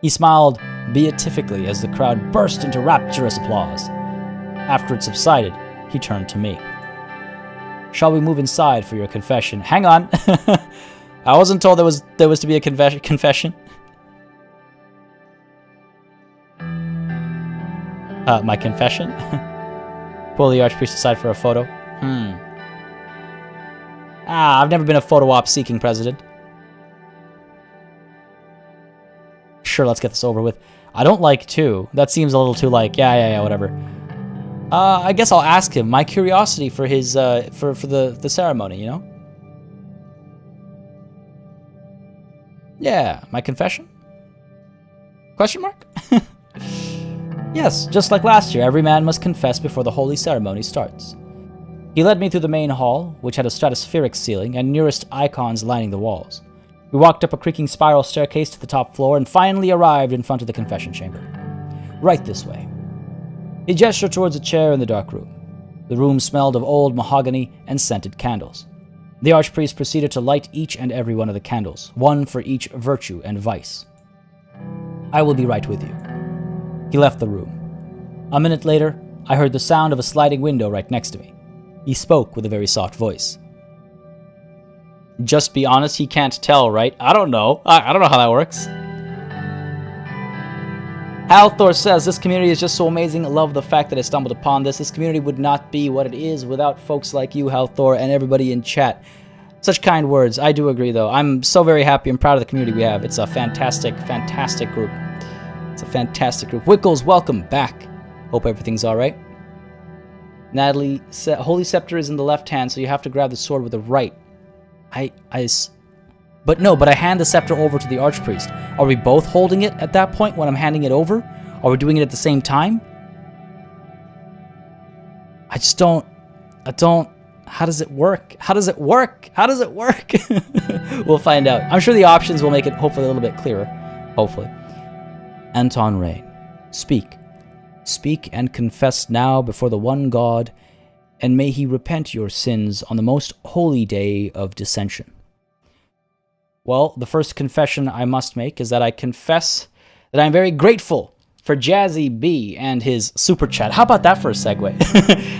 He smiled beatifically as the crowd burst into rapturous applause. After it subsided, he turned to me. Shall we move inside for your confession? Hang on. I wasn't told there was to be a confession. My confession? Pull the archpriest aside for a photo. I've never been a photo op seeking president. Sure, let's get this over with. I don't like to. That seems a little too like, yeah, whatever. I guess I'll ask him. My curiosity for his, for the ceremony, you know? Yeah, my confession? Question mark? Yes, just like last year, every man must confess before the holy ceremony starts. He led me through the main hall, which had a stratospheric ceiling and nearest icons lining the walls. We walked up a creaking spiral staircase to the top floor and finally arrived in front of the confession chamber. Right this way. He gestured towards a chair in the dark room. The room smelled of old mahogany and scented candles. The archpriest proceeded to light each and every one of the candles, one for each virtue and vice. "I will be right with you." He left the room. A minute later, I heard the sound of a sliding window right next to me. He spoke with a very soft voice. Just be honest, he can't tell, right? I don't know. I don't know how that works. Halthor says, this community is just so amazing. I love the fact that I stumbled upon this. This community would not be what it is without folks like you, Halthor, and everybody in chat. Such kind words. I do agree, though. I'm so very happy and proud of the community we have. It's a fantastic, fantastic group. It's a fantastic group. Wickles, welcome back. Hope everything's all right. Natalie said, Holy Scepter is in the left hand, so you have to grab the sword with the right. But I hand the scepter over to the archpriest. Are we both holding it at that point when I'm handing it over? Are we doing it at the same time? I don't, how does it work? How does it work? How does it work? We'll find out. I'm sure the options will make it hopefully a little bit clearer. Hopefully. Anton Rain, speak. Speak and confess now before the one God, and may he repent your sins on the most holy day of Dissension. Well, the first confession I must make is that I confess that I'm very grateful for Jazzy B and his super chat. How about that for a segue?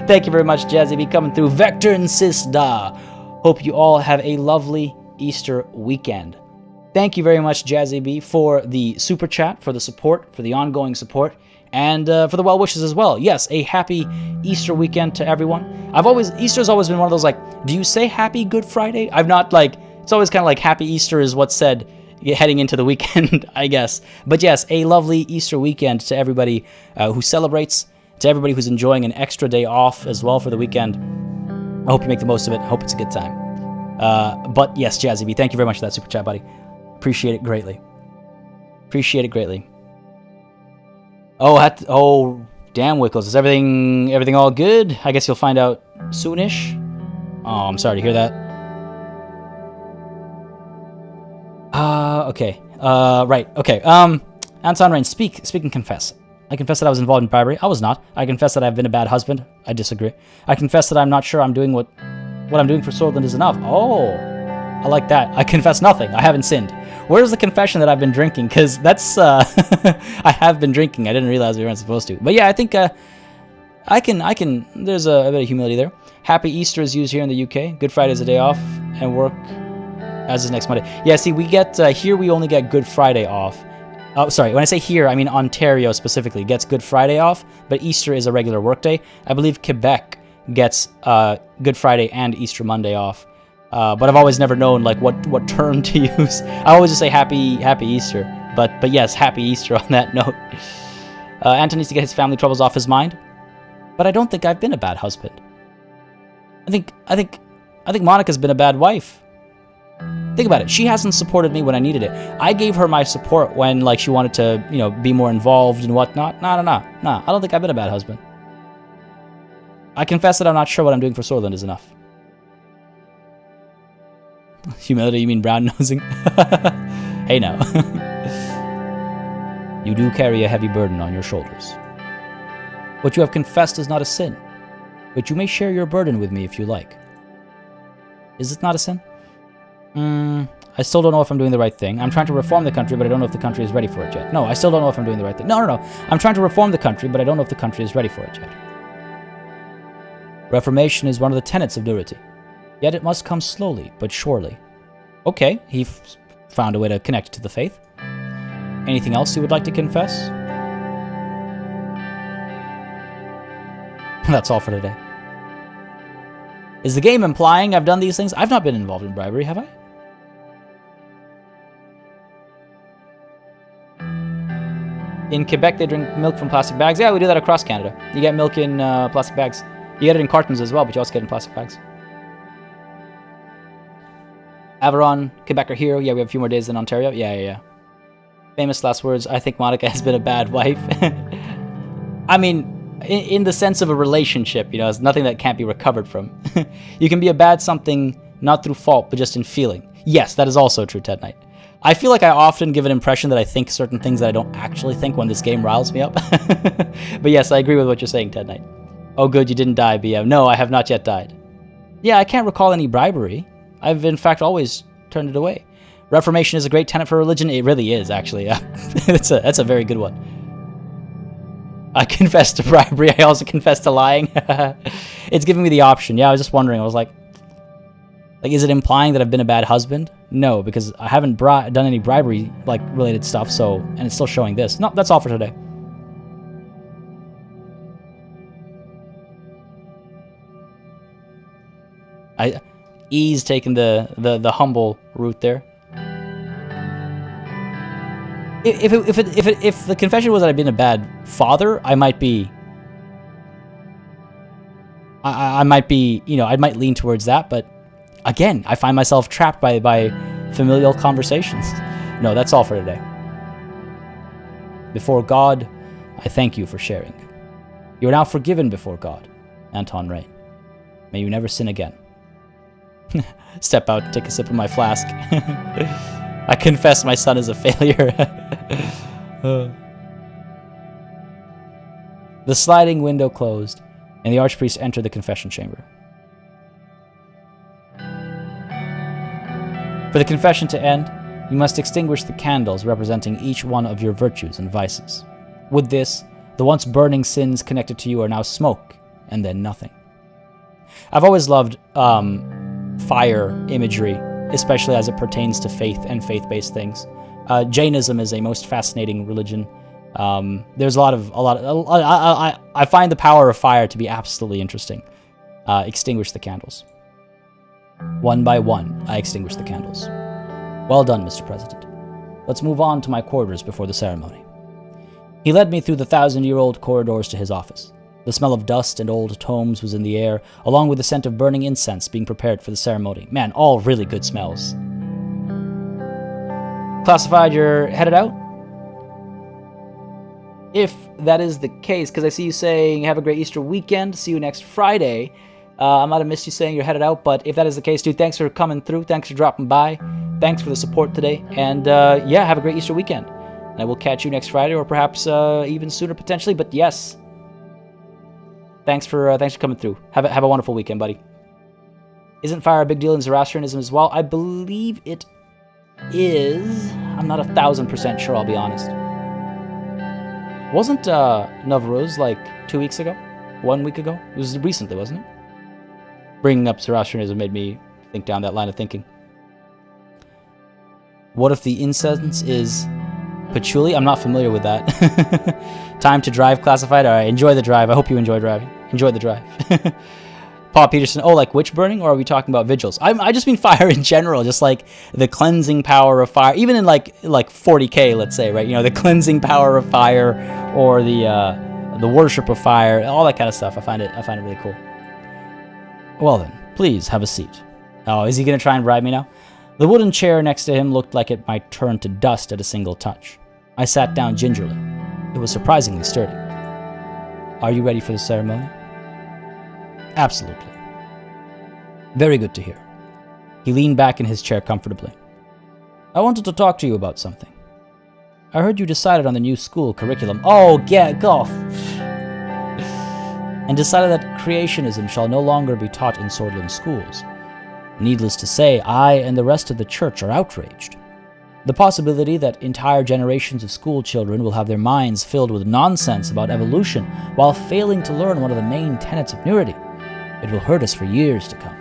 Thank you very much, Jazzy B, coming through. Vector and Sisda. Hope you all have a lovely Easter weekend. Thank you very much, Jazzy B, for the super chat, for the support, for the ongoing support, and for the well wishes as well. Yes, a happy Easter weekend to everyone. Easter's always been one of those, like, do you say happy Good Friday? I've not, like, it's always kind of like happy Easter is what's said heading into the weekend, I guess. But yes, a lovely Easter weekend to everybody who celebrates, to everybody who's enjoying an extra day off as well for the weekend. I hope you make the most of it. I hope it's a good time. But yes, Jazzy B, thank you very much for that super chat, buddy. Appreciate it greatly. Appreciate it greatly. Oh, damn, Wickles. Is everything all good? I guess you'll find out soonish. Oh, I'm sorry to hear that. Okay. Right. Okay. Anton Rain, speak and confess. I confess that I was involved in bribery. I was not. I confess that I've been a bad husband. I disagree. I confess that I'm not sure I'm doing what I'm doing for Sordland is enough. Oh, I like that. I confess nothing. I haven't sinned. Where's the confession that I've been drinking? Because that's, I have been drinking. I didn't realize we weren't supposed to. But yeah, I think, I can, there's a bit of humility there. Happy Easter is used here in the UK. Good Friday is a day off, and work as is next Monday. Yeah, see, we get, here we only get Good Friday off. Oh, sorry, when I say here, I mean Ontario specifically gets Good Friday off, but Easter is a regular workday. I believe Quebec gets Good Friday and Easter Monday off. But I've always never known, like, what term to use. I always just say happy Easter. But yes, happy Easter on that note. Anton needs to get his family troubles off his mind. But I don't think I've been a bad husband. I think Monica's been a bad wife. Think about it. She hasn't supported me when I needed it. I gave her my support when, like, she wanted to, be more involved and whatnot. No. I don't think I've been a bad husband. I confess that I'm not sure what I'm doing for Sordland is enough. Humility, you mean brown nosing? Hey now. You do carry a heavy burden on your shoulders. What you have confessed is not a sin, but you may share your burden with me if you like. Is it not a sin? I still don't know if I'm doing the right thing. I'm trying to reform the country, but I don't know if the country is ready for it yet. No, I still don't know if I'm doing the right thing. No. I'm trying to reform the country, but I don't know if the country is ready for it yet. Reformation is one of the tenets of Durity. Yet it must come slowly, but surely. Okay, he found a way to connect to the faith. Anything else you would like to confess? That's all for today. Is the game implying I've done these things? I've not been involved in bribery, have I? In Quebec, they drink milk from plastic bags. Yeah, we do that across Canada. You get milk in plastic bags. You get it in cartons as well, but you also get it in plastic bags. Averon, Quebec are here. Yeah, we have a few more days than Ontario. Yeah. Famous last words. I think Monica has been a bad wife. I mean, in the sense of a relationship, it's nothing that can't be recovered from. You can be a bad something, not through fault, but just in feeling. Yes, that is also true, Ted Knight. I feel like I often give an impression that I think certain things that I don't actually think when this game riles me up. But yes, I agree with what you're saying, Ted Knight. Oh good, you didn't die, BM. No, I have not yet died. Yeah, I can't recall any bribery. I've in fact always turned it away. Reformation is a great tenet for religion. It really is, actually. That's a very good one. I confess to bribery. I also confess to lying. It's giving me the option. Yeah, I was just wondering. I was like, is it implying that I've been a bad husband? No, because I haven't done any bribery like related stuff. So, and it's still showing this. No, that's all for today. E's taking the humble route there. If the confession was that I've been a bad father, I might be. I might be, I might lean towards that, but again, I find myself trapped by familial conversations. No, that's all for today. Before God, I thank you for sharing. You are now forgiven before God, Anton Rain. May you never sin again. Step out, take a sip of my flask. I confess my son is a failure. The sliding window closed, and the archpriest entered the confession chamber. For the confession to end, you must extinguish the candles representing each one of your virtues and vices. With this, the once burning sins connected to you are now smoke, and then nothing. I've always loved fire imagery, especially as it pertains to faith and faith-based things. Jainism is a most fascinating religion. There's I find the power of fire to be absolutely interesting. Extinguish the candles. One by one, I extinguish the candles. Well done, Mr. President. Let's move on to my quarters before the ceremony. He led me through the 1,000-year-old corridors to his office. The smell of dust and old tomes was in the air, along with the scent of burning incense being prepared for the ceremony. Man, all really good smells. Classified, you're headed out? If that is the case, because I see you saying have a great Easter weekend, see you next Friday. I might have missed you saying you're headed out, but if that is the case, dude, thanks for coming through. Thanks for dropping by. Thanks for the support today. And yeah, have a great Easter weekend. And I will catch you next Friday, or perhaps even sooner potentially, but yes. Thanks for coming through. Have a wonderful weekend, buddy. Isn't fire a big deal in Zoroastrianism as well? I believe it is. I'm not 1,000% sure, I'll be honest. Wasn't Nowruz like 2 weeks ago? 1 week ago? It was recently, wasn't it? Bringing up Zoroastrianism made me think down that line of thinking. What if the incense is patchouli? I'm not familiar with that. Time to drive classified? Alright, enjoy the drive. I hope you enjoy driving. Enjoy the drive. Paul Peterson, oh, like witch burning? Or are we talking about vigils? I just mean fire in general, just like the cleansing power of fire. Even in like 40k, let's say, right? The cleansing power of fire, or the worship of fire, all that kind of stuff. I find it really cool. Well then, please have a seat. Oh, is he going to try and bribe me now? The wooden chair next to him looked like it might turn to dust at a single touch. I sat down gingerly. It was surprisingly sturdy. Are you ready for the ceremony? Absolutely. Very good to hear. He leaned back in his chair comfortably. I wanted to talk to you about something. I heard you decided on the new school curriculum. Oh, get off! And decided that creationism shall no longer be taught in Sordland schools. Needless to say, I and the rest of the church are outraged. The possibility that entire generations of school children will have their minds filled with nonsense about evolution while failing to learn one of the main tenets of nudity. It will hurt us for years to come.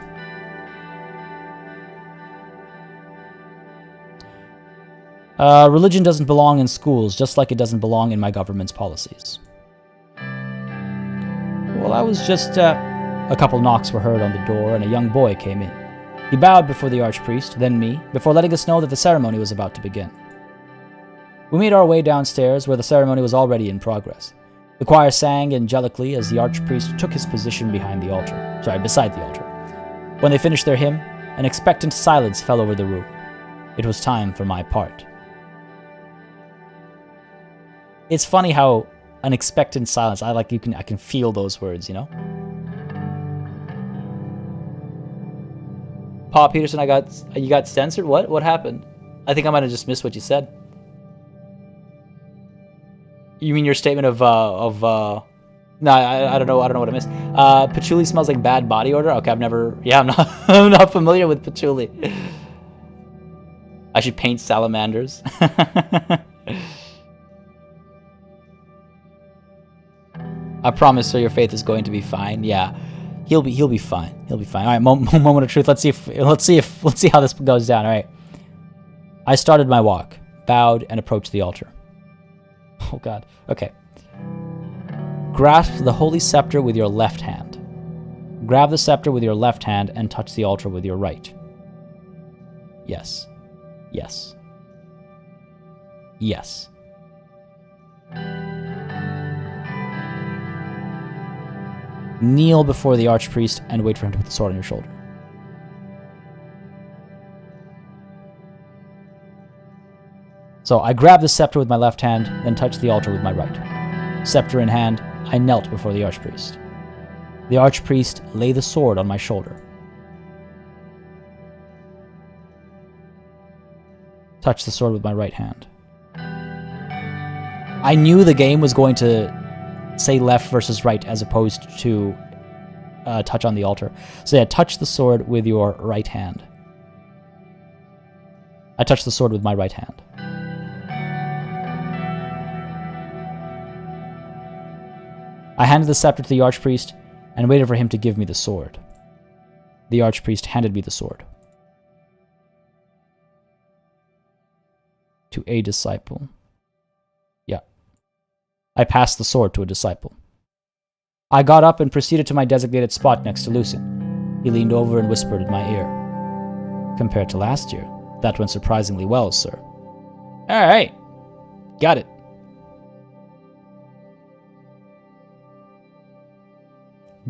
Religion doesn't belong in schools, just like it doesn't belong in my government's policies. Well, I was just... A couple knocks were heard on the door, and a young boy came in. He bowed before the archpriest, then me, before letting us know that the ceremony was about to begin. We made our way downstairs, where the ceremony was already in progress. The choir sang angelically as the archpriest took his position beside the altar. When they finished their hymn, an expectant silence fell over the room. It was time for my part. It's funny how an expectant silence, I can feel those words, Paul Peterson, you got censored? What happened? I think I might have just missed what you said. You mean your statement of No, I don't know. I don't know what I missed. Patchouli smells like bad body odor. Okay, I've never. Yeah, I'm not. I'm not familiar with patchouli. I should paint salamanders. I promise, sir, your faith is going to be fine. Yeah, he'll be fine. He'll be fine. All right, moment of truth. Let's see how this goes down. All right. I started my walk, bowed, and approached the altar. Oh God. Okay. Grasp the holy scepter with your left hand. Grab the scepter with your left hand and touch the altar with your right. Yes. Yes. Yes. Kneel before the archpriest and wait for him to put the sword on your shoulder. So I grabbed the scepter with my left hand, then touched the altar with my right. Scepter in hand, I knelt before the archpriest. The archpriest laid the sword on my shoulder. Touched the sword with my right hand. I knew the game was going to say left versus right as opposed to touch on the altar. So yeah, touch the sword with your right hand. I touched the sword with my right hand. I handed the scepter to the archpriest and waited for him to give me the sword. The archpriest handed me the sword. To a disciple. Yeah. I passed the sword to a disciple. I got up and proceeded to my designated spot next to Lucian. He leaned over and whispered in my ear. Compared to last year, that went surprisingly well, sir. All right. Got it.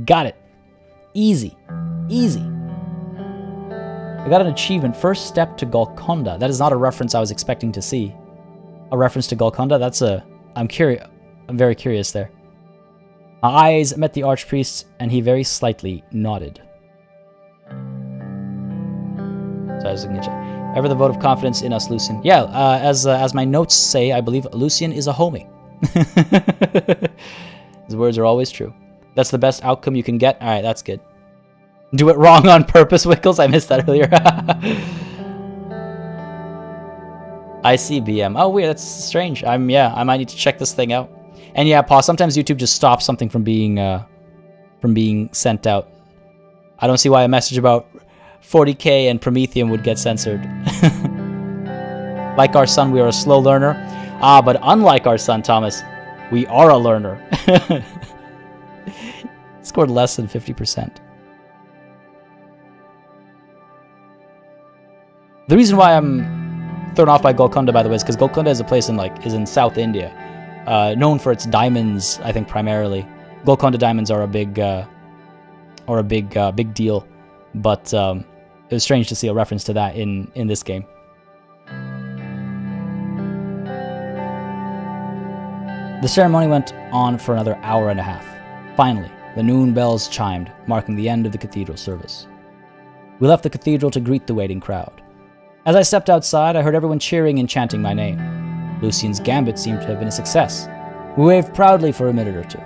Got it. Easy. Easy. I got an achievement. First step to Golconda. That is not a reference I was expecting to see. A reference to Golconda? That's a... I'm curious. I'm very curious there. My eyes met the archpriest's, and he very slightly nodded. So I was looking at you. Ever the vote of confidence in us, Lucian? Yeah, as my notes say, I believe Lucian is a homie. His words are always true. That's the best outcome you can get? Alright, that's good. Do it wrong on purpose, Wickles? I missed that earlier. I see BM. Oh, weird. That's strange. I might need to check this thing out. And yeah, Paul, sometimes YouTube just stops something from being sent out. I don't see why a message about 40k and Prometheum would get censored. Like our son, we are a slow learner. But unlike our son, Thomas, we are a learner. Scored less than 50%. The reason why I'm thrown off by Golconda, by the way, is because Golconda is a place is in South India, known for its diamonds. I think primarily, Golconda diamonds are a big deal. But it was strange to see a reference to that in this game. The ceremony went on for another hour and a half. Finally, the noon bells chimed, marking the end of the cathedral service. We left the cathedral to greet the waiting crowd. As I stepped outside, I heard everyone cheering and chanting my name. Lucian's gambit seemed to have been a success. We waved proudly for a minute or two.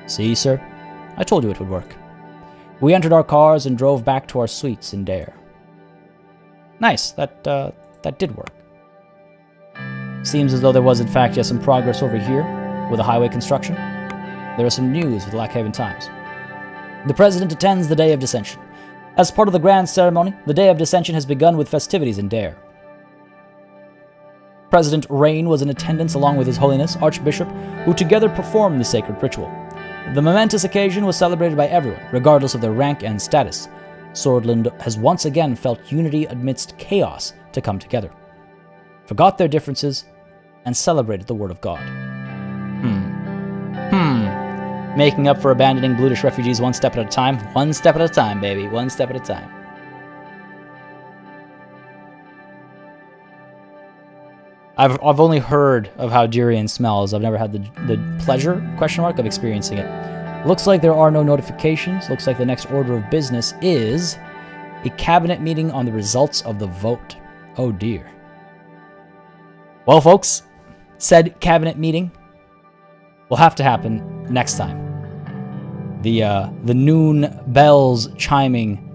See, sir? I told you it would work. We entered our cars and drove back to our suites in Dare. Nice, that did work. Seems as though there was in fact some progress over here with the highway construction. There is some news with Lockhaven Times. The President attends the Day of Dissension. As part of the grand ceremony, the Day of Dissension has begun with festivities in Dare. President Rain was in attendance along with His Holiness, Archbishop, who together performed the sacred ritual. The momentous occasion was celebrated by everyone, regardless of their rank and status. Sordland has once again felt unity amidst chaos to come together, forgot their differences, and celebrated the Word of God. Making up for abandoning Bludish refugees one step at a time. One step at a time, baby. One step at a time. I've only heard of how durian smells. I've never had the pleasure, of experiencing it. Looks like there are no notifications. Looks like the next order of business is a cabinet meeting on the results of the vote. Oh dear. Well, folks, said cabinet meeting will have to happen next time. The noon bells chiming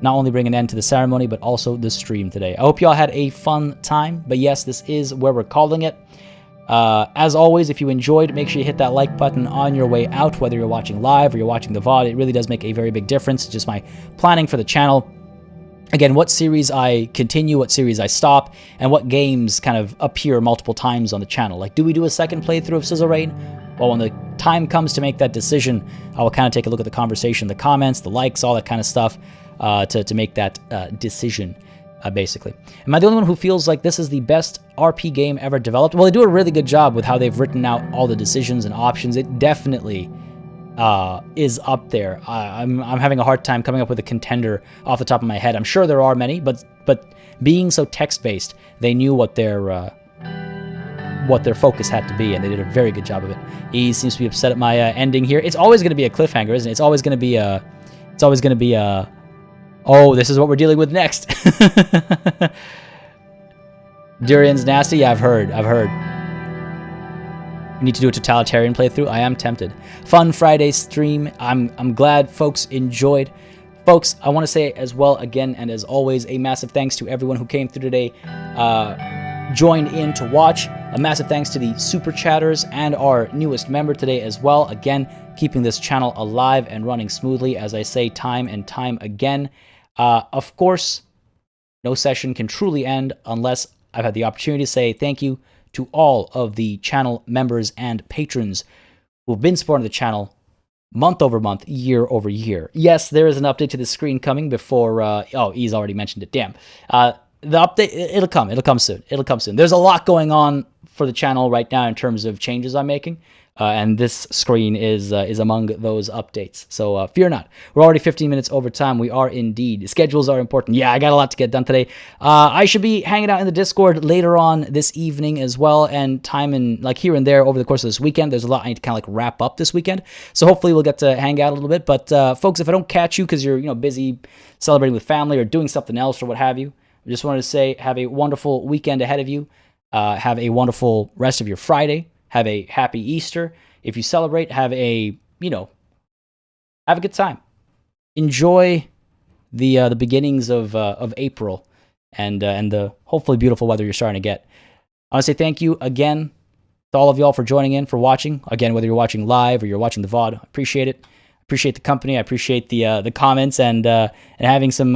not only bring an end to the ceremony, but also the stream today. I hope you all had a fun time, but yes, this is where we're calling it. As always, if you enjoyed, make sure you hit that like button on your way out, whether you're watching live or you're watching the VOD. It really does make a very big difference. It's just my planning for the channel. Again, what series I continue, what series I stop, and what games kind of appear multiple times on the channel. Like, do we do a second playthrough of Suzerain? Well, when the time comes to make that decision, I will kind of take a look at the conversation, the comments, the likes, all that kind of stuff to make that decision, basically. Am I the only one who feels like this is the best RP game ever developed? Well, they do a really good job with how they've written out all the decisions and options. It definitely is up there. I'm having a hard time coming up with a contender off the top of my head. I'm sure there are many, but being so text-based, they knew what their focus had to be, and they did a very good job of it. He seems to be upset at my ending here. It's always going to be a cliffhanger, isn't it? It's always going to be a. Oh, this is what we're dealing with next. Durian's nasty. Yeah, I've heard. You need to do a totalitarian playthrough. I am tempted. Fun Friday stream. I'm glad folks enjoyed. Folks, I want to say as well again and as always, a massive thanks to everyone who came through today, joined in to watch. A massive thanks to the super chatters and our newest member today as well. Again, keeping this channel alive and running smoothly, as I say time and time again. Of course, no session can truly end unless I've had the opportunity to say thank you to all of the channel members and patrons who have been supporting the channel month over month, year over year. Yes, there is an update to the screen coming before, oh, he's already mentioned it, damn. The update, it'll come soon. There's a lot going on for the channel right now in terms of changes I'm making. And this screen is among those updates. So fear not. We're already 15 minutes over time. We are indeed. Schedules are important. Yeah, I got a lot to get done today. I should be hanging out in the Discord later on this evening as well, and time and like here and there over the course of this weekend. There's a lot I need to kind of like wrap up this weekend. So hopefully we'll get to hang out a little bit. But folks, if I don't catch you because you're busy celebrating with family or doing something else or what have you, I just wanted to say have a wonderful weekend ahead of you. Have a wonderful rest of your Friday. Have a happy Easter. If you celebrate, have a good time. Enjoy the beginnings of April and the hopefully beautiful weather you're starting to get. I want to say thank you again to all of y'all for joining in, for watching. Again, whether you're watching live or you're watching the VOD, I appreciate it. I appreciate the company. I appreciate the comments and having some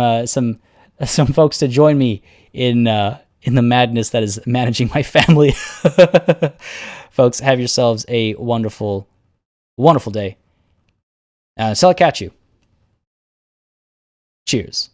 folks to join me in the madness that is managing my family. Folks, have yourselves a wonderful, wonderful day. So I'll catch you. Cheers.